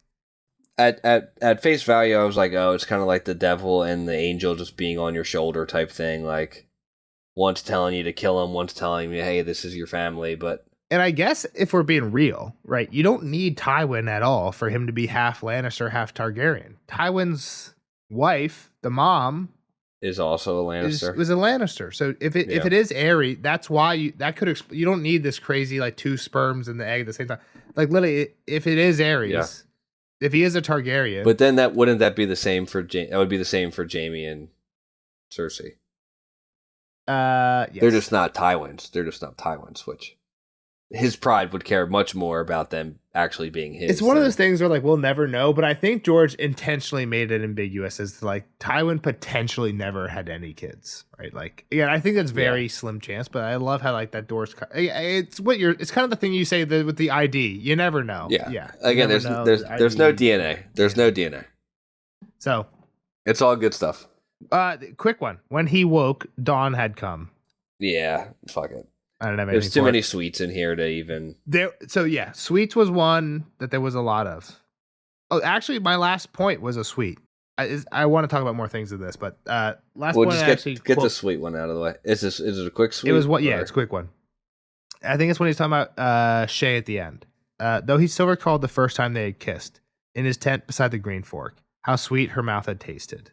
S2: at face value, I was like, oh, it's kind of like the devil and the angel just being on your shoulder type thing. Like, one's telling you to kill him, one's telling you, hey, this is your family. But
S3: and I guess if we're being real, right, you don't need Tywin at all for him to be half Lannister, half Targaryen. Tywin's wife, the mom,
S2: is also a Lannister.
S3: Was a Lannister. So if it is Aerys, that's why you don't need this crazy like two sperms in the egg at the same time. Like literally, if it is Aerys, if he is a Targaryen,
S2: but then wouldn't that be the same for that would be the same for Jaime and Cersei.
S3: Yes.
S2: They're just not Tywins. They're just not Tywins, which his pride would care much more about them actually being his.
S3: It's one of those things where like we'll never know, but I think George intentionally made it ambiguous as like Tywin potentially never had any kids, right? Like again, I think that's very slim chance, but I love how like that door's. It's it's kind of the thing you say with the ID. You never know. Yeah.
S2: Again, there's no DNA. There's no DNA.
S3: So
S2: it's all good stuff.
S3: Quick one. When he woke, dawn had come.
S2: Yeah, fuck it.
S3: I don't have anything.
S2: There's too many sweets in here to even.
S3: Sweets was one that there was a lot of. Oh, actually, my last point was a sweet. I want to talk about more things of this, but last point.
S2: Just get the sweet one out of the way. Is it a quick sweet?
S3: It was what? Yeah, it's a quick one. I think it's when he's talking about Shay at the end. Though he still recalled the first time they had kissed in his tent beside the green fork, how sweet her mouth had tasted.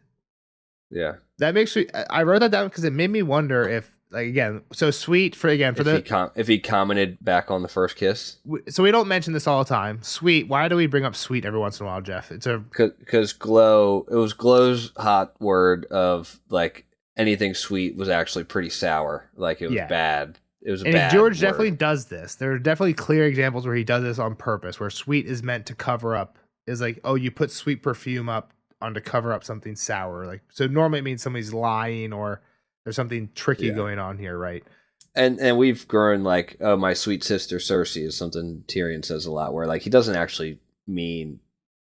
S2: Yeah,
S3: that makes me. I wrote that down because it made me wonder if. Like again, so sweet if
S2: he commented back on the first kiss.
S3: So we don't mention this all the time. Sweet. Why do we bring up sweet every once in a while, Jeff? It's
S2: because Glow. It was Glow's hot word of like anything sweet was actually pretty sour. Like it was bad. It was bad.
S3: George
S2: word.
S3: Definitely does this. There are definitely clear examples where he does this on purpose. Where sweet is meant to cover up. Is like you put sweet perfume up on to cover up something sour. Like so normally it means somebody's lying or. There's something tricky going on here, right?
S2: And we've grown like, oh, my sweet sister Cersei is something Tyrion says a lot, where like he doesn't actually mean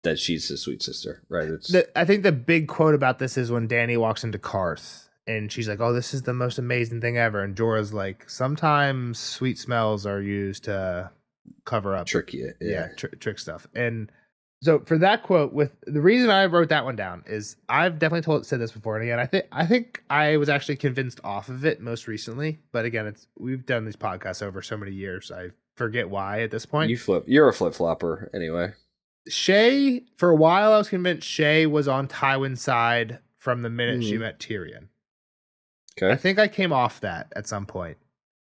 S2: that she's his sweet sister, right?
S3: I think the big quote about this is when Dany walks into Karth and she's like, "Oh, this is the most amazing thing ever," and Jorah's like, "Sometimes sweet smells are used to cover up,
S2: trick you,
S3: trick stuff." And so for that quote, with the reason I wrote that one down is I've definitely said this before, and again, I think I was actually convinced off of it most recently. But again, we've done these podcasts over so many years, I forget why at this point.
S2: You're a flip flopper anyway.
S3: Shay, for a while, I was convinced Shay was on Tywin's side from the minute she met Tyrion.
S2: Okay,
S3: I think I came off that at some point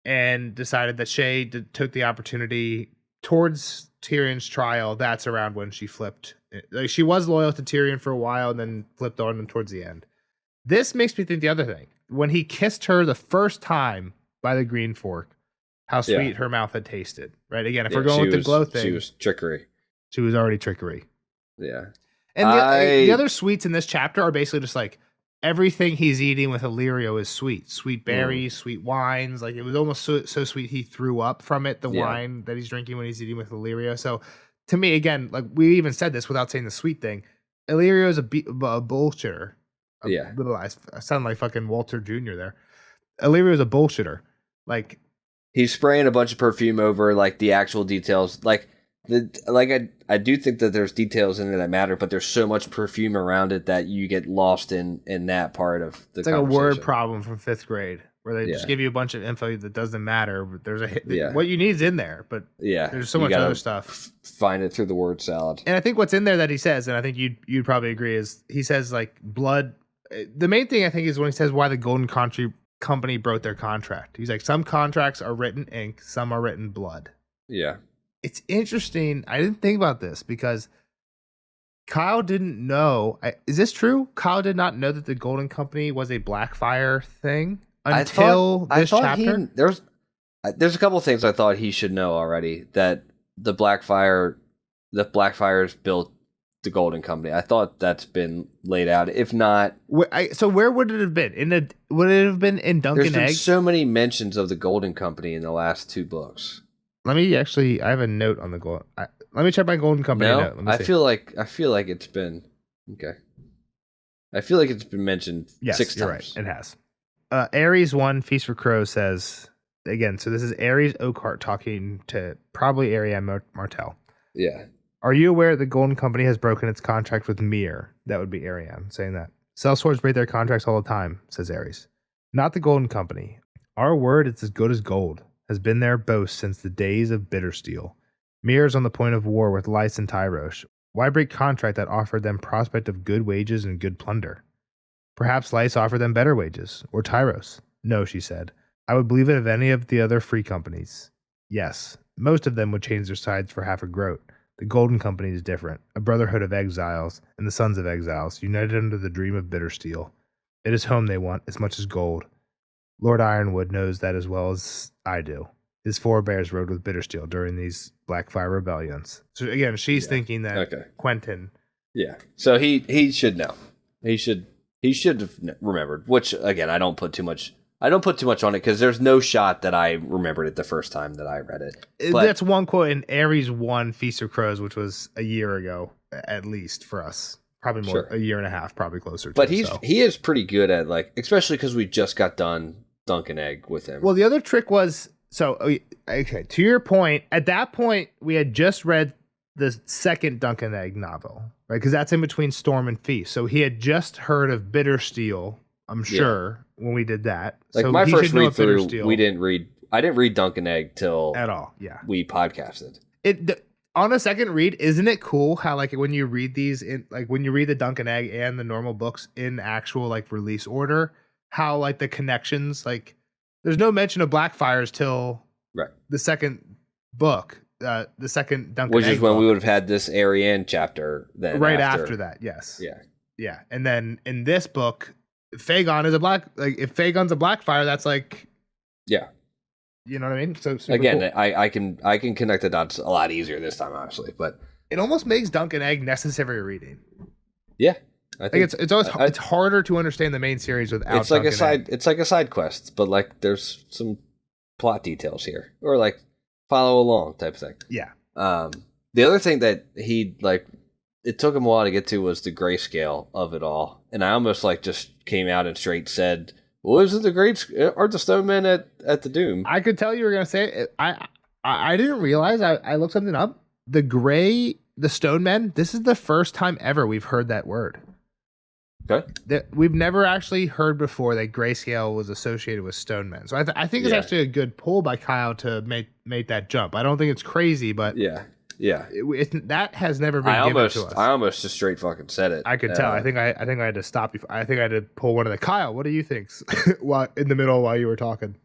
S3: and decided that Shay took the opportunity towards Tyrion's trial. That's around when she flipped. Like she was loyal to Tyrion for a while and then flipped on him towards the end. This makes me think the other thing. When he kissed her the first time by the green fork, how sweet her mouth had tasted. Right? Again, if we're going with the glow thing.
S2: She was trickery.
S3: She was already trickery.
S2: Yeah.
S3: And the other sweets in this chapter are basically just like everything he's eating with Illyrio is sweet. Sweet berries, sweet wines. Like it was almost so sweet he threw up from it, the wine that he's drinking when he's eating with Illyrio. So to me, again, like we even said this without saying the sweet thing, Illyrio is a bullshitter. I sound like fucking Walter Jr. there. Illyrio is a bullshitter. Like
S2: he's spraying a bunch of perfume over like the actual details. I do think that there's details in there that matter, but there's so much perfume around it that you get lost in that part of the
S3: It's like a word problem from 5th grade where they just give you a bunch of info that doesn't matter. But there's what you need is in there, but there's so much other stuff.
S2: Find it through the word salad.
S3: And I think what's in there that he says, and I think you'd probably agree, is he says like blood. The main thing I think is when he says why the Golden Company broke their contract. He's like, some contracts are written ink, some are written blood.
S2: Yeah.
S3: It's interesting. I didn't think about this because Kyle didn't know. Is this true? Kyle did not know that the Golden Company was a Blackfire thing until this chapter.
S2: There's a couple of things I thought he should know already. That the Blackfires built the Golden Company. I thought that's been laid out. If not,
S3: so where would it have been? Would it have been in Dunk and Egg?
S2: There's been so many mentions of the Golden Company in the last 2 books.
S3: Let me actually. I have a note on the gold. Let me check my Golden Company note. Let me
S2: see. I feel like it's been okay. I feel like it's been mentioned 6 times.
S3: Right. It has. Aerys 1 Feast for Crows says again. So this is Aerys Oakheart talking to probably Arianne Martell.
S2: Yeah.
S3: Are you aware the Golden Company has broken its contract with Mir? That would be Ariane saying that. Sellswords break their contracts all the time, says Ares. Not the Golden Company. Our word is as good as gold, has been their boast since the days of Bittersteel. Mir is on the point of war with Lys and Tyrosh. Why break contract that offered them prospect of good wages and good plunder? Perhaps Lys offered them better wages, or Tyros. No, she said. I would believe it of any of the other free companies. Yes, most of them would change their sides for half a groat. The Golden Company is different, a brotherhood of exiles, and the sons of exiles, united under the dream of Bittersteel. It is home they want as much as gold. Lord Ironwood knows that as well as I do. His forebears rode with Bittersteel during these Blackfire rebellions. So again, she's thinking that Quentin.
S2: Yeah. So he should know. He should have remembered. Which again, I don't put too much on it because there's no shot that I remembered it the first time that I read it. But
S3: that's one quote in Ares 1 Feast of Crows, which was a year ago, at least for us. Probably more, a year and a half, probably closer.
S2: But he is pretty good at especially because we just got done Dunk and Egg with him.
S3: Well, the other trick was, to your point, at that point, we had just read the second Dunk and Egg novel, right? Because that's in between Storm and Feast. So he had just heard of Bittersteel, I'm sure, when we did that.
S2: So my first read through, I didn't read Dunk and Egg till
S3: at all. Yeah,
S2: we podcasted
S3: it. On a second read, isn't it cool how when you read these when you read the Dunk and Egg and the normal books in actual release order, how the connections there's no mention of Blackfires till the second book, the second Dunk and Egg,
S2: which is when we would have had this Ariane chapter then
S3: right after that. Yes. Yeah. And then in this book, Fagon is if Fagon's a Blackfire, that's you know what I mean? So
S2: again,
S3: cool.
S2: I can connect the dots a lot easier this time, honestly. But
S3: it almost makes Dunk and Egg necessary reading.
S2: Yeah,
S3: I think it's always it's harder to understand the main series without.
S2: It's like a side quest, but there's some plot details here, or follow along type thing.
S3: Yeah.
S2: The other thing that he it took him a while to get to was the grayscale of it all, and I almost just came out and straight said, well, isn't aren't the stone men at the Doom?
S3: I could tell you were going to say it. I didn't realize. I looked something up. The stone men, this is the first time ever we've heard that word.
S2: Okay.
S3: We've never actually heard before that grayscale was associated with stone men. So I think it's actually a good pull by Kyle to make that jump. I don't think it's crazy, but
S2: yeah.
S3: That has never been given to us.
S2: I almost just straight fucking said it.
S3: I could tell. I think I had to stop you. I think I had to pull one of the Kyle. What do you think? While in the middle while you were talking.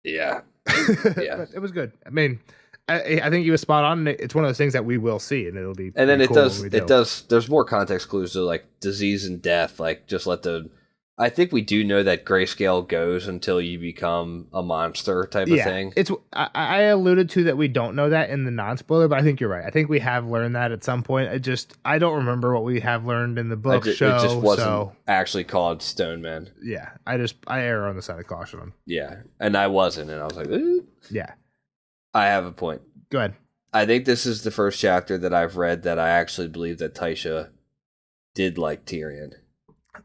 S2: Yeah.
S3: But it was good. I mean, I think you were spot on. It's one of those things that we will see, and it'll be.
S2: And then it
S3: cool
S2: does. There's more context clues to disease and death. Just let the. I think we do know that grayscale goes until you become a monster type of thing.
S3: I alluded to that we don't know that in the non-spoiler, but I think you're right. I think we have learned that at some point. I don't remember what we have learned in the book show.
S2: It just wasn't actually called Stone Men.
S3: Yeah, I err on the side of caution.
S2: Yeah, and I wasn't, and I was like,
S3: yeah.
S2: I have a point.
S3: Go ahead.
S2: I think this is the first chapter that I've read that I actually believe that Tysha did like Tyrion.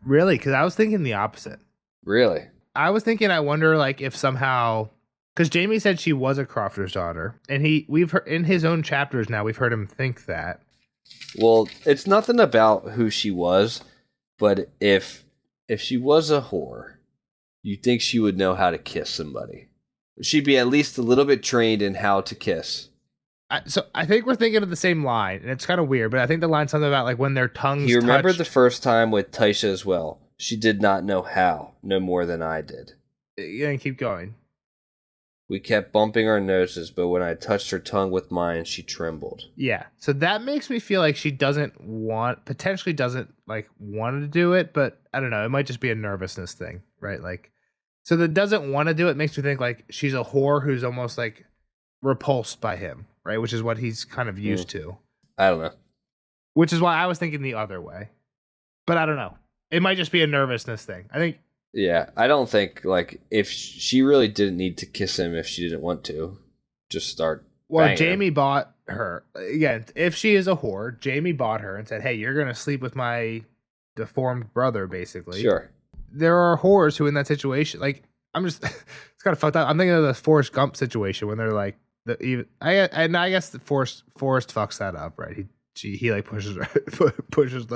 S3: Really? Because I was thinking the opposite.
S2: Really?
S3: I was thinking, I wonder, if somehow, because Jamie said she was a Crofter's daughter, and we've heard in his own chapters now, we've heard him think that.
S2: Well, it's nothing about who she was, but if she was a whore, you'd think she would know how to kiss somebody. She'd be at least a little bit trained in how to kiss.
S3: So I think we're thinking of the same line, and it's kind of weird, but I think the line's something about when their tongues
S2: You remember the first time with Tysha as well. She did not know how, no more than I did.
S3: Yeah, keep going.
S2: We kept bumping our noses, but when I touched her tongue with mine, she trembled.
S3: Yeah, so that makes me feel like she potentially doesn't want to do it, but I don't know, it might just be a nervousness thing, right? So the doesn't want to do it makes me think she's a whore who's almost repulsed by him. Right, which is what he's kind of used to.
S2: I don't know.
S3: Which is why I was thinking the other way. But I don't know. It might just be a nervousness thing. I think.
S2: Yeah, I don't think if she really didn't need to kiss him if she didn't want to, just start.
S3: Well, Jamie bought her again. If she is a whore, Jamie bought her and said, "Hey, you're gonna sleep with my deformed brother." Basically,
S2: sure.
S3: There are whores who, in that situation, I'm just, it's kind of fucked up. I'm thinking of the Forrest Gump situation when they're I guess the Forrest fucks that up, right? he like pushes her pushes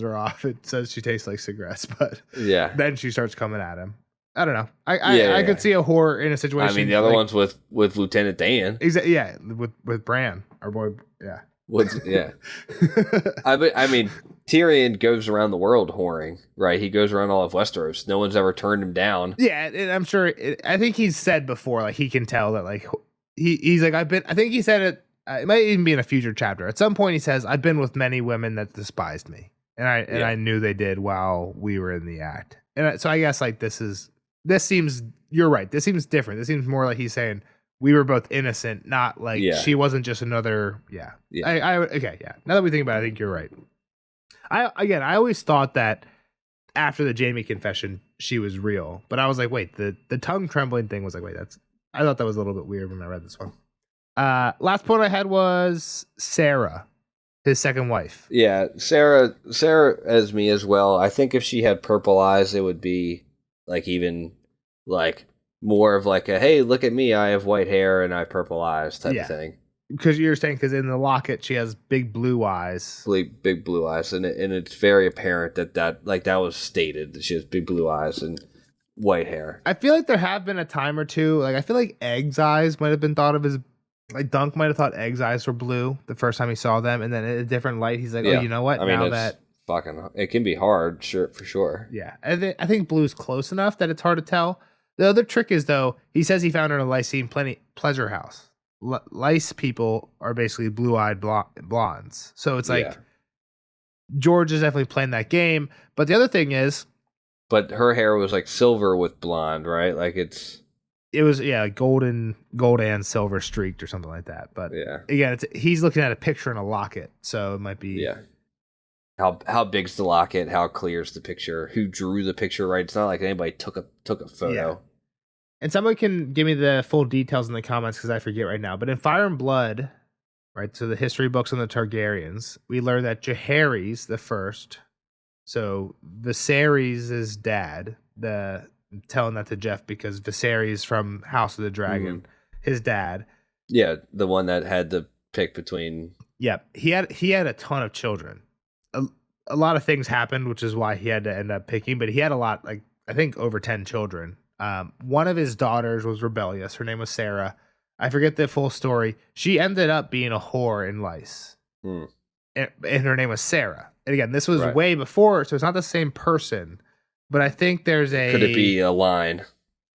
S3: her off. It says she tastes like cigarettes, but
S2: yeah,
S3: then she starts coming at him. I don't know. I could see a whore in a situation.
S2: I mean, the other one's with Lieutenant Dan.
S3: Exactly. Yeah, with Bran, our boy. Yeah.
S2: Yeah. I mean, Tyrion goes around the world whoring, right? He goes around all of Westeros. No one's ever turned him down.
S3: Yeah, and I'm sure. I think he's said before, like he can tell that, like he's like I think he said it. It might even be in a future chapter. At some point, he says, "I've been with many women that despised me, and I knew they did while we were in the act." And so I guess like this seems, you're right. This seems different. This seems more like he's saying we were both innocent, not like she wasn't just another. Yeah. Okay. Yeah. Now that we think about it, I think you're right. I always thought that after the Jaime confession, she was real, but I was like, wait, the tongue trembling thing was like, wait, I thought that was a little bit weird when I read this one. Last point I had was Sarah, his second wife.
S2: Yeah. Sarah as me as well. I think if she had purple eyes, it would be like even like more of like a, hey, look at me, I have white hair and I have purple eyes type of thing.
S3: Because you're saying, because in the locket she has big blue eyes.
S2: Big blue eyes, and it's very apparent that was stated that she has big blue eyes and white hair.
S3: I feel like there have been a time or two, like I feel like Egg's eyes might have been thought of as, like Dunk might have thought Egg's eyes were blue the first time he saw them, and then in a different light he's like, oh, you know what?
S2: I mean, it can be hard, sure, for sure.
S3: Yeah, I think blue's close enough that it's hard to tell. The other trick is, though, he says he found her in a Lyceum pleasure house. Lice people are basically blue-eyed blondes. So it's like George is definitely playing that game. But the other thing is...
S2: But her hair was like silver with blonde, right? Like
S3: It was, gold and silver streaked or something like that. But again, he's looking at a picture in a locket. So it might be...
S2: Yeah. How big's the locket? How clear's the picture? Who drew the picture, right? It's not like anybody took a photo.
S3: Yeah. And someone can give me the full details in the comments because I forget right now. But in Fire and Blood, right, so the history books on the Targaryens, we learn that Jaehaerys the first, so Viserys' dad, telling that to Jeff because Viserys from House of the Dragon, his dad.
S2: Yeah, the one that had to pick between...
S3: Yeah, he had a ton of children. A lot of things happened, which is why he had to end up picking, but he had a lot, like I think over 10 children. One of his daughters was rebellious. Her name was Sarah. I forget the full story. She ended up being a whore in Lice. And her name was Sarah. And again, this was way before, so it's not the same person. But I think there's a...
S2: Could it be a line?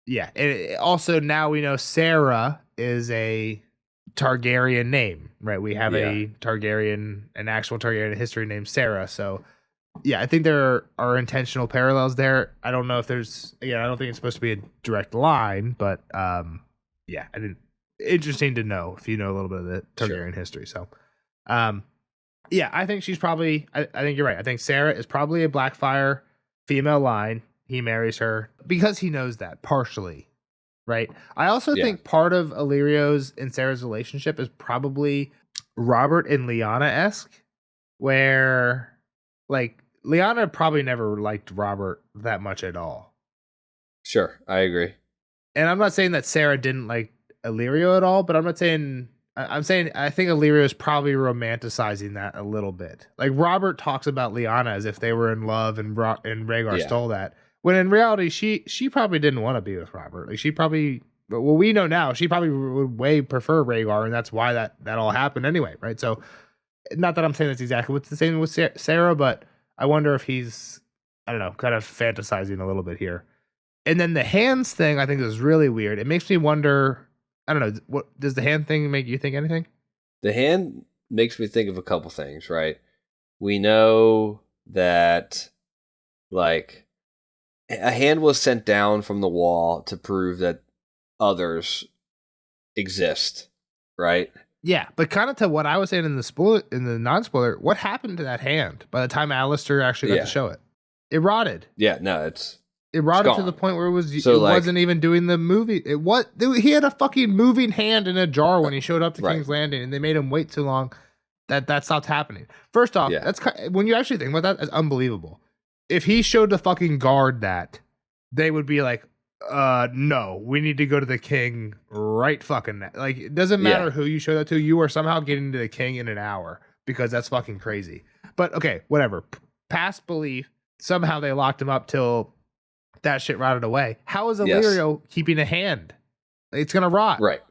S3: Yeah. And also now we know Sarah is a Targaryen name, right? We have an actual Targaryen history named Sarah. So... Yeah, I think there are intentional parallels there. I don't know if there's... I don't think it's supposed to be a direct line, but interesting to know if you know a little bit of the Targaryen history. So, I think she's probably... I think you're right. I think Sarah is probably a Blackfyre female line. He marries her because he knows that, partially, right? I also think part of Illyrio's and Sarah's relationship is probably Robert and Lyanna-esque, where, like... Lyanna probably never liked Robert that much at all.
S2: Sure, I agree.
S3: And I'm not saying that Sarah didn't like Illyrio at all, but I'm saying I think Illyrio is probably romanticizing that a little bit. Like Robert talks about Lyanna as if they were in love, and Rhaegar stole that. When in reality, she probably didn't want to be with Robert. Like she probably, well, we know now, she probably would way prefer Rhaegar, and that's why that all happened anyway, right? So, not that I'm saying that's exactly what's the same with Sarah, but I wonder if he's, I don't know, kind of fantasizing a little bit here. And then the hands thing, I think, is really weird. It makes me wonder, I don't know, what does the hand thing make you think anything?
S2: The hand makes me think of a couple things, right? We know that, like, a hand was sent down from the wall to prove that others exist, right?
S3: Yeah, but kind of to what I was saying in the non-spoiler, what happened to that hand by the time Alistair actually got to show it? It rotted.
S2: Yeah, no,
S3: it rotted to the point where it wasn't even doing the movie. He had a fucking moving hand in a jar when he showed up to King's Landing, and they made him wait too long. That stopped happening. First off, that's when you actually think about that, that's unbelievable. If he showed the fucking guard that, they would be like, no, we need to go to the king right fucking now. Like, it doesn't matter who you show that to, you are somehow getting to the king in an hour. because that's fucking crazy. But okay, whatever. Past belief. Somehow they locked him up till that shit rotted away. How is Illyrio keeping a hand? It's gonna rot.
S2: Right.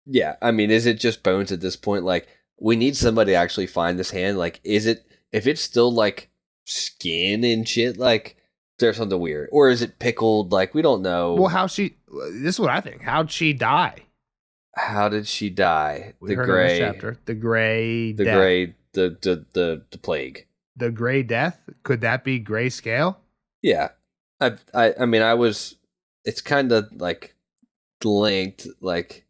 S2: Yeah. I mean, is it just bones at this point? Like, we need somebody to actually find this hand. Like, is it, if it's still like skin and shit, like, there's something weird, or is it pickled? Like, we don't know.
S3: Well, this is what I think. How'd she die?
S2: How did she die?
S3: We heard in this chapter. The plague.
S2: The
S3: gray death. Could that be grayscale?
S2: Yeah. I mean, it's kind of like linked, like.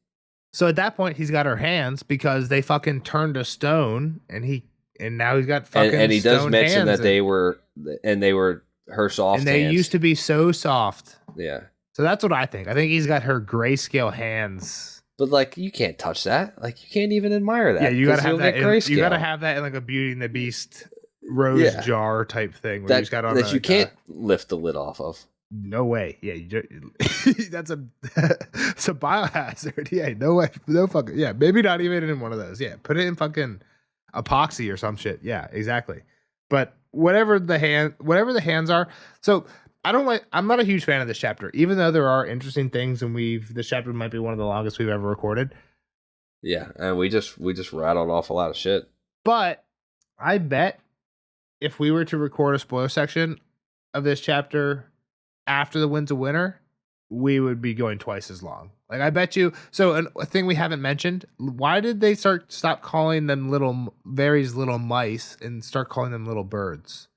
S3: So at that point, he's got her hands because they fucking turned to stone, and now he's got fucking.
S2: And he does mention that they were her soft
S3: and they
S2: hands.
S3: used to be so soft.
S2: Yeah.
S3: So that's what I think. I think he's got her grayscale hands.
S2: But like, you can't touch that. Like, you can't even admire that.
S3: Yeah, you gotta have that. You gotta
S2: grayscale.
S3: have that in like a Beauty and the Beast rose jar type thing. Where you got on
S2: that you can't lift the lid off of.
S3: No way. Yeah, that's a biohazard. Yeah, no way. No fucking. Yeah, maybe not even in one of those. Yeah, put it in fucking epoxy or some shit. Yeah, exactly. But whatever the hands are. So I'm not a huge fan of this chapter, even though there are interesting things, and this chapter might be one of the longest we've ever recorded.
S2: Yeah, and we just rattled off a lot of shit.
S3: But I bet if we were to record a spoiler section of this chapter after the Winds of Winter, we would be going twice as long. Like, I bet you. So a thing we haven't mentioned, why did they stop calling them Varys little mice and start calling them little birds?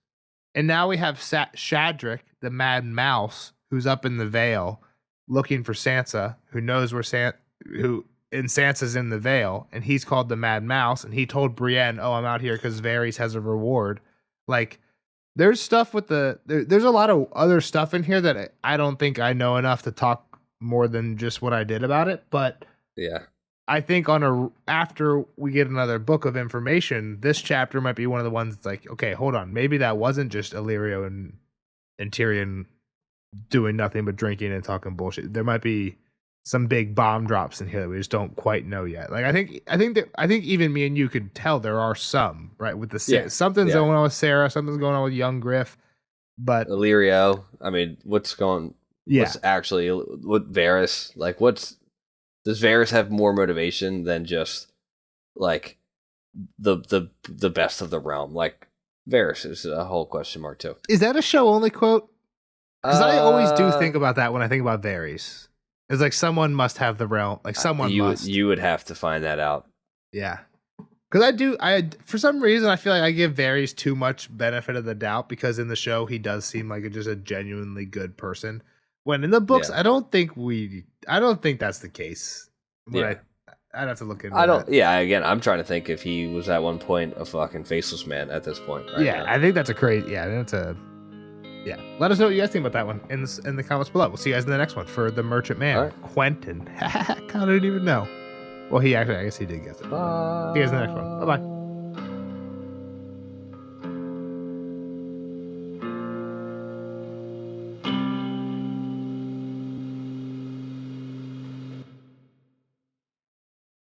S3: And now we have Shadrick, the mad mouse, who's up in the Vale looking for Sansa, who knows where Sansa's in the Vale, and he's called the Mad Mouse, and he told Brienne, "Oh, I'm out here because Varys has a reward." Like, there's stuff with there's a lot of other stuff in here that I don't think I know enough to talk more than just what I did about it. But
S2: yeah,
S3: I think after we get another book of information, this chapter might be one of the ones that's like, okay, hold on, maybe that wasn't just Illyrio and Tyrion doing nothing but drinking and talking bullshit. There might be some big bomb drops in here that we just don't quite know yet. Like, I think even me and you could tell there are some, right, with the something's going on with Sarah, something's going on with young Griff, but
S2: Illyrio. I mean, what's actually what Varys, like, does Varys have more motivation than just like the best of the realm? Like, Varys is a whole question mark too.
S3: Is that a show only quote? Because I always do think about that when I think about Varys. It's like someone must have the realm. Like, someone must.
S2: You would have to find that out.
S3: Yeah. Because for some reason, I feel like I give Varys too much benefit of the doubt, because in the show, he does seem like just a genuinely good person. When in the books, I don't think that's the case. I'd have to look into it.
S2: Yeah, again, I'm trying to think if he was at one point a fucking faceless man at this point. Right now.
S3: I think that's a crazy. Yeah, that's a. Yeah, let us know what you guys think about that one in the comments below. We'll see you guys in the next one for the Merchant Man, right. Quentin. I didn't even know. Well, I guess he did guess it. See you guys in the next one. Bye bye.